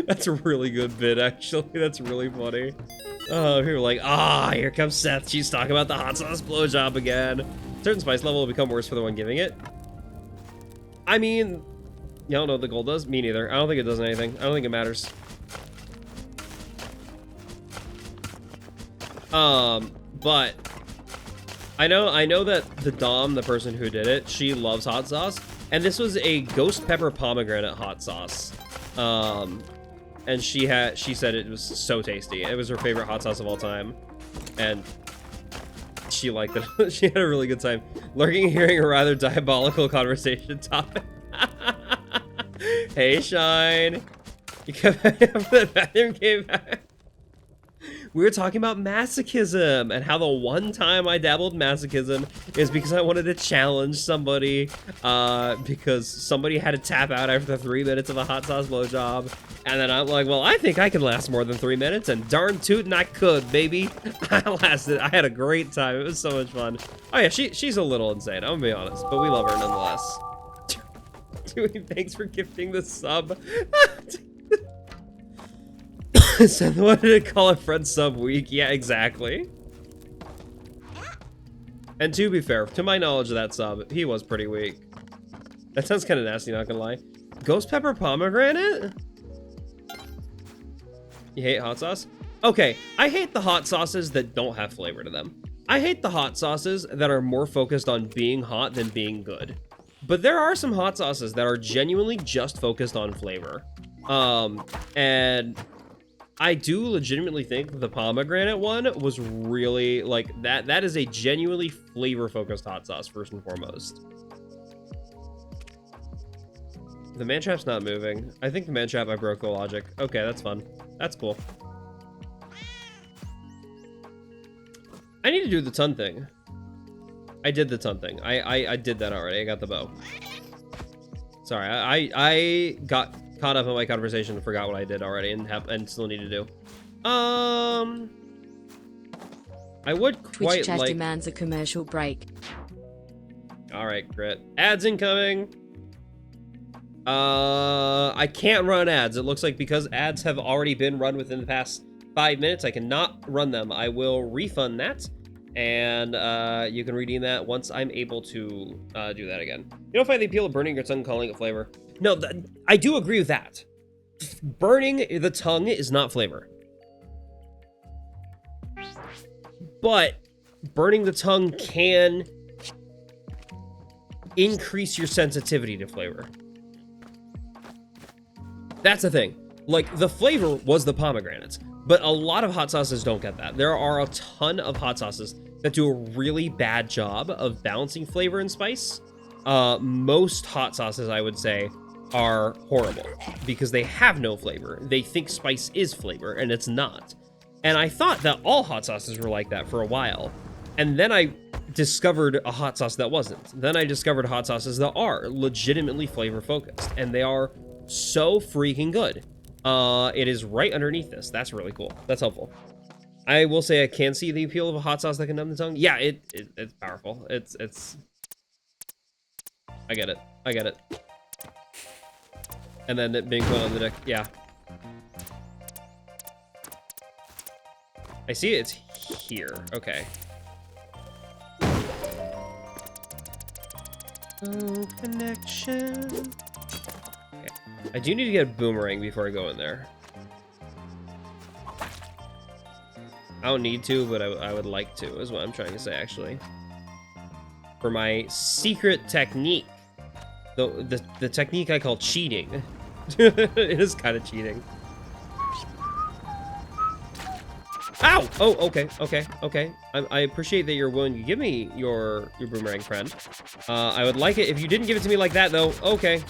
That's a really good bit, actually. That's really funny. Oh, people are like, here comes Seth. She's talking about the hot sauce blowjob again. Certain spice level will become worse for the one giving it. I mean, you don't know what the gold does? Me neither. I don't think it does anything. I don't think it matters. But I know that the Dom, the person who did it, she loves hot sauce, and this was a ghost pepper pomegranate hot sauce. And she said it was so tasty. It was her favorite hot sauce of all time, and she liked it. She had a really good time. Lurking and hearing a rather diabolical conversation topic. Hey, Shine. You came back from the bathroom, came back. We were talking about masochism and how the one time I dabbled in masochism is because I wanted to challenge somebody because somebody had to tap out after 3 minutes of a hot sauce blowjob. And then I'm like, well, I think I can last more than 3 minutes, and darn tootin' I could, baby. I lasted. I had a great time. It was so much fun. Oh yeah, she's a little insane, I'm gonna be honest, but we love her nonetheless. Dude, thanks for gifting the sub. Seth wanted to call a friend sub weak. Yeah, exactly. And to be fair, to my knowledge of that sub, he was pretty weak. That sounds kind of nasty, not gonna lie. Ghost pepper pomegranate? You hate hot sauce? Okay, I hate the hot sauces that don't have flavor to them. I hate the hot sauces that are more focused on being hot than being good. But there are some hot sauces that are genuinely just focused on flavor. And I do legitimately think the pomegranate one was really, like, that is a genuinely flavor-focused hot sauce, first and foremost. The man trap's not moving. I think the man trap, I broke the logic. Okay, that's fun. That's cool. I need to do the ton thing. I did the ton thing. I did that already. I got the bow. Sorry, I got caught up in my conversation and forgot what I did already and still need to do. I would quite Twitch chat like... demands a commercial break. Alright, Grit. Ads incoming! I can't run ads. It looks like because ads have already been run within the past 5 minutes, I cannot run them. I will refund that, and you can redeem that once I'm able to do that again. You don't find the appeal of burning your tongue, calling it flavor? No, I do agree with that. Burning the tongue is not flavor. But burning the tongue can increase your sensitivity to flavor. That's the thing. Like, the flavor was the pomegranates, but a lot of hot sauces don't get that. There are a ton of hot sauces that do a really bad job of balancing flavor and spice. Most hot sauces, I would say, are horrible because they have no flavor. They think spice is flavor, and it's not. And I thought that all hot sauces were like that for a while. And then I discovered a hot sauce that wasn't. Then I discovered hot sauces that are legitimately flavor focused, and they are so freaking good. It is right underneath this. That's really cool. That's helpful. I will say I can see the appeal of a hot sauce that can numb the tongue. Yeah, it's powerful. It's I get it. I get it. And then it being put on the deck. Yeah. I see it's here. Okay. Oh, connection. Okay. I do need to get a boomerang before I go in there. I don't need to, but I would like to, is what I'm trying to say, actually. For my secret technique. The technique I call cheating. It is kind of cheating. Ow! Oh, okay. I appreciate that you're willing to give me your boomerang, friend. I would like it if you didn't give it to me like that, though. Okay.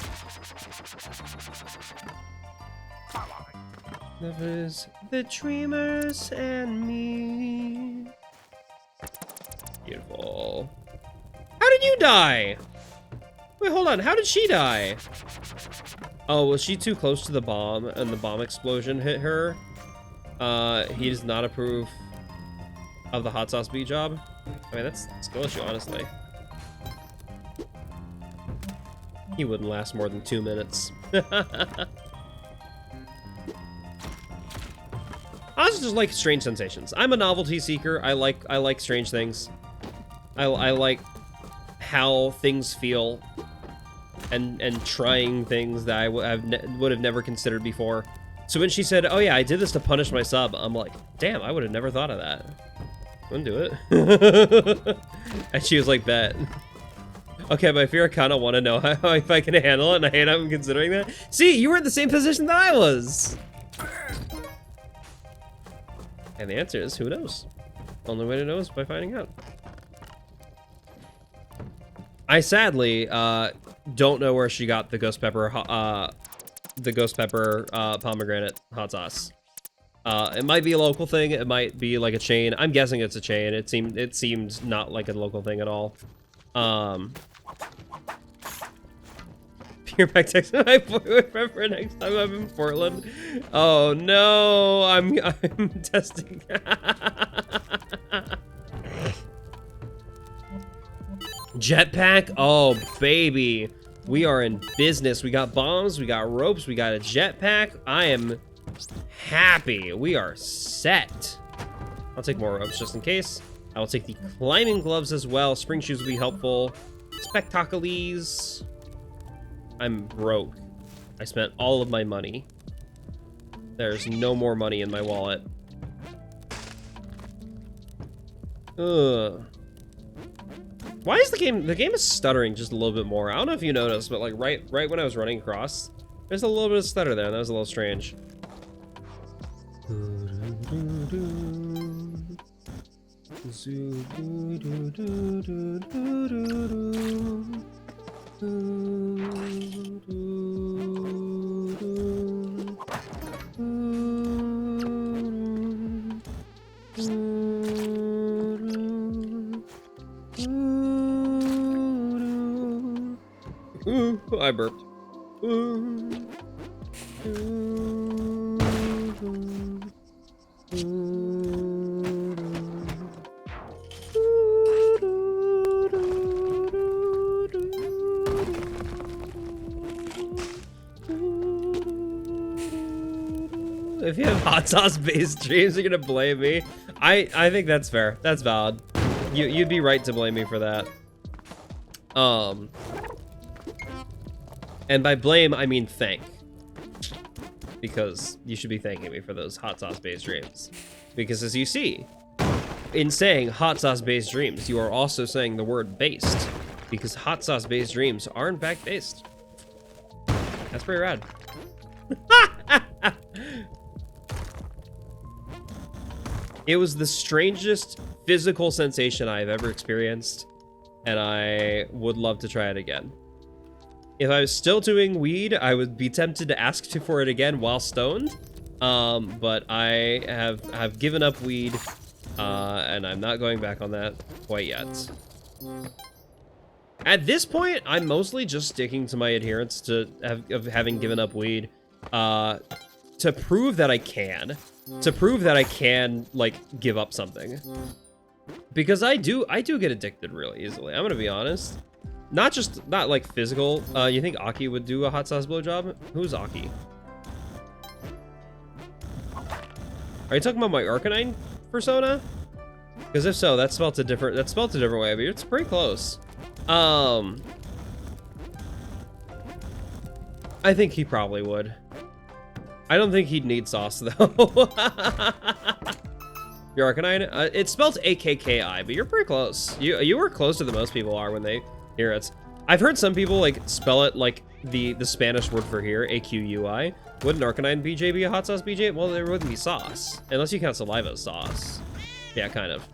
Lovers, the dreamers, and me. Beautiful. How did you die? Wait, hold on. How did she die? Oh, was she too close to the bomb and the bomb explosion hit her? He does not approve of the hot sauce beat job. I mean, that's a skill issue, honestly. He wouldn't last more than 2 minutes. I also just like strange sensations. I'm a novelty seeker. I like strange things. I like how things feel and trying things that I would have never considered before. So when she said, "Oh yeah, I did this to punish my sub," I'm like, "Damn, I would have never thought of that. Wouldn't do it." And she was like, "Bet." Okay, but I fear I kind of want to know how if I can handle it, and I hate I'm considering that. See, you were in the same position that I was. And the answer is, who knows? Only way to know is by finding out. I sadly don't know where she got the ghost pepper pomegranate hot sauce. It might be a local thing. It might be like a chain. I'm guessing it's a chain. It seemed not like a local thing at all. Pure back text my boyfriend for next time I'm in Portland. Oh no, I'm testing. Jetpack? Oh baby, we are in business. We got bombs, we got ropes, we got a jetpack. I am happy. We are set. I'll take more ropes just in case. I will take the climbing gloves as well. Spring shoes will be helpful. Spectacles. I'm broke. I spent all of my money. There's no more money in my wallet. Ugh. Why is the game is stuttering just a little bit more? I don't know if you noticed, but like right when I was running across, there's a little bit of stutter there, and that was a little strange. Ooh, I burped. If you have hot sauce based dreams, you're gonna blame me. I think that's fair. That's valid. You'd be right to blame me for that. And by blame, I mean thank. Because you should be thanking me for those hot sauce based dreams. Because as you see, in saying hot sauce based dreams, you are also saying the word based. Because hot sauce based dreams are in fact based. That's pretty rad. It was the strangest physical sensation I've ever experienced, and I would love to try it again. If I was still doing weed, I would be tempted to ask for it again while stoned. But I have given up weed, and I'm not going back on that quite yet. At this point, I'm mostly just sticking to my adherence of having given up weed, to prove that I can. To prove that I can, like, give up something. Because I do get addicted really easily, I'm gonna be honest. Not like physical. You think Aki would do a hot sauce blowjob? Who's Aki? Are you talking about my Arcanine persona? Because if so, that's spelled a different way, but it's pretty close. I think he probably would. I don't think he'd need sauce though. Your Arcanine? It's spelled A-K-K-I, but you're pretty close. You were closer than most people are when they hear it. I've heard some people like spell it like the Spanish word for here, A-Q-U-I. Wouldn't Arcanine BJ be a hot sauce BJ? Well, there wouldn't be sauce. Unless you count saliva as sauce. Yeah, kind of.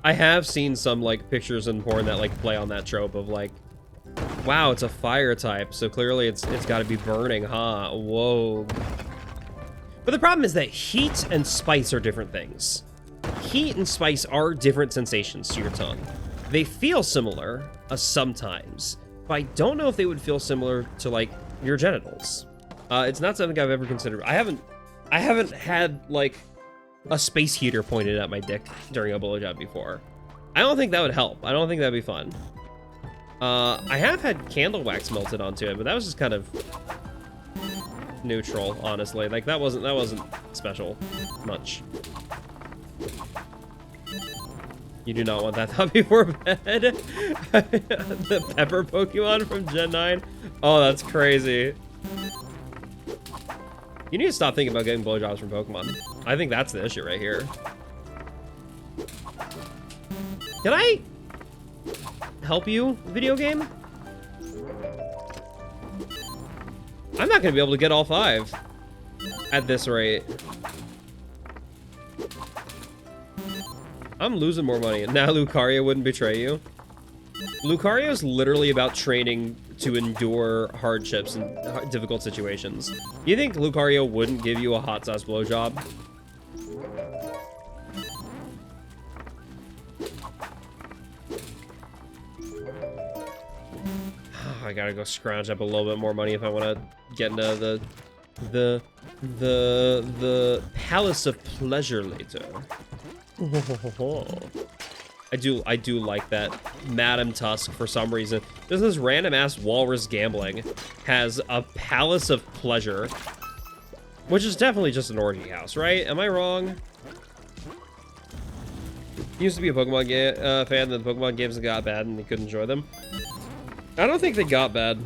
I have seen some like pictures in porn that like play on that trope of like, wow, it's a fire type, so clearly it's got to be burning, huh? Whoa. But the problem is that heat and spice are different things. Heat and spice are different sensations to your tongue. They feel similar sometimes, but I don't know if they would feel similar to like your genitals. It's not something I've ever considered. I haven't had like a space heater pointed at my dick during a blowjob before. I don't think that would help. I don't think that'd be fun. I have had candle wax melted onto it, but that was just kind of neutral, honestly. Like that wasn't special much. You do not want that thought before bed. The pepper Pokemon from Gen 9. Oh, that's crazy. You need to stop thinking about getting blowjobs from Pokemon. I think that's the issue right here. Can I help you, video game? I'm not gonna be able to get all 5 at this rate. I'm losing more money. Now Lucario wouldn't betray you. Lucario is literally about training to endure hardships and difficult situations. You think Lucario wouldn't give you a hot sauce blowjob? I gotta go scrounge up a little bit more money if I want to get into the Palace of Pleasure later. I do like that Madame Tusk for some reason. There's this random ass walrus gambling has a Palace of Pleasure, which is definitely just an orgy house, right? Am I wrong? He used to be a Pokemon fan, then the Pokemon games got bad and he couldn't enjoy them. I don't think they got bad.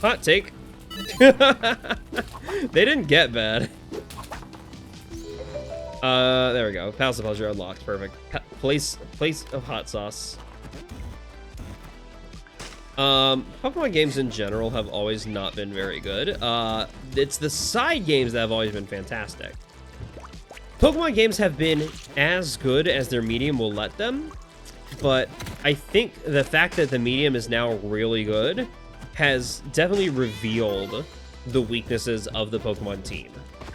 Hot take. They didn't get bad. There we go. Palace of Pleasure unlocked. Perfect. Place of hot sauce. Pokemon games in general have always not been very good. It's the side games that have always been fantastic. Pokemon games have been as good as their medium will let them, but I think the fact that the medium is now really good has definitely revealed the weaknesses of the Pokemon team.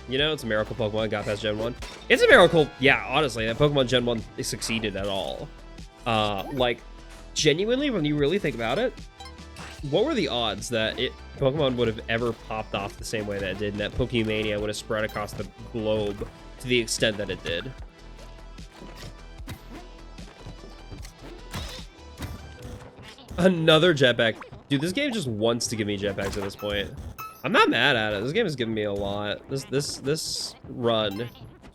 You know, it's a miracle Pokemon got past Gen 1. It's a miracle, yeah, honestly, that Pokemon Gen 1 succeeded at all. Like, genuinely, when you really think about it, what were the odds that Pokemon would have ever popped off the same way that it did, and that Pokemania would have spread across the globe to the extent that it did? Another jetpack. Dude, this game just wants to give me jetpacks at this point. I'm not mad at it. This game is giving me a lot. This run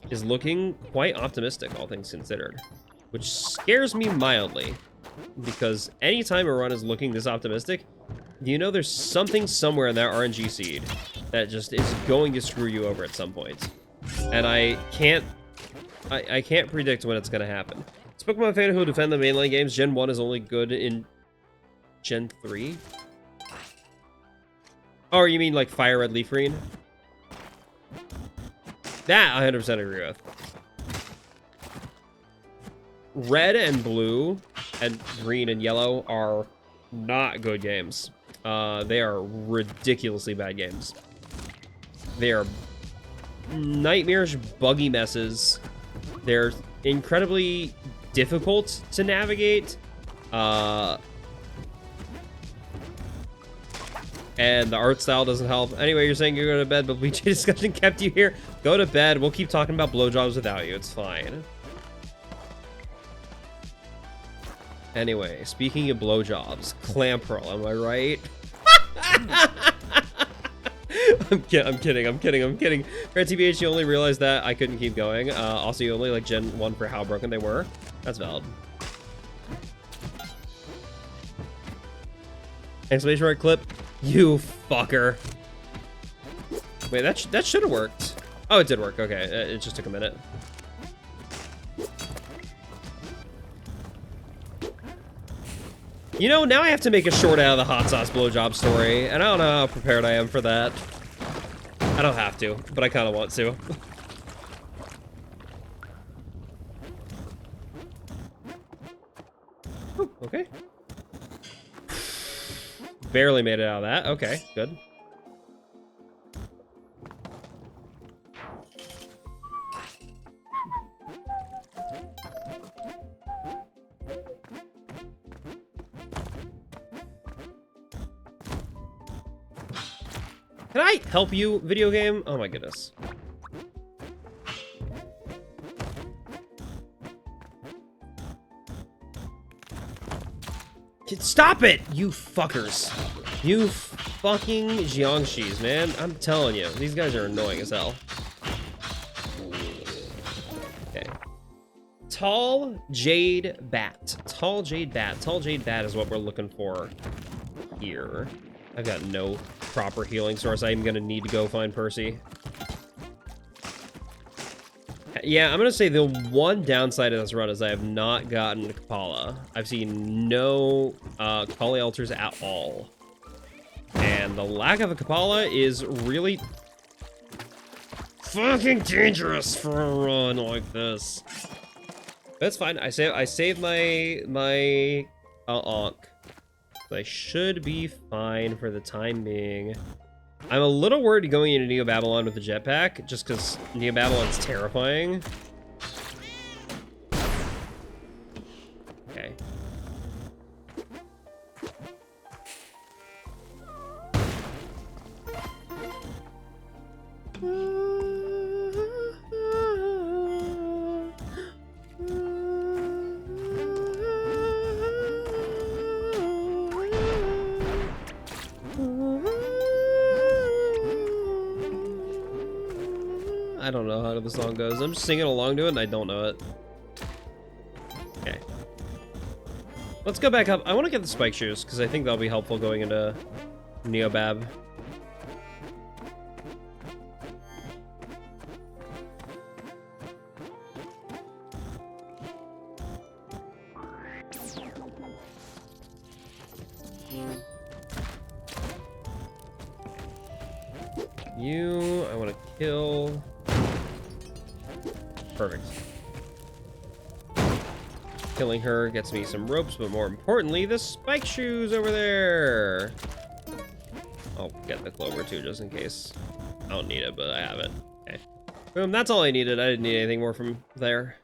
is looking quite optimistic, all things considered, which scares me mildly, because anytime a run is looking this optimistic, you know there's something somewhere in that RNG seed that just is going to screw you over at some point, and I can't predict when it's going to happen. It's a Pokemon fan who defend the mainline games. Gen 1 is only good in Gen 3. Oh, you mean like Fire Red Leaf Green? That I 100% agree with. Red and blue and green and yellow are not good games. They are ridiculously bad games. They are nightmarish, buggy messes. They're incredibly difficult to navigate. And the art style doesn't help. Anyway, you're saying you're going to bed, but BJ discussion kept you here. Go to bed. We'll keep talking about blowjobs without you. It's fine. Anyway, speaking of blowjobs, clamp roll, am I right? I'm kidding. For TBH, you only realized that I couldn't keep going. Also, you only like Gen 1 for how broken they were. That's valid. Exclamation mark clip. You fucker. Wait, that should have worked. Oh, it did work. Okay, it just took a minute. You know, now I have to make a short out of the hot sauce blowjob story, and I don't know how prepared I am for that. I don't have to, but I kind of want to. Ooh, okay. Barely made it out of that. Okay, good. Can I help you, video game? Oh my goodness. Stop it, you fuckers. You fucking Jiangxis, man. I'm telling you, these guys are annoying as hell. Okay. Tall Jade Bat. Tall Jade Bat. Tall Jade Bat is what we're looking for here. I've got no proper healing source. I'm gonna need to go find Percy. Yeah, I'm gonna say the one downside of this run is I have not gotten Kapala. I've seen no Kapala altars at all. And the lack of a Kapala is really fucking dangerous for a run like this. That's fine. I saved my Ankh. I should be fine for the time being. I'm a little worried going into Neo Babylon with the jetpack, just because Neo Babylon's terrifying. Okay. I don't know how the song goes. I'm just singing along to it and I don't know it. Okay. Let's go back up. I want to get the spike shoes because I think that'll be helpful going into Neobab. You, I want to kill. Perfect. Killing her gets me some ropes, but more importantly, the spike shoes over there. I'll get the clover too, just in case. I don't need it, but I have it. Okay. Boom, that's all I needed. I didn't need anything more from there.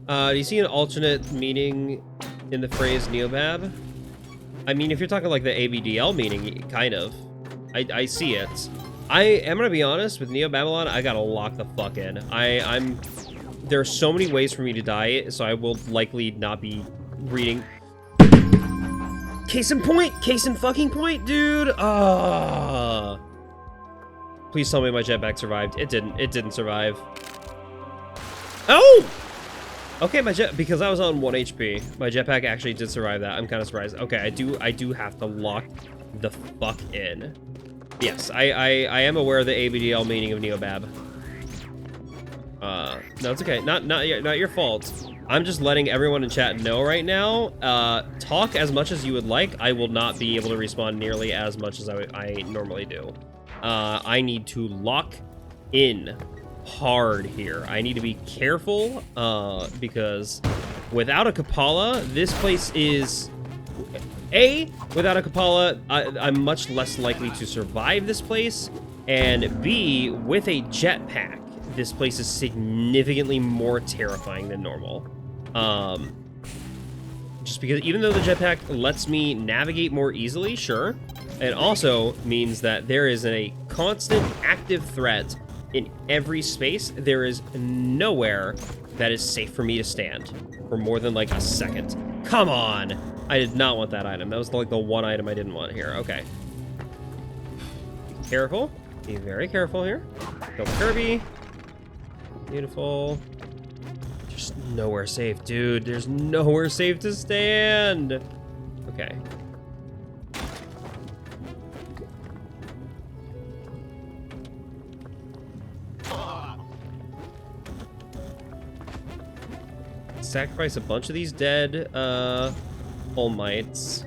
Do you see an alternate meaning in the phrase Neobab? I mean, if you're talking like the ABDL meaning, kind of. I see it. I am gonna be honest, with Neo Babylon, I gotta lock the fuck in. There are so many ways for me to die, so I will likely not be reading. Case in point! Case in fucking point, dude! Please tell me my jetpack survived. It didn't. It didn't survive. Oh! Okay, because I was on 1 HP, my jetpack actually did survive that. I'm kind of surprised. Okay, I do have to lock the fuck in. Yes, I am aware of the ABDL meaning of Neobab. No, it's okay. Not your fault. I'm just letting everyone in chat know right now. Talk as much as you would like. I will not be able to respond nearly as much as I normally do. I need to lock in hard here. I need to be careful because without a Kapala, this place is... without a Kapala, I'm much less likely to survive this place, and B, with a jetpack, this place is significantly more terrifying than normal. Just because even though the jetpack lets me navigate more easily, sure, it also means that there is a constant active threat in every space. There is nowhere that is safe for me to stand for more than like a second. Come on! I did not want that item. That was like the one item I didn't want here. Okay. Be careful. Be very careful here. Go Kirby. Beautiful. There's nowhere safe, dude. There's nowhere safe to stand. Okay. Sacrifice a bunch of these dead All Mights.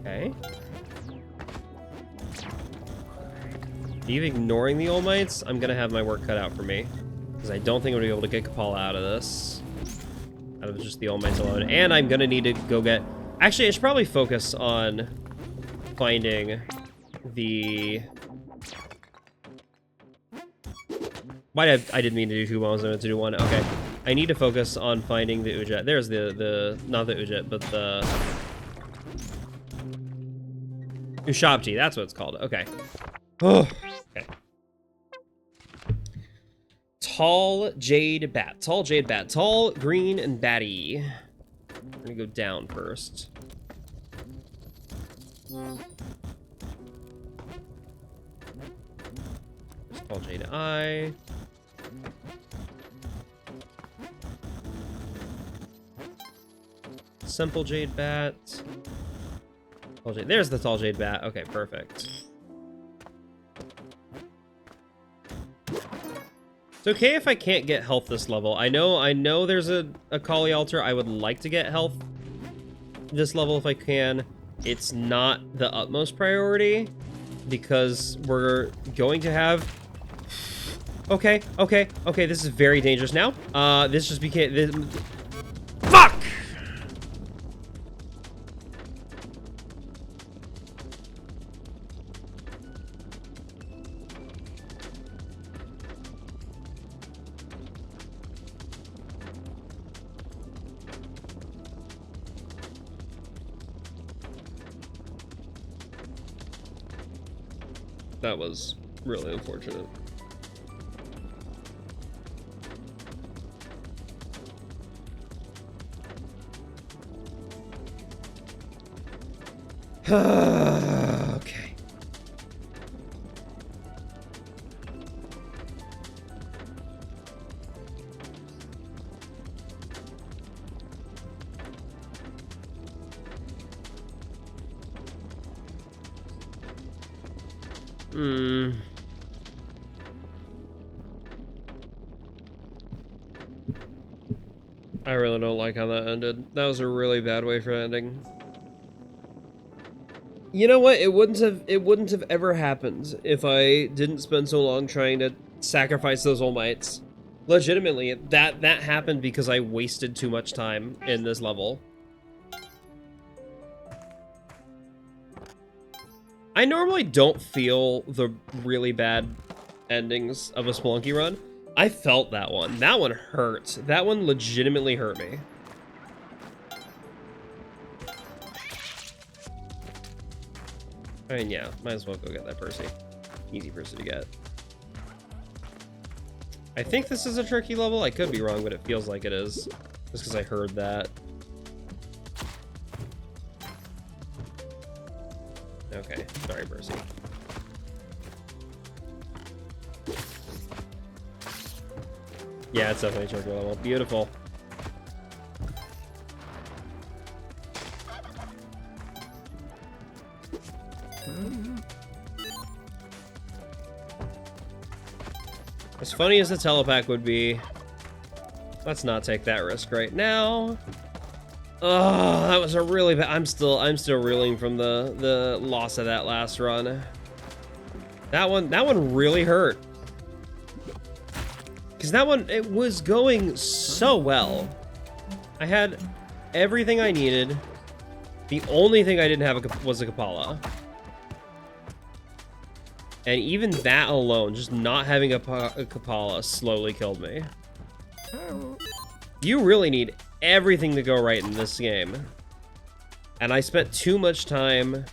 Okay. Even ignoring the All Mights, I'm gonna have my work cut out for me. Because I don't think I'm gonna be able to get Kapala out of this. Out of just the All Mights alone. And I'm gonna need to go get... Actually, I should probably focus on finding the... I didn't mean to do 2 bombs, I meant to do 1. Okay. I need to focus on finding the Ujet. There's the not the Ujet, but the Ushabti, that's what it's called. Okay. Oh, okay. Tall Jade Bat. Tall Jade Bat. Tall, green, and batty. I'm gonna go down first. Tall Jade Eye. Simple Jade Bat. Tall Jade. There's the Tall Jade Bat. Okay, perfect. It's okay if I can't get health this level. I know there's a Kali Altar. I would like to get health this level if I can. It's not the utmost priority because we're going to have... Okay, this is very dangerous now. This just became... Fuck! That was really unfortunate. Okay. I really don't like how that ended. That was a really bad way for ending. You know what? It wouldn't have ever happened if I didn't spend so long trying to sacrifice those All Mights. Legitimately, that happened because I wasted too much time in this level. I normally don't feel the really bad endings of a Spelunky run. I felt that one. That one hurt. That one legitimately hurt me. I mean, yeah, might as well go get that Percy. Easy Percy to get. I think this is a tricky level. I could be wrong, but it feels like it is. Just because I heard that. Okay, sorry, Percy. Yeah, it's definitely a choker level. Beautiful. As funny as the telepack would be, let's not take that risk right now. Oh, that was a really bad. I'm still reeling from the loss of that last run. That one really hurt. Because that one, it was going so well. I had everything I needed. The only thing I didn't have was a Kapala. And even that alone, just not having a Kapala slowly killed me. You really need everything to go right in this game. And I spent too much time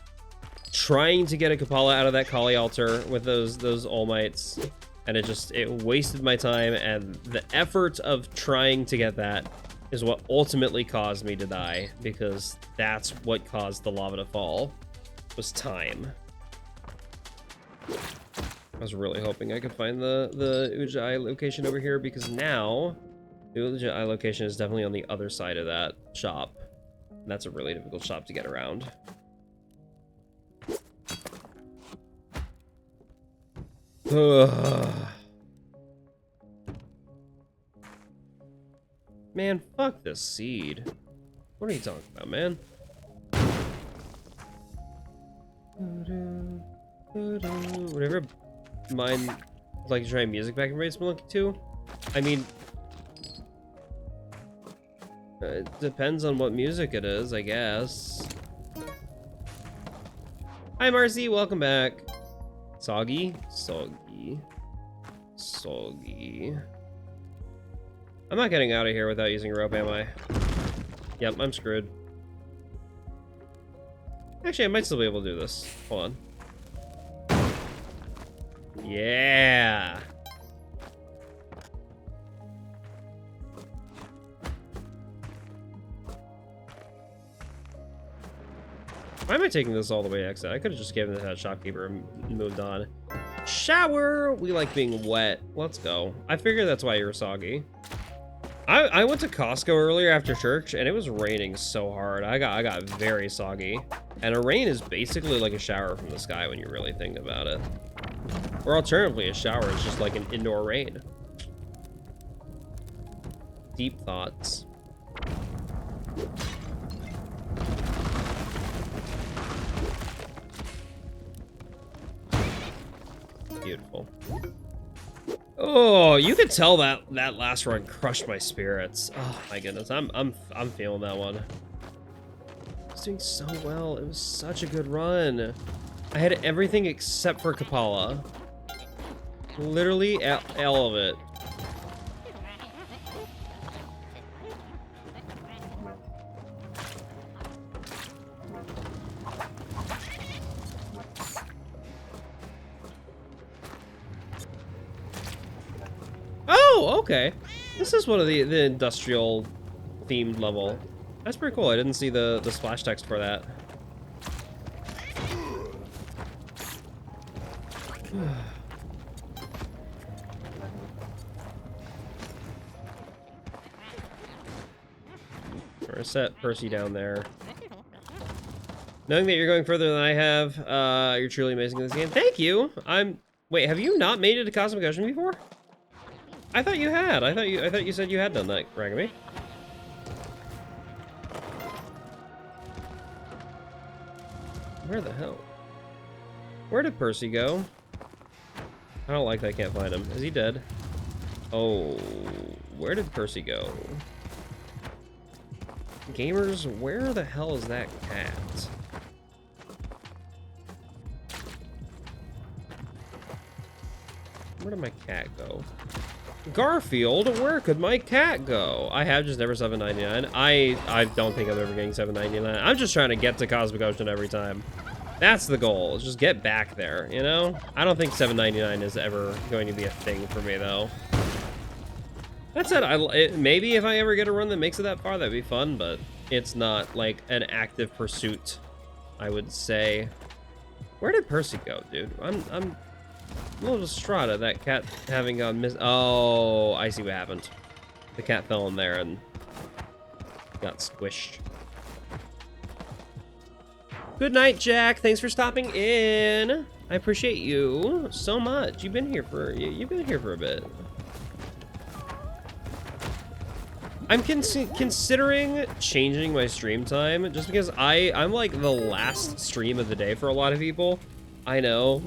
trying to get a Kapala out of that Kali altar with those All Mights. And it wasted my time, and the effort of trying to get that is what ultimately caused me to die, because that's what caused the lava to fall, was time. I was really hoping I could find the Ujai location over here, because now the Ujai location is definitely on the other side of that shop. And that's a really difficult shop to get around. Man, fuck this seed. What are you talking about, man? Would I ever mind like trying music back in Spelunky 2? I mean, it depends on what music it is, I guess. Hi Marcy, welcome back. Soggy? Soggy. Soggy. I'm not getting out of here without using rope, am I? Yep, I'm screwed. Actually, I might still be able to do this. Hold on. Yeah! Why am I taking this all the way exit? I could have just given it to that shopkeeper and moved on. Shower! We like being wet. Let's go. I figured that's why you were soggy. I went to Costco earlier after church, and it was raining so hard. I got very soggy. And a rain is basically like a shower from the sky when you really think about it. Or alternatively, a shower is just like an indoor rain. Deep thoughts. Beautiful. Oh, you could tell that last run crushed my spirits. Oh my goodness, I'm feeling that one. I was doing so well. It was such a good run. I had everything except for Kapala. Literally all of it. Oh, okay. This is one of the industrial themed level. That's pretty cool. I didn't see the splash text for that. We're gonna set Percy down there. Knowing that you're going further than I have, you're truly amazing in this game. Thank you. Wait, have you not made it to Cosmic Ocean before? I thought you had. I thought you said you had done that, Ragami. Where the hell? Where did Percy go? I don't like that I can't find him. Is he dead? Oh, where did Percy go? Gamers, where the hell is that cat? Where did my cat go? Garfield, where could my cat go? I have just never 7.99. I don't think I'm ever getting 7.99. I'm just trying to get to Cosmic Ocean every time. That's the goal. Just get back there, you know? I don't think 7.99 is ever going to be a thing for me, though. That said, maybe if I ever get a run that makes it that far, that'd be fun, but it's not, like, an active pursuit, I would say. Where did Percy go, dude? a little distraught at that cat having gone miss. Oh, I see what happened. The cat fell in there and got squished. Good night, Jack. Thanks for stopping in. I appreciate you so much. You've been here for a bit. I'm considering changing my stream time just because I'm like the last stream of the day for a lot of people. I know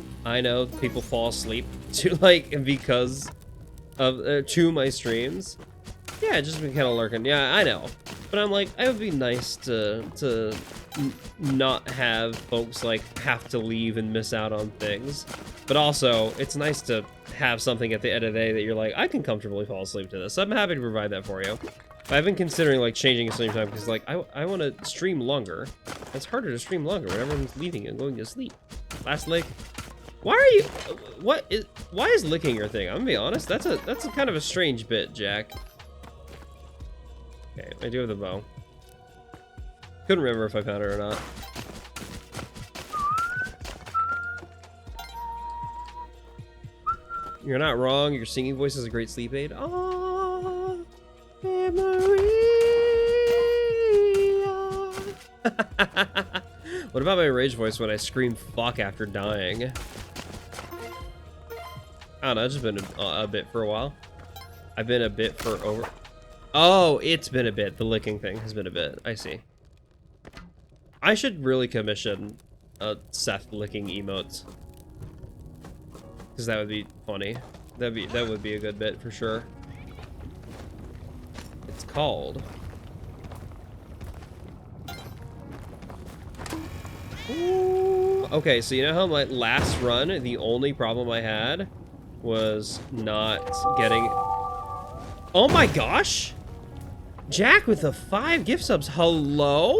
people fall asleep to because of to my streams. Yeah, just been kind of lurking. Yeah, I know. But I'm like, it would be nice to not have folks like have to leave and miss out on things. But also, it's nice to have something at the end of the day that you're like, I can comfortably fall asleep to this. So I'm happy to provide that for you. But I've been considering like changing stream time because like I want to stream longer. It's harder to stream longer when everyone's leaving and going to sleep. Last lick. Why are you? Why is licking your thing? I'm gonna be honest. That's a kind of a strange bit, Jack. Okay, I do have the bow. Couldn't remember if I found it or not. You're not wrong. Your singing voice is a great sleep aid. Oh, Maria. What about my rage voice when I scream fuck after dying? I don't know. It's just been a bit for a while. I've been a bit for over. Oh, it's been a bit. The licking thing has been a bit. I see. I should really commission a Seth licking emotes. Because that would be funny. That would be a good bit for sure. It's called... Ooh. Okay, so you know how my last run, the only problem I had was not getting... Oh my gosh! Jack with the 5 gift subs. Hello?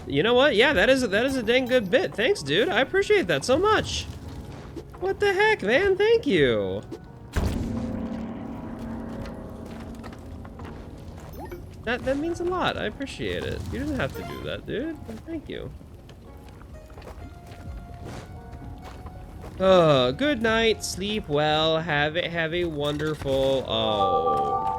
You know what? Yeah, that is a dang good bit. Thanks, dude. I appreciate that so much. What the heck, man? Thank you. That means a lot. I appreciate it. You didn't have to do that, dude. Thank you. Oh, good night. Sleep well. Have a wonderful... Oh.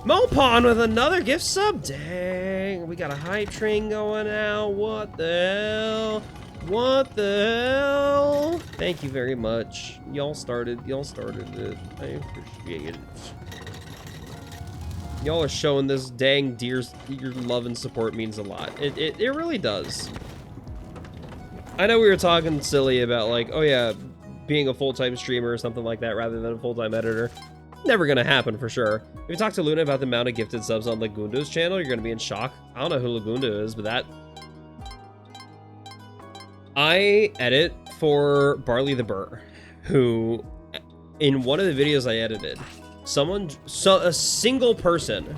Mopon with another gift sub. Dang. We got a hype train going out. What the hell? What the hell? Thank you very much. Y'all started it. I appreciate it. Y'all are showing this dang deers. Your love and support means a lot. It really does. I know we were talking silly about like, oh yeah, being a full-time streamer or something like that rather than a full-time editor. Never gonna happen for sure. If you talk to Luna about the amount of gifted subs on Lagundo's channel, you're gonna be in shock. I don't know who Lagundo is, but that... I edit for Barley the Burr, who, in one of the videos I edited, a single person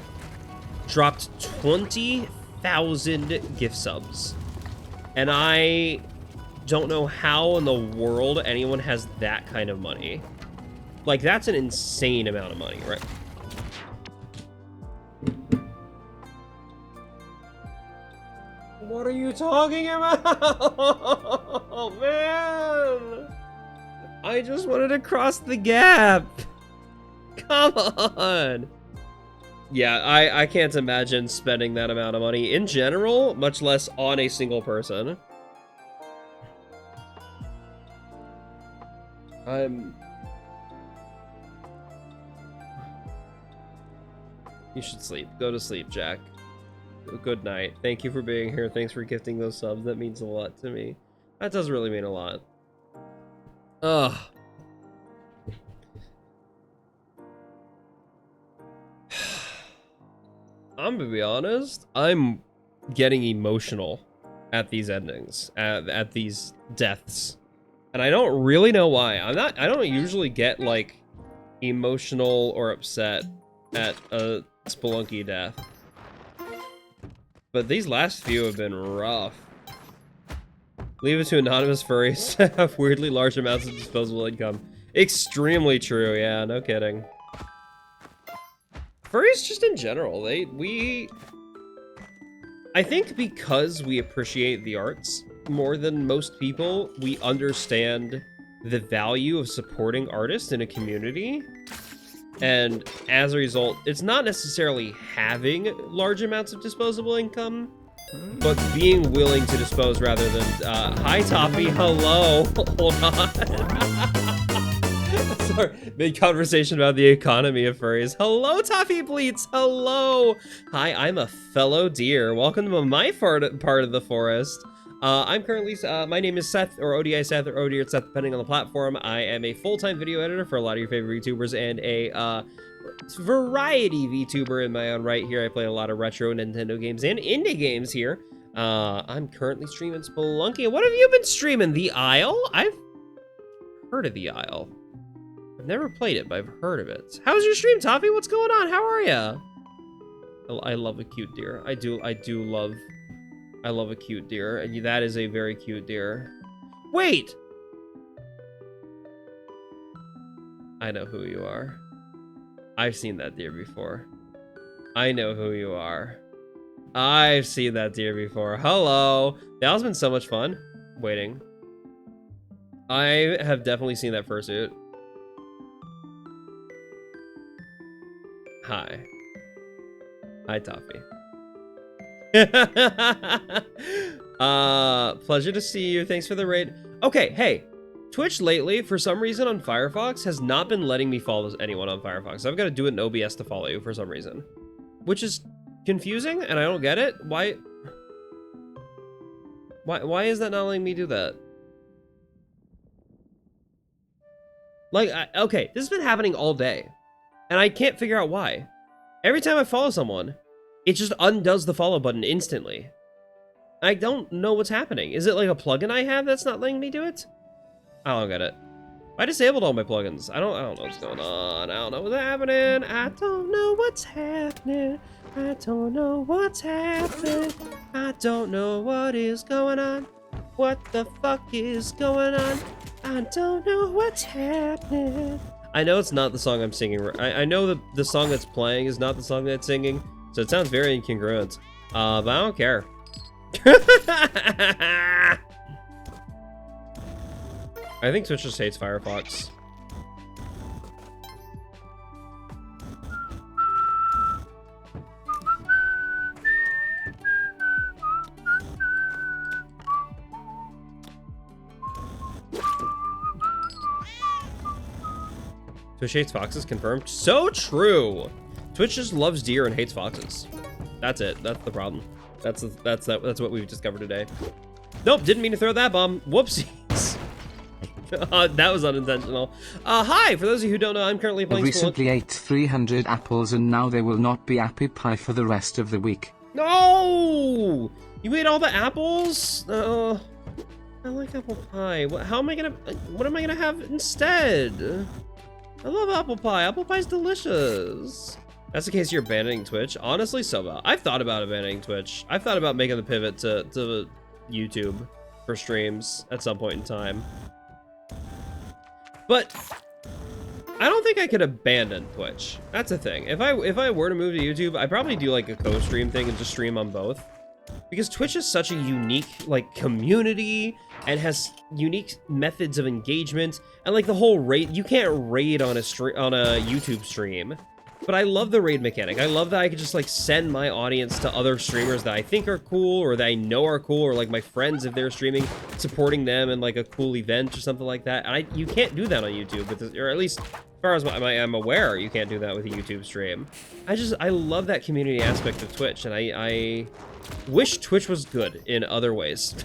dropped 20,000 gift subs. And I don't know how in the world anyone has that kind of money. Like, that's an insane amount of money, right? What are you talking about? Oh, man! I just wanted to cross the gap. Come on. Yeah, I can't imagine spending that amount of money in general, much less on a single person. You should sleep. Go to sleep, Jack. Good night. Thank you for being here. Thanks for gifting those subs. That means a lot to me. That does really mean a lot. Ugh. I'm gonna be honest. I'm getting emotional at these endings, at these deaths. And I don't really know why. I don't usually get like emotional or upset at a Spelunky death. But these last few have been rough. Leave it to anonymous furries to have weirdly large amounts of disposable income. Extremely true, yeah, no kidding. Furries just in general, I think because we appreciate the arts more than most people, we understand the value of supporting artists in a community. And as a result, it's not necessarily having large amounts of disposable income, but being willing to dispose rather than, hi Toppy, hello, hold on. Sorry, mid-conversation about the economy of furries. Hello, Toffee Bleats, hello. Hi, I'm a fellow deer. Welcome to my part of the forest. I'm currently, my name is Seth, or ODISeth, or ODISeth, depending on the platform. I am a full-time video editor for a lot of your favorite VTubers, and a, variety VTuber in my own right here. I play a lot of retro Nintendo games and indie games here. I'm currently streaming Spelunky. What have you been streaming? The Isle? I've heard of The Isle. I've never played it, but I've heard of it. How's your stream, Toffee? What's going on? How are ya? I love a cute deer. I love a cute deer, and that is a very cute deer. Wait! I know who you are. I've seen that deer before. I know who you are. I've seen that deer before. Hello! That has been so much fun. Waiting. I have definitely seen that fursuit. Hi. Hi, Toffee. Pleasure to see you. Thanks for the raid. Okay, hey. Twitch lately, for some reason on Firefox, has not been letting me follow anyone on Firefox. I've got to do it in OBS to follow you for some reason. Which is confusing, and I don't get it. Why is that not letting me do that? Like, okay, this has been happening all day. And I can't figure out why. Every time I follow someone, it just undoes the follow button instantly. I don't know what's happening. Is it like a plugin I have that's not letting me do it? I don't get it. I disabled all my plugins. I don't know what's going on. I don't know what's happening. I don't know what's happening. I don't know what's happening. I don't know what is going on. What the fuck is going on? I don't know what's happening. I know it's not the song I'm singing. I know the song that's playing is not the song that's singing, so it sounds very incongruent. But I don't care. I think Twitch just hates Firefox. Twitch hates foxes, confirmed. So true. Twitch just loves deer and hates foxes. That's it. That's the problem. That's what we've discovered today. Nope, didn't mean to throw that bomb. Whoopsies. That was unintentional. Hi, for those of you who don't know, I'm currently playing. I recently ate 300 apples and now there will not be apple pie for the rest of the week. No! You ate all the apples? I like apple pie. What am I gonna have instead? I love apple pie. Apple pie's delicious. That's the case you're abandoning Twitch? Honestly, so bad. I've thought about abandoning Twitch. I've thought about making the pivot to YouTube for streams at some point in time. But I don't think I could abandon Twitch. That's the thing. If I were to move to YouTube, I'd probably do like a co-stream thing and just stream on both. Because Twitch is such a unique like community and has unique methods of engagement, and like the whole raid, you can't raid on a YouTube stream. But I love the raid mechanic. I love that I could just like send my audience to other streamers that I think are cool or that I know are cool, or like my friends if they're streaming, supporting them in like a cool event or something like that. And you can't do that on YouTube, or at least as far as I'm aware, you can't do that with a YouTube stream. I love that community aspect of Twitch, and I wish Twitch was good in other ways.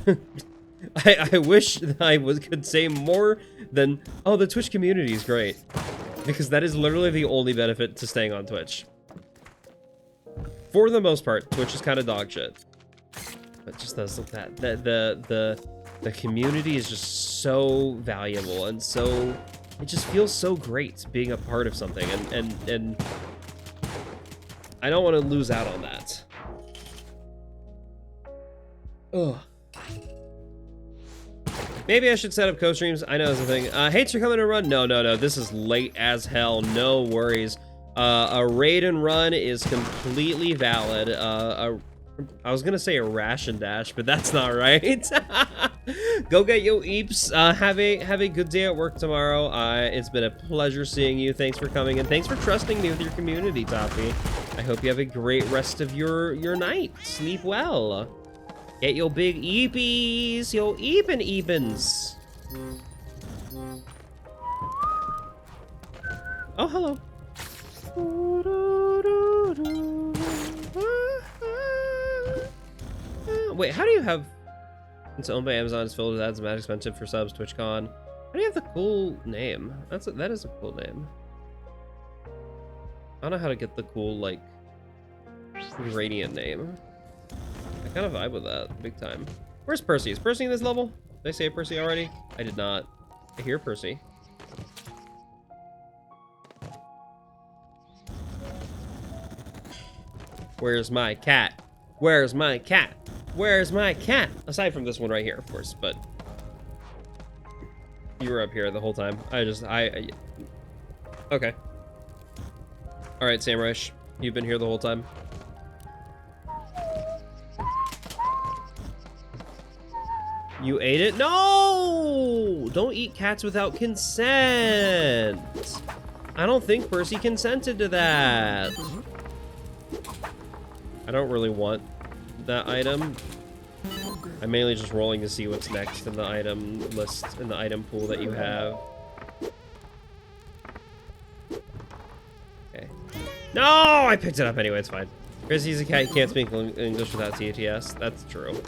I wish that I could say more than, oh, the Twitch community is great. Because that is literally the only benefit to staying on Twitch. For the most part, Twitch is kind of dog shit. But just does look that the community is just so valuable, and so it just feels so great being a part of something, and I don't want to lose out on that. Ugh. Maybe I should set up co-streams. I know that's the thing. Hates are coming to run. No. This is late as hell. No worries. A raid and run is completely valid. I was gonna say a ration dash, but that's not right. Go get yo eeps. Have a good day at work tomorrow. It's been a pleasure seeing you. Thanks for coming and thanks for trusting me with your community, Toppy. I hope you have a great rest of your night. Sleep well. Get yo big eepies, yo eepins. Oh, hello. Wait, how do you have... It's owned by Amazon, it's filled with ads, mad expensive for subs, TwitchCon. How do you have the cool name? That is a cool name. I don't know how to get the cool, like, gradient name. I kind of vibe with that, big time. Where's Percy? Is Percy in this level? Did I say Percy already? I did not. I hear Percy. Where's my cat? Where's my cat? Where's my cat? Aside from this one right here, of course, but you were up here the whole time. Okay. All right, Samrush, you've been here the whole time. You ate it? No! Don't eat cats without consent. I don't think Percy consented to that. I don't really want that item. I'm mainly just rolling to see what's next in the item list, in the item pool that you have. Okay. No! I picked it up anyway, it's fine. Chrissy's a cat, you can't speak English without TTS. That's true.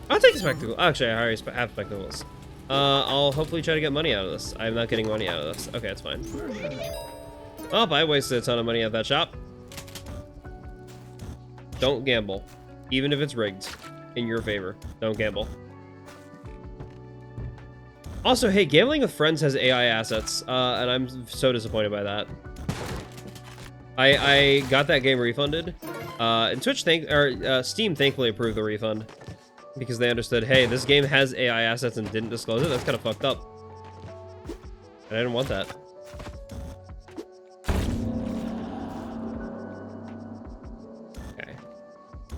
I'll take a spectacle. Actually, I already have spectacles. I'll hopefully try to get money out of this. I'm not getting money out of this. Okay, it's fine. Oh, I wasted a ton of money at that shop. Don't gamble. Even if it's rigged in your favor. Don't gamble. Also, hey, gambling with friends has AI assets, and I'm so disappointed by that. I got that game refunded, and Steam thankfully approved the refund because they understood, hey, this game has AI assets and didn't disclose it. That's kind of fucked up. And I didn't want that.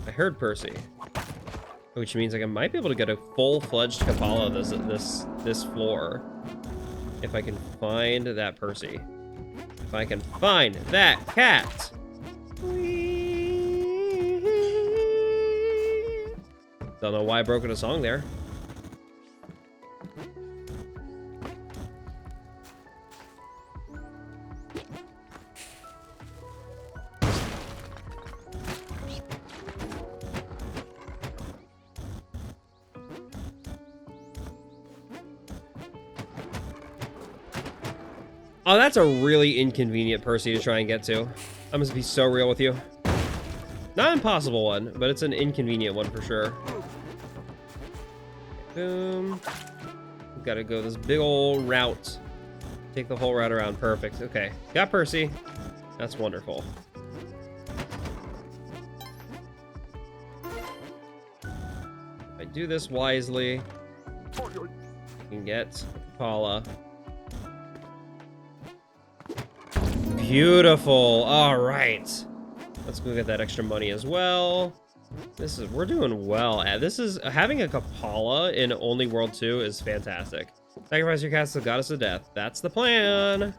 I heard Percy, which means like I might be able to get a full-fledged Kapala this floor if I can find that Percy. If I can find that cat. Don't know why I broke into song there. Oh, that's a really inconvenient Percy to try and get to. I'm gonna be so real with you. Not an impossible one, but it's an inconvenient one for sure. Boom. We've got to go this big old route. Take the whole route around. Perfect. Okay. Got Percy. That's wonderful. If I do this wisely, I can get Paula. Beautiful. All right. Let's go get that extra money as well. We're doing well. Having a Kapala in Only World 2 is fantastic. Sacrifice your cats to the Goddess of Death. That's the plan.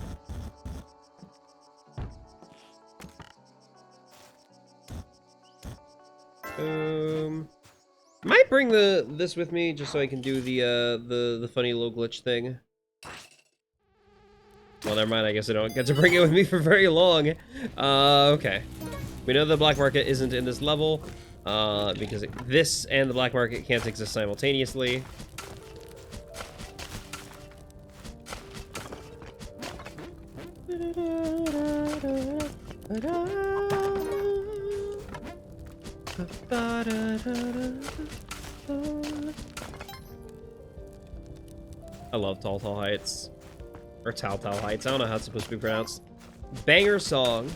Might bring this with me just so I can do the funny little glitch thing. Well, never mind. I guess I don't get to bring it with me for very long. Okay. We know the black market isn't in this level, because this and the black market can't exist simultaneously. I love Tall Tall Heights. Or Tall Tall Heights. I don't know how it's supposed to be pronounced. Banger song.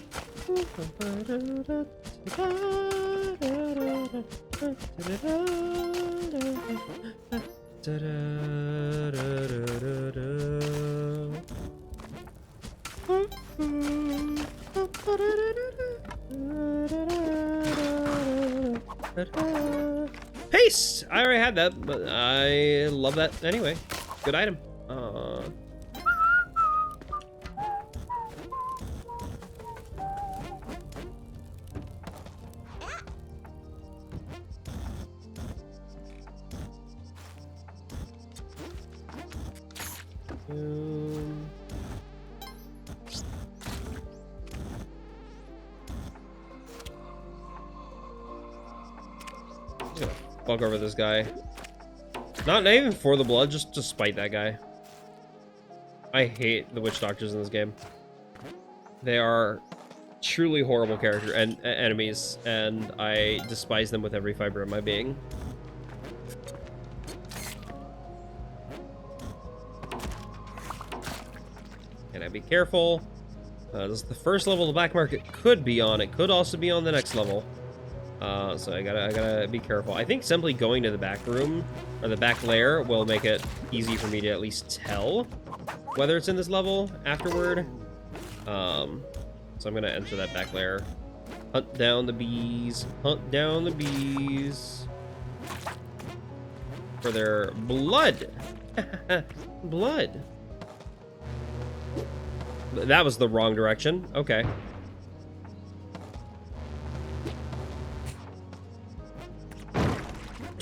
Ta-da. Paste! I already had that, but I love that anyway. Good item. I'm gonna fuck over this guy. Not even for the blood, just to spite that guy. I hate the witch doctors in this game. They are truly horrible character and enemies, and I despise them with every fiber of my being. And I be careful. This is the first level the black market could be on. It could also be on the next level. So I gotta be careful. I think simply going to the back room or the back lair will make it easy for me to at least tell whether it's in this level afterward. So I'm gonna enter that back lair. Hunt down the bees. Hunt down the bees. For their blood. Blood. That was the wrong direction. Okay.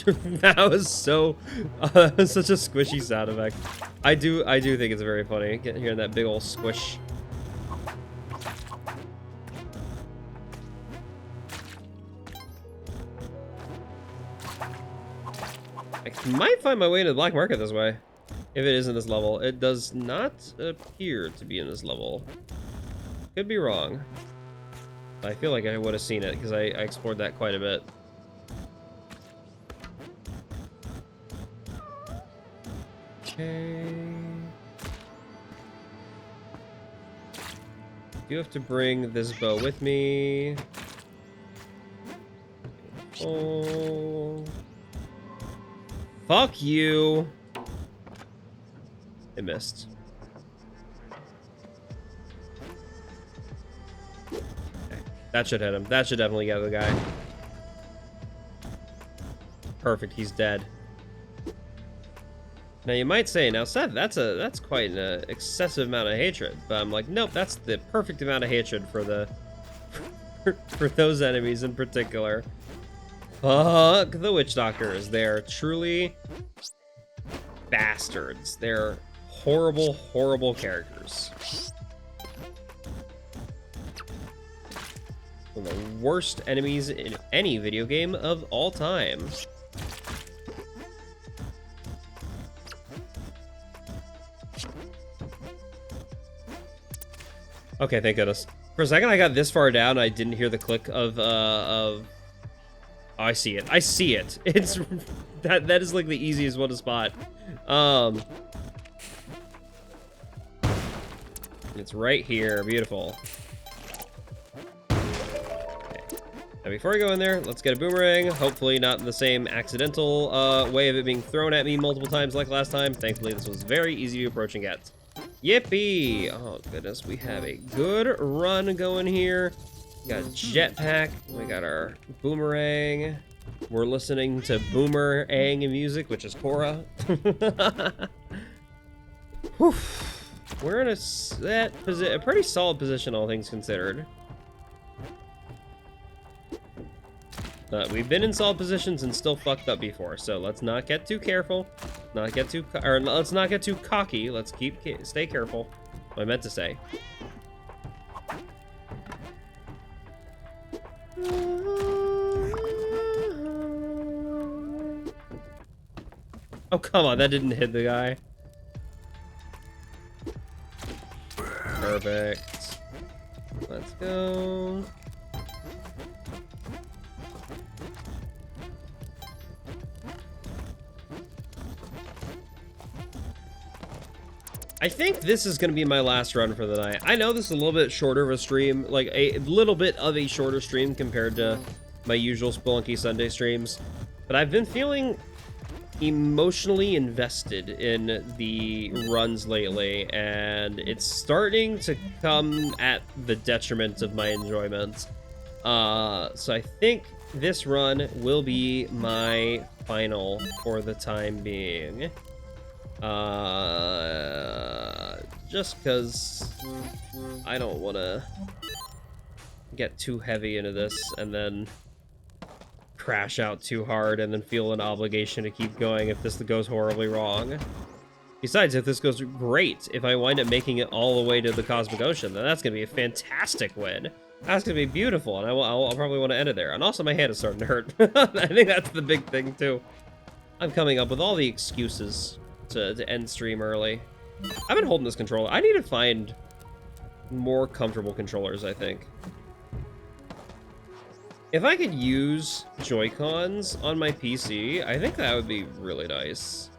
That was so such a squishy sound effect. I do think it's very funny hearing that big old squish. I might find my way into the black market this way. If it is in this level. It does not appear to be in this level. Could be wrong. I feel like I would have seen it because I explored that quite a bit. Okay. You have to bring this bow with me. Oh. Fuck you. It missed. Okay. That should hit him. That should definitely get the guy. Perfect, he's dead. Now you might say, now Seth, that's quite an excessive amount of hatred. But I'm like, nope, that's the perfect amount of hatred for the for those enemies in particular. Fuck the witch doctors. They're truly bastards. They're horrible, horrible characters. One of the worst enemies in any video game of all time. Okay, thank goodness. For a second, I got this far down, I didn't hear the click of Oh, I see it. I see it. It's that is like the easiest one to spot. It's right here. Beautiful. Okay. Now before I go in there, let's get a boomerang. Hopefully not the same accidental way of it being thrown at me multiple times like last time. Thankfully, this was very easy to approach and get. Yippee! Oh goodness, we have a good run going here. We got a jetpack. We got our boomerang. We're listening to boomerang music, which is Korra. Whew. We're in a pretty solid position, all things considered. We've been in solid positions and still fucked up before, so let's not get too careful. Let's not get too cocky. Let's stay careful. What I meant to say. Oh, come on, that didn't hit the guy. Perfect. Let's go. I think this is going to be my last run for the night. I know this is a little bit shorter of a stream, like a little bit of a shorter stream compared to my usual Spelunky Sunday streams, but I've been feeling emotionally invested in the runs lately, and it's starting to come at the detriment of my enjoyment. So I think this run will be my final for the time being. Just because I don't want to get too heavy into this and then crash out too hard and then feel an obligation to keep going if this goes horribly wrong. Besides, if this goes great, if I wind up making it all the way to the Cosmic Ocean, then that's going to be a fantastic win. That's going to be beautiful, and I'll probably want to end it there. And also, my hand is starting to hurt. I think that's the big thing, too. I'm coming up with all the excuses to end stream early. I've been holding this controller. I need to find more comfortable controllers, I think. If I could use Joy-Cons on my PC, I think that would be really nice.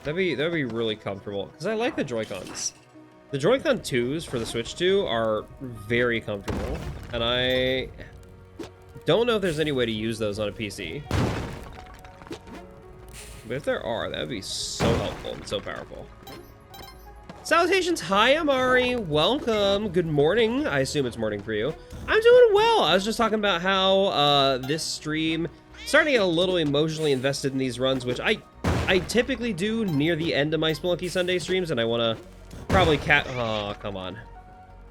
That'd be really comfortable, because I like the Joy-Cons. The Joy-Con 2s for the Switch 2 are very comfortable, and I don't know if there's any way to use those on a PC. But if there are, that would be so helpful and so powerful. Salutations, hi Amari, welcome, good morning. I assume it's morning for you. I'm doing well. I was just talking about how this stream starting to get a little emotionally invested in these runs, which I typically do near the end of my Spelunky Sunday streams, and I want to probably oh, come on.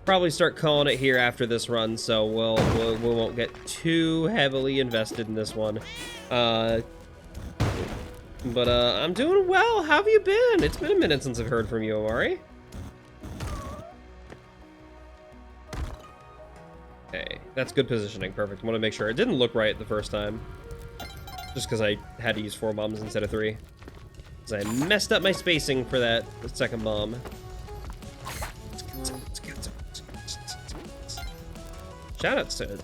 Probably start calling it here after this run, so we won't get too heavily invested in this one. But I'm doing well. How have you been? It's been a minute since I've heard from you, Amari. Okay, that's good positioning. Perfect. I want to make sure. It didn't look right the first time. Just because I had to use 4 bombs instead of 3. Because I messed up my spacing for that second bomb. Shout out to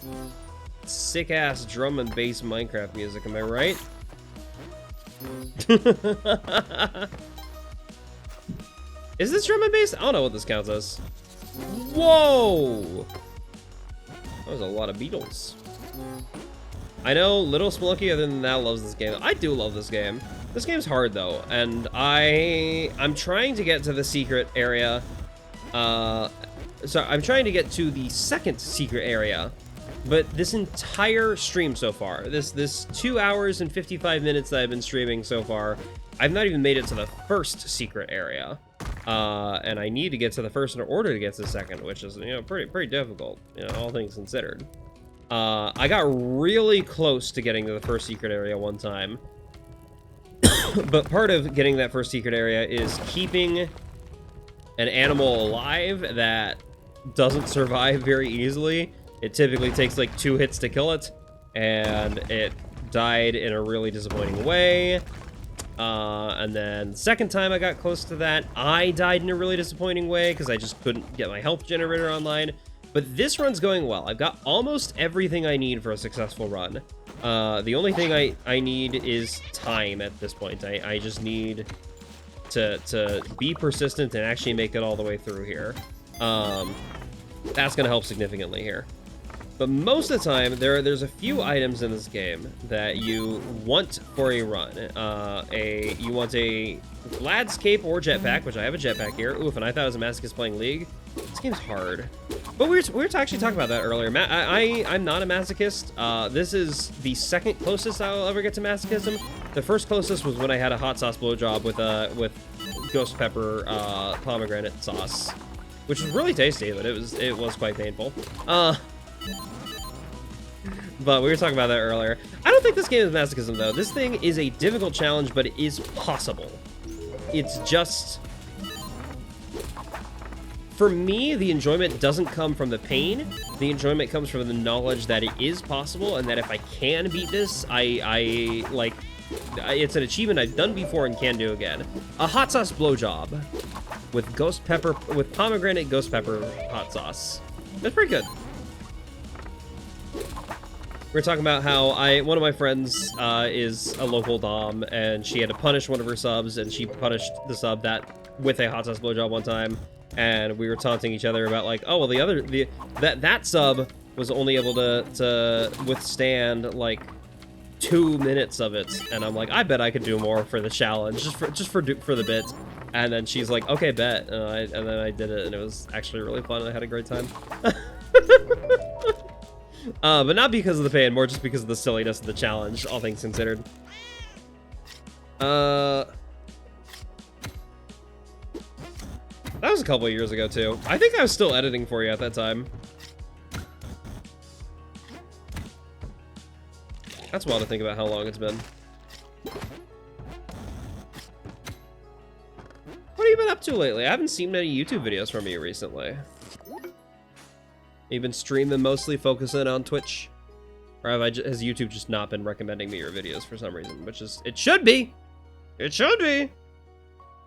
sick-ass drum and bass Minecraft music, am I right? Is this drum and bass? I don't know what this counts as. Whoa! That was a lot of Beatles. I know little Spelunky other than that loves this game. I do love this game. This game's hard though, and I'm trying to get to the secret area. So I'm trying to get to the second secret area, but this entire stream so far, this 2 hours and 55 minutes that I've been streaming so far, I've not even made it to the first secret area. And I need to get to the first in order to get to the second, which is, you know, pretty difficult, you know, all things considered. I got really close to getting to the first secret area one time. But part of getting that first secret area is keeping an animal alive that doesn't survive very easily. It typically takes like 2 hits to kill it, and it died in a really disappointing way. And then the second time I got close to that, I died in a really disappointing way because I just couldn't get my health generator online. But this run's going well. I've got almost everything I need for a successful run. The only thing I need is time at this point. I just need to be persistent and actually make it all the way through here. That's going to help significantly here. But most of the time, there's a few items in this game that you want for a run. You want a Vlad's Cape or Jetpack, which I have a Jetpack here. Oof, and I thought it was a masochist playing League. This game's hard. But we were actually talking about that earlier. I'm not a masochist. This is the second closest I'll ever get to masochism. The first closest was when I had a hot sauce blowjob with ghost pepper pomegranate sauce, which was really tasty, but it was quite painful. But we were talking about that earlier. I don't think this game is masochism, though. This thing is a difficult challenge, but it is possible. It's just... For me, the enjoyment doesn't come from the pain. The enjoyment comes from the knowledge that it is possible, and that if I can beat this, it's an achievement I've done before and can do again. A hot sauce blowjob with ghost pepper, with pomegranate ghost pepper hot sauce. That's pretty good. We're talking about how one of my friends is a local dom, and she had to punish one of her subs, and she punished the sub with a hot sauce blowjob one time, and we were taunting each other about like, oh well, that sub was only able to withstand like 2 minutes of it, and I'm like, I bet I could do more for the challenge, just for the bit. And then she's like, okay, bet, and then I did it, and it was actually really fun, and I had a great time. But not because of the pain, more just because of the silliness of the challenge, all things considered. That was a couple of years ago, too. I think I was still editing for you at that time. That's wild to think about how long it's been. What have you been up to lately? I haven't seen many YouTube videos from you recently. You've been streaming, mostly focusing on Twitch? Or has YouTube just not been recommending me your videos for some reason? Which is, it should be! It should be!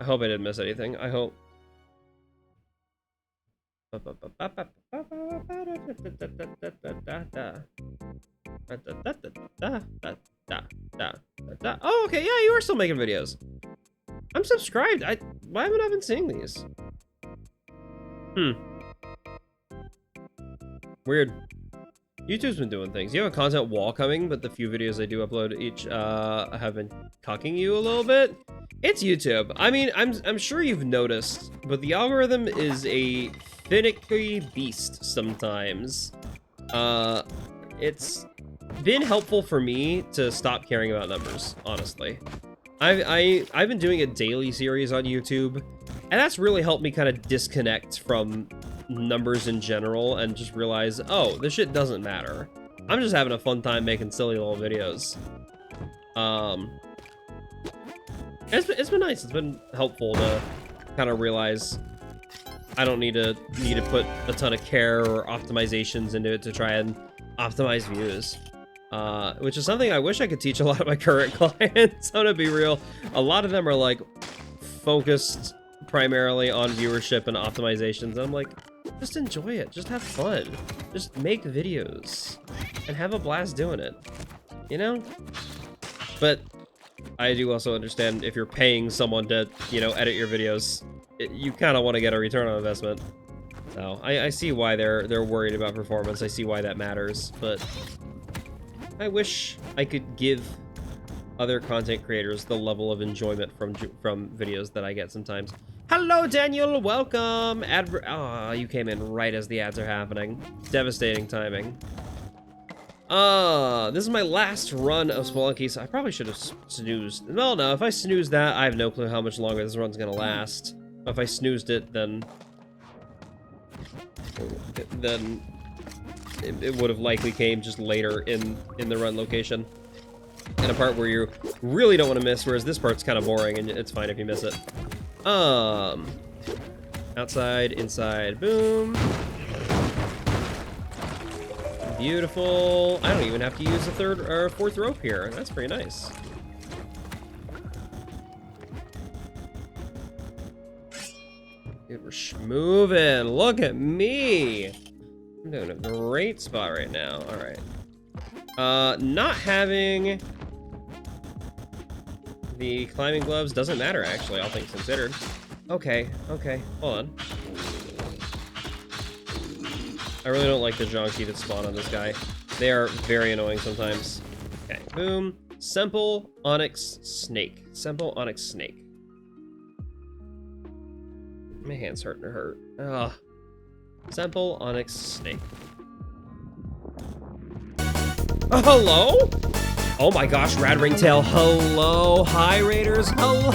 I hope I didn't miss anything. I hope. Oh, okay, yeah, you are still making videos. I'm subscribed. Why haven't I been seeing these? Weird. YouTube's been doing things. You have a content wall coming, but the few videos I do upload each have been cucking you a little bit. It's YouTube. I mean, I'm sure you've noticed, but the algorithm is a finicky beast sometimes. It's been helpful for me to stop caring about numbers, honestly. I've been doing a daily series on YouTube, and that's really helped me kind of disconnect from numbers in general and just realize, oh, this shit doesn't matter. I'm just having a fun time making silly little videos. It's been nice. It's been helpful to kind of realize I don't need to put a ton of care or optimizations into it to try and optimize views. Which is something I wish I could teach a lot of my current clients. I'm gonna be real. A lot of them are like focused primarily on viewership and optimizations. And I'm like, just enjoy it. Just have fun. Just make videos and have a blast doing it. You know? But I do also understand if you're paying someone to, you know, edit your videos, you kind of want to get a return on investment. So I see why they're worried about performance. I see why that matters, but I wish I could give other content creators the level of enjoyment from videos that I get sometimes. Hello, Daniel. Welcome. You came in right as the ads are happening. Devastating timing. This is my last run of Spelunky, so I probably should have snoozed. Well, no, if I snooze that, I have no clue how much longer this run's gonna last. If I snoozed it, then it would have likely came just later in the run location. In a part where you really don't want to miss, whereas this part's kind of boring, and it's fine if you miss it. Outside, inside, boom. Beautiful. I don't even have to use a third or fourth rope here. That's pretty nice. Dude, we're moving. Look at me. I'm doing a great spot right now. All right. Not having the climbing gloves doesn't matter, actually, all things considered. Okay, hold on. I really don't like the Jonki that spawn on this guy. They are very annoying sometimes. Okay, boom. Simple Onyx Snake. Simple Onyx Snake. My hand's starting to hurt. Ugh. Simple Onyx Snake. Oh, hello? Oh my gosh, Rad Ringtail. Hello. Hi, Raiders. Hello.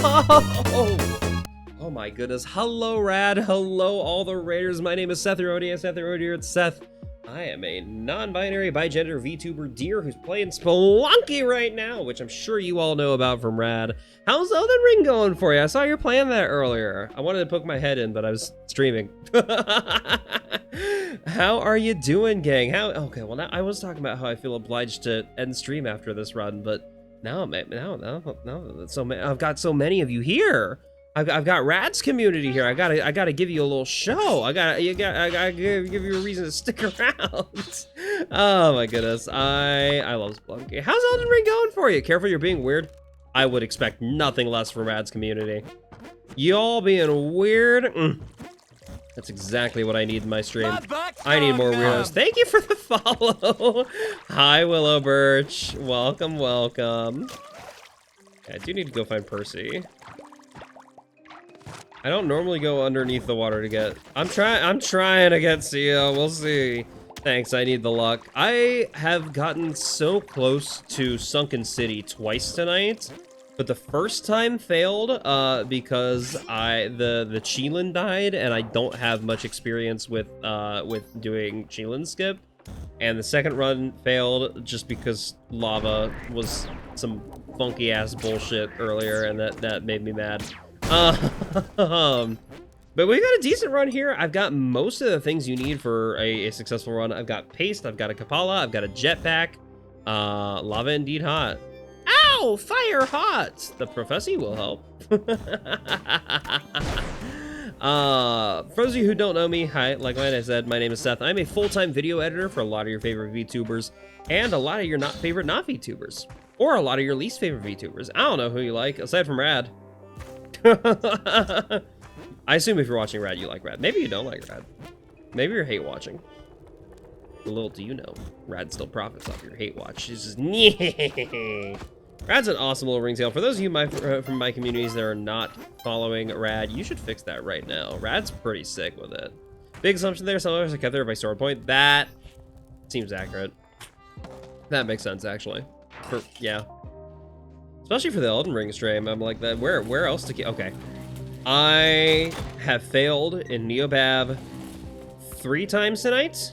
Oh my goodness. Hello, Rad. Hello, all the Raiders. My name is Seth, your ODISeth, your ODISeth. Seth. I am a non-binary, bigender VTuber deer who's playing Spelunky right now, which I'm sure you all know about from Rad. How's Elden Ring going for you? I saw you playing that earlier. I wanted to poke my head in, but I was streaming. How are you doing, gang? Okay, well, now I was talking about how I feel obliged to end stream after this run, but now I've got so many of you here. I've got Rad's community here. I gotta give you a little show. I gotta give you a reason to stick around. Oh my goodness, I love Spelunky. How's Elden Ring going for you? Careful, you're being weird. I would expect nothing less from Rad's community. Y'all being weird. That's exactly what I need in my stream. I need more weirdos. Thank you for the follow. Hi, Willow Birch. Welcome, welcome. Okay, I do need to go find Percy. I don't normally go underneath the water to get. I'm trying to get Sia. We'll see. Thanks, I need the luck. I have gotten so close to Sunken City twice tonight, but the first time failed because the Cheelin died, and I don't have much experience with doing Cheelin skip. And the second run failed just because lava was some funky ass bullshit earlier, and that made me mad. But we got a decent run here. I've got most of the things you need for a successful run. I've got paste, I've got a Kapala, I've got a jetpack. Lava indeed hot. Ow! Fire hot! The Professor will help. For those of you who don't know me, hi, like I said, my name is Seth. I'm a full-time video editor for a lot of your favorite VTubers and a lot of your favorite not VTubers. Or a lot of your least favorite VTubers. I don't know who you like, aside from Rad. I assume if you're watching Rad, you like Rad. Maybe you don't like Rad. Maybe you're hate watching. Little do you know, Rad still profits off your hate watch. She's just, yeah. Rad's an awesome little ringtail. For those of you from my communities that are not following Rad, you should fix that right now. Rad's pretty sick with it. Big assumption there. Some others are kept there by sword point. That seems accurate. That makes sense, actually. Yeah. Especially for the Elden Ring stream, I'm like that. Where else to keep? Okay. I have failed in Neobab 3 times tonight.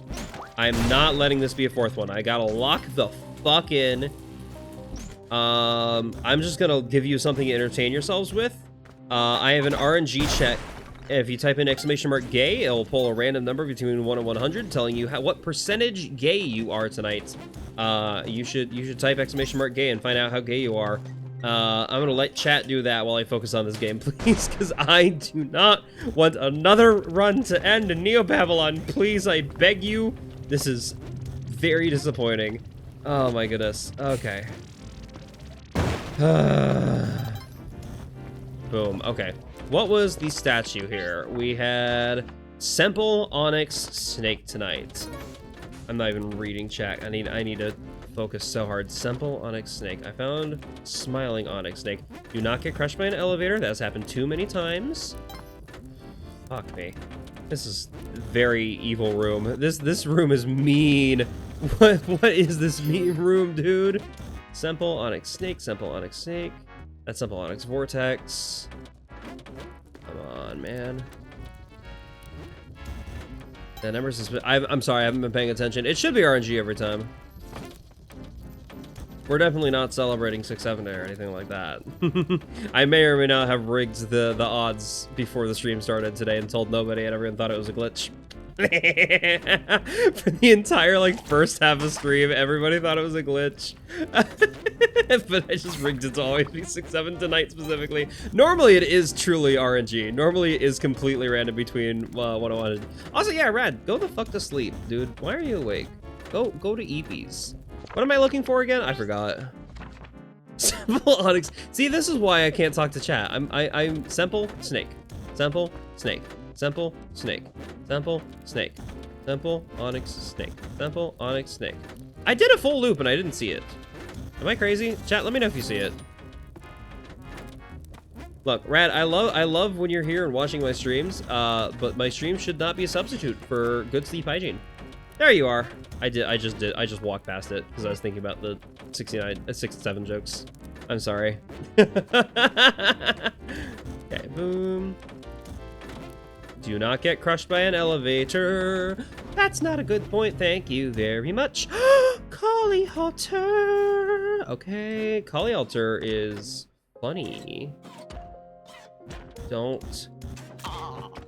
I'm not letting this be a 4th one. I gotta lock the fuck in. I'm just gonna give you something to entertain yourselves with. I have an RNG check. If you type in !gay, it'll pull a random number between 1 and 100, telling you what percentage gay you are tonight. You should type !gay and find out how gay you are. I'm gonna let chat do that while I focus on this game, please, because I do not want another run to end in Neo-Babylon. Please, I beg you. This is very disappointing. Oh my goodness. Okay. Boom. Okay. What was the statue here? We had Simple Onyx Snake tonight. I'm not even reading chat. I need to focus so hard. Simple Onyx Snake. I found Smiling Onyx Snake. Do not get crushed by an elevator. That's happened too many times. Fuck me. This is very evil room. This room is mean. What is this mean room, dude? Simple Onyx Snake. Simple Onyx Snake. That's Simple Onyx Vortex. Come on, man. The numbers is. I'm sorry, I haven't been paying attention. It should be RNG every time. We're definitely not celebrating 6-7 or anything like that. I may or may not have rigged the odds before the stream started today and told nobody, and everyone thought it was a glitch. For the entire first half of stream, everybody thought it was a glitch. But I just rigged it to always be 6-7 tonight specifically. Normally it is truly RNG. Normally it is completely random between 101. Also, yeah, Rad, go the fuck to sleep, dude. Why are you awake? Go to EPs. What am I looking for again? I forgot. Simple Onyx. See, this is why I can't talk to chat. I'm Simple Snake. Simple Snake. Simple Snake. Simple Snake. Simple Onyx Snake. Simple Onyx Snake. I did a full loop and I didn't see it. Am I crazy? Chat, let me know if you see it. Look, Rad, I love when you're here and watching my streams, but my stream should not be a substitute for good sleep hygiene. There you are. I just walked past it because I was thinking about the 6-7 jokes. I'm sorry. Okay, boom. Do not get crushed by an elevator. That's not a good point. Thank you very much. Collie Halter. Okay, Collie Halter is funny. Don't.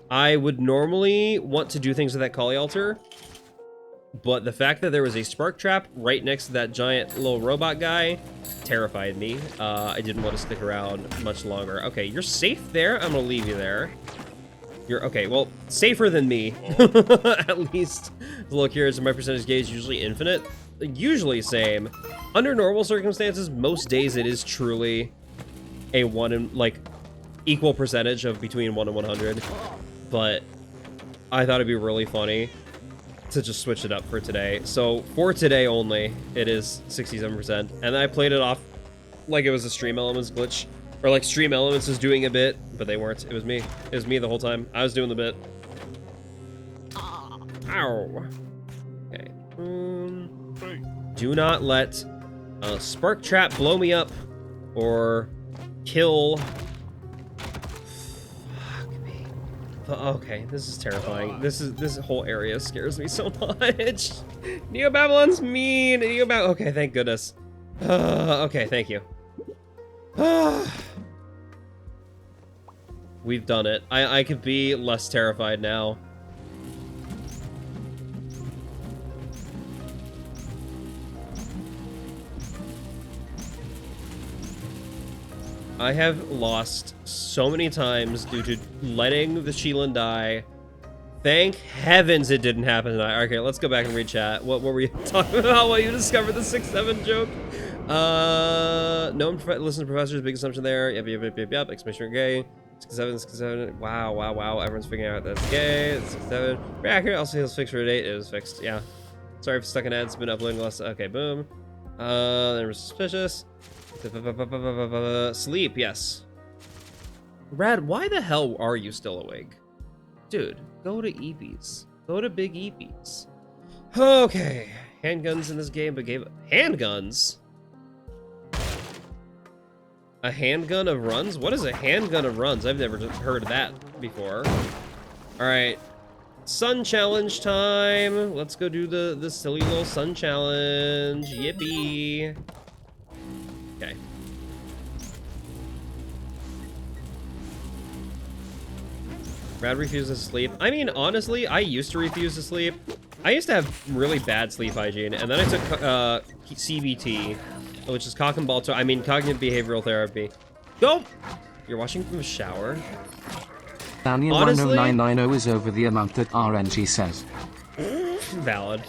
I would normally want to do things with that Collie Halter, but the fact that there was a spark trap right next to that giant little robot guy terrified me. I didn't want to stick around much longer. Okay, you're safe there. I'm gonna leave you there. You're okay, well, safer than me. At least. Look, here's my percentage gauge, usually infinite. Usually same. Under normal circumstances, most days it is truly a equal percentage of between 1 and 100. But I thought it'd be really funny to just switch it up for today. So for today only, it is 67%. And I played it off like it was a Stream Elements glitch. Or Stream Elements was doing a bit, but they weren't. It was me. It was me the whole time. I was doing the bit. Ow. Okay. Do not let a spark trap blow me up or kill. Fuck me. Okay, this is terrifying. This whole area scares me so much. Neo Babylon's mean. Okay, thank goodness. Okay, thank you. We've done it. I could be less terrified now. I have lost so many times due to letting the Sheelan die. Thank heavens it didn't happen tonight. Okay, let's go back and read chat. What were we talking about while you discovered the 6-7 joke? Listen to Professor's big assumption there. Yep. Exclamation gay. 6-7. Wow. Everyone's figuring out that's gay. 6-7. Very accurate. Also, it's fixed for a date. It was fixed. Yeah. Sorry for stuck in ads. Been uploading less. Okay, boom. Then we're suspicious. Sleep, yes. Rad, why the hell are you still awake? Dude, go to EPs. Go to big EPs. Okay. Handguns in this game, but handguns? A handgun of runs? What is a handgun of runs? I've never heard of that before. Alright. Sun challenge time. Let's go do the silly little sun challenge. Yippee. Okay. Brad refuses to sleep. I mean, honestly, I used to refuse to sleep. I used to have really bad sleep hygiene, and then I took CBT, which is cognitive behavioral therapy. Go! You're watching from a shower? Daniel 10990 is over the amount that RNG says. Valid.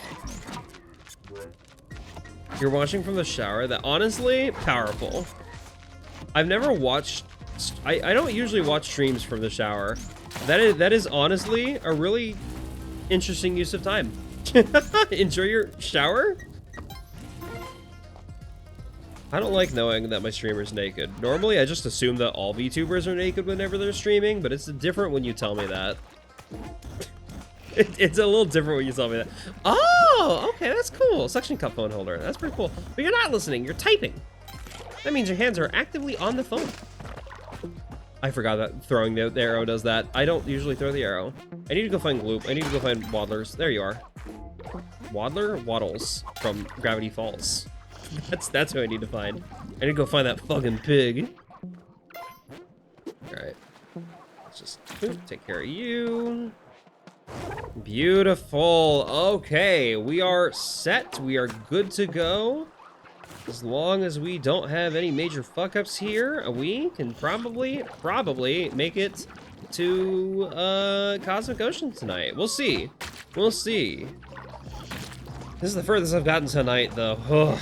You're watching from the shower? That honestly, powerful. I've never watched... I don't usually watch streams from the shower. That is honestly a really interesting use of time. Enjoy your shower? I don't like knowing that my streamer's naked. Normally, I just assume that all VTubers are naked whenever they're streaming, but it's different when you tell me that. It's a little different when you tell me that. Oh, okay, that's cool. Suction cup phone holder. That's pretty cool. But you're not listening, you're typing. That means your hands are actively on the phone. I forgot that throwing the arrow does that. I don't usually throw the arrow. I need to go find Gloop. I need to go find Waddlers. There you are. Waddler? Waddles from Gravity Falls. That's who I need to find. I need to go find that fucking pig. Alright. Let's just take care of you. Beautiful. Okay, we are set. We are good to go. As long as we don't have any major fuck-ups here, we can probably make it to Cosmic Ocean tonight. We'll see. We'll see. This is the furthest I've gotten tonight, though. Ugh.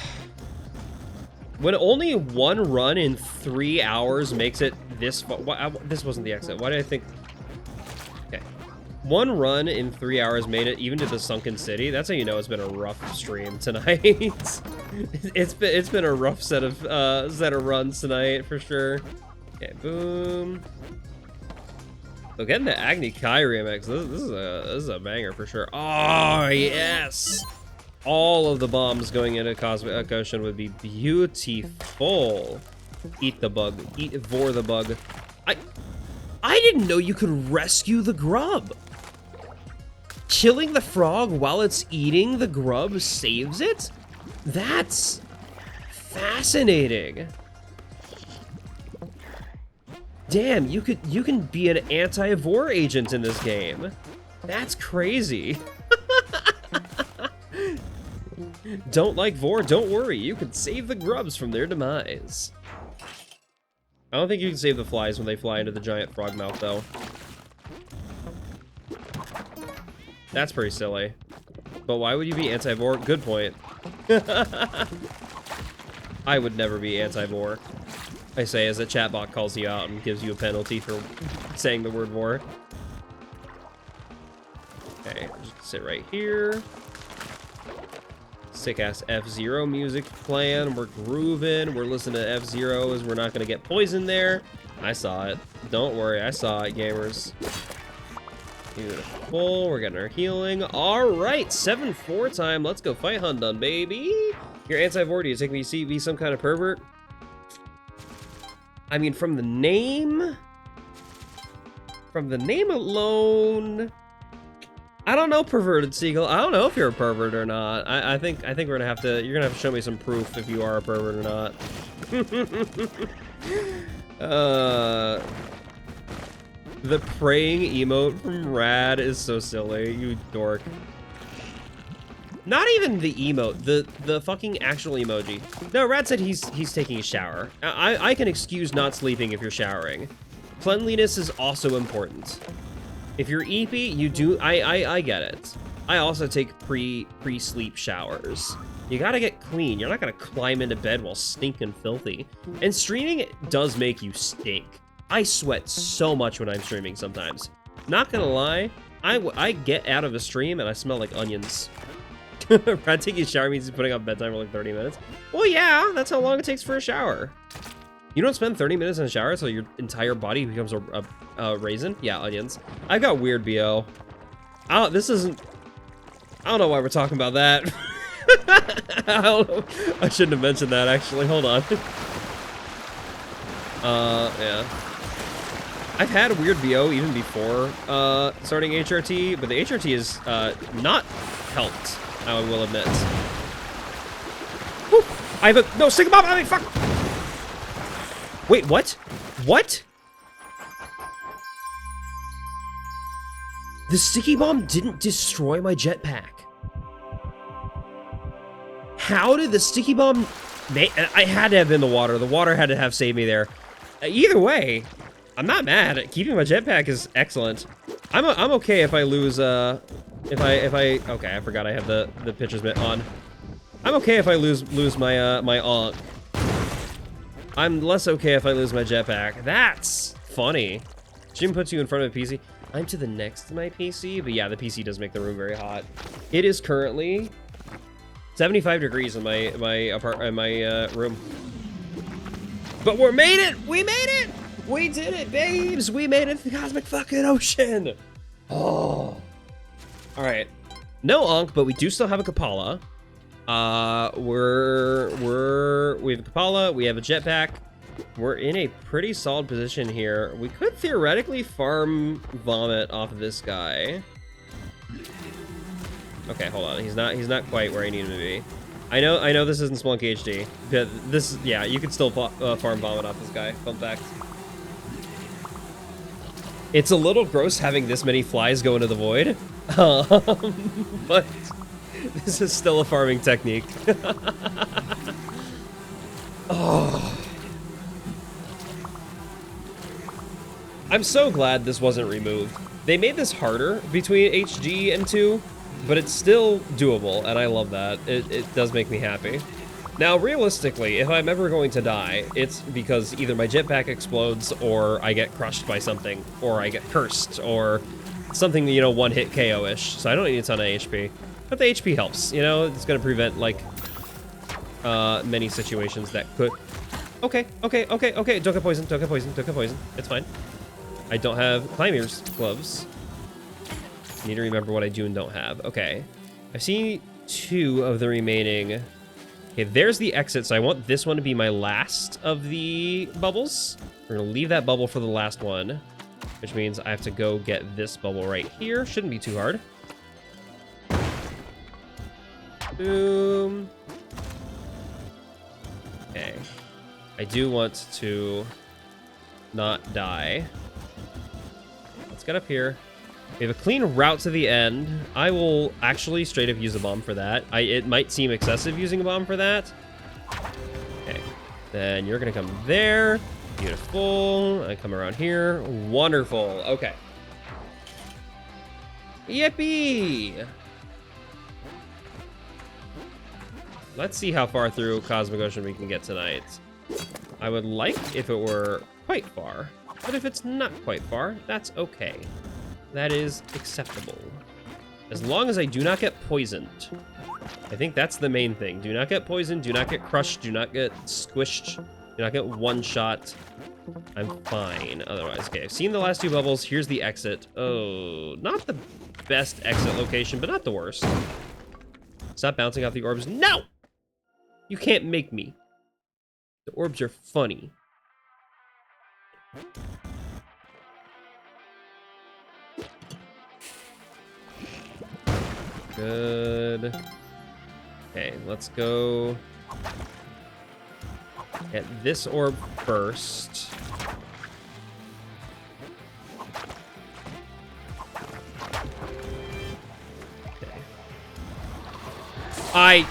When only one run in 3 hours makes it this far... This wasn't the exit. Why did I think... Okay. One run in 3 hours made it even to the Sunken City. That's how you know it's been a rough stream tonight. It's been a rough set of runs tonight for sure. Okay, boom. So getting the Agni Kai remix. This is a banger for sure. Oh yes. All of the bombs going into Cosmic Ocean would be beautiful. Eat the bug. Eat Vor the bug. I didn't know you could rescue the grub. Killing the frog while it's eating the grub saves it? That's fascinating. Damn, you can be an anti-Vor agent in this game. That's crazy. Don't like Vor? Don't worry. You can save the grubs from their demise. I don't think you can save the flies when they fly into the giant frog mouth, though. That's pretty silly. But why would you be anti-Vor? Good point. I would never be anti-Vor. I say as a chatbot calls you out and gives you a penalty for saying the word Vor. Okay, just sit right here. Sick-ass F-Zero music playing. We're grooving. We're listening to F-Zero as we're not going to get poisoned there. I saw it. Don't worry, I saw it, gamers. Beautiful. We're getting our healing. All right, 7-4 time. Let's go fight Hundun, baby. Your anti-vor, do you take me to be some kind of pervert? I mean, from the name alone, I don't know, perverted seagull. I don't know if you're a pervert or not. I think we're gonna have to. You're gonna have to show me some proof if you are a pervert or not. The praying emote from Rad is so silly, you dork. Not even the emote, the fucking actual emoji. No, Rad said he's taking a shower. I can excuse not sleeping if you're showering. Cleanliness is also important. If you're eepy, you do. I get it. I also take pre-sleep showers. You gotta get clean. You're not gonna climb into bed while stinking filthy. And streaming does make you stink. I sweat so much when I'm streaming sometimes. Not gonna lie, I get out of a stream and I smell like onions. Brad taking a shower means he's putting on bedtime for like 30 minutes. Well, yeah, that's how long it takes for a shower. You don't spend 30 minutes in a shower so your entire body becomes a raisin? Yeah, onions. I've got weird BO. I don't know why we're talking about that. I don't know. I shouldn't have mentioned that, actually. Hold on. Yeah. I've had a weird BO even before starting HRT, but the HRT is not helped, I will admit. Whew. I have a... No, stick 'em up! I mean, fuck! Wait, what? What? The sticky bomb didn't destroy my jetpack. How did the sticky bomb... I had to have been the water. The water had to have saved me there. Either way, I'm not mad. Keeping my jetpack is excellent. I'm okay if I lose, if I... Okay, I forgot I have the pitcher's mitt on. I'm okay if I lose my, my Ankh. I'm less okay if I lose my jetpack. That's funny. Jim puts you in front of a PC. I'm to the next to my PC, but yeah, the PC does make the room very hot. It is currently 75 degrees in my room. But we made it! We made it! We did it, babes! We made it to the cosmic fucking ocean! Oh. Alright. No Ankh, but we do still have a Kapala. We have a Kapala, we have a jetpack. We're in a pretty solid position here. We could theoretically farm vomit off of this guy. Okay, hold on. He's not quite where I need him to be. I know this isn't Spelunky HD, but this, yeah, you could still farm vomit off this guy. Fun fact. It's a little gross having this many flies go into the void, but this is still a farming technique. Oh. I'm so glad this wasn't removed. They made this harder between HG and 2, but it's still doable, and I love that. It does make me happy. Now, realistically, if I'm ever going to die, it's because either my jetpack explodes, or I get crushed by something, or I get cursed, or something, you know, one-hit KO-ish. So I don't need a ton of HP. But the HP helps, you know? It's gonna prevent, like, many situations that could... Okay. Don't get poisoned, don't get poisoned, don't get poisoned. It's fine. I don't have climber's gloves. Need to remember what I do and don't have. Okay. I've seen 2 of the remaining... Okay, there's the exit, so I want this one to be my last of the bubbles. We're gonna leave that bubble for the last one, which means I have to go get this bubble right here. Shouldn't be too hard. Boom. Okay. I do want to not die. Let's get up here. We have a clean route to the end. I will actually straight up use a bomb for that. It might seem excessive using a bomb for that. Okay. Then you're gonna come there. Beautiful. I come around here. Wonderful. Okay. Yippee! Let's see how far through Cosmic Ocean we can get tonight. I would like if it were quite far. But if it's not quite far, that's okay. That is acceptable. As long as I do not get poisoned. I think that's the main thing. Do not get poisoned, do not get crushed, do not get squished. You're not getting one shot. I'm fine otherwise. Okay, I've seen the last 2 bubbles. Here's the exit. Oh, not the best exit location, but not the worst. Stop bouncing off the orbs. No! You can't make me. The orbs are funny. Good. Okay, let's go get this orb first. Okay. I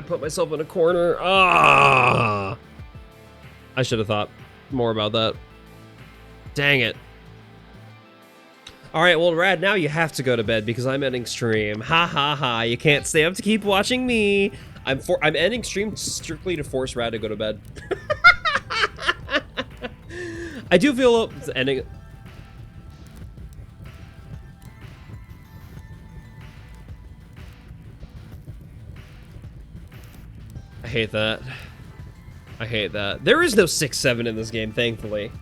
put myself in a corner. Ah! I should have thought more about that. Dang it. All right, well, Rad, now you have to go to bed because I'm ending stream. Ha ha ha! You can't stay up to keep watching me. I'm ending stream strictly to force Rad to go to bed. I do feel it's ending. I hate that. I hate that. There is no 6-7 in this game, thankfully.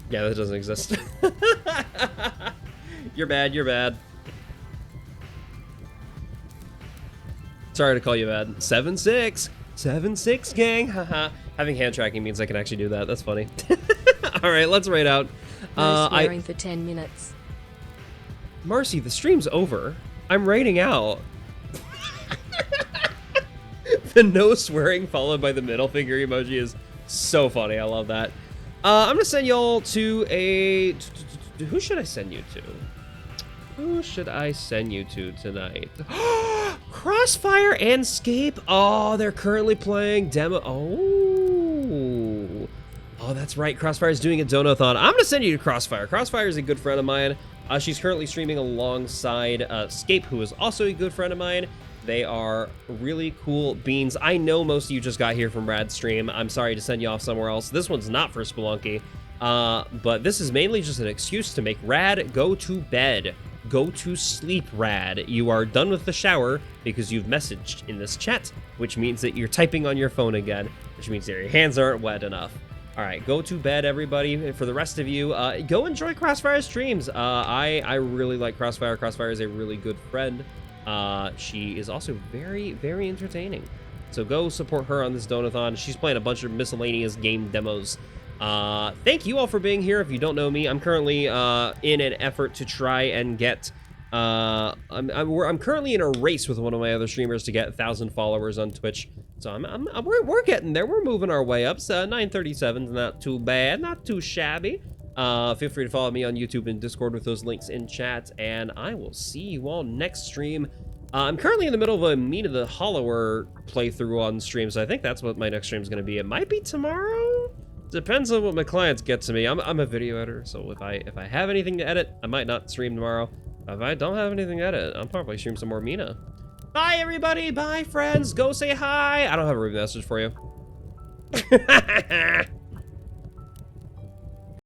Yeah, that doesn't exist. You're bad, you're bad. Sorry to call you bad. 7-6. 7-6, gang. Haha. Having hand tracking means I can actually do that. That's funny. Alright, let's raid out. No swearing for 10 minutes. Marcy, the stream's over. I'm raiding out. The no swearing followed by the middle finger emoji is so funny. I love that. I'm gonna send y'all to a... Who should I send you to? Who should I send you to tonight? Crossfire and Scape. Oh, they're currently playing demo. Oh, that's right. Crossfire is doing a donathon. I'm gonna send you to Crossfire. Crossfire is a good friend of mine. She's currently streaming alongside Scape, who is also a good friend of mine. They are really cool beans. I know most of you just got here from Rad's stream. I'm sorry to send you off somewhere else. This one's not for Spelunky, but this is mainly just an excuse to make Rad go to bed. Go to sleep, Rad. You are done with the shower because you've messaged in this chat, which means that you're typing on your phone again, which means that your hands aren't wet enough. All right, go to bed, everybody. And for the rest of you, go enjoy Crossfire streams. I really like Crossfire. Crossfire is a really good friend. She is also very, very entertaining. So go support her on this donathon. She's playing a bunch of miscellaneous game demos. Thank you all for being here. If you don't know me, I'm currently in an effort to try and get... I'm currently in a race with one of my other streamers to get 1,000 followers on Twitch. So we're getting there. We're moving our way up. So 937's not too bad, not too shabby. Feel free to follow me on YouTube and Discord with those links in chat, and I will see you all next stream. I'm currently in the middle of a Meat of the Hollower playthrough on stream, so I think that's what my next stream is going to be. It might be tomorrow. Depends on what my clients get to me. I'm a video editor, so if I have anything to edit, I might not stream tomorrow. If I don't have anything to edit, I'll probably stream some more Mina. Bye, everybody. Bye, friends. Go say hi. I don't have a rude message for you.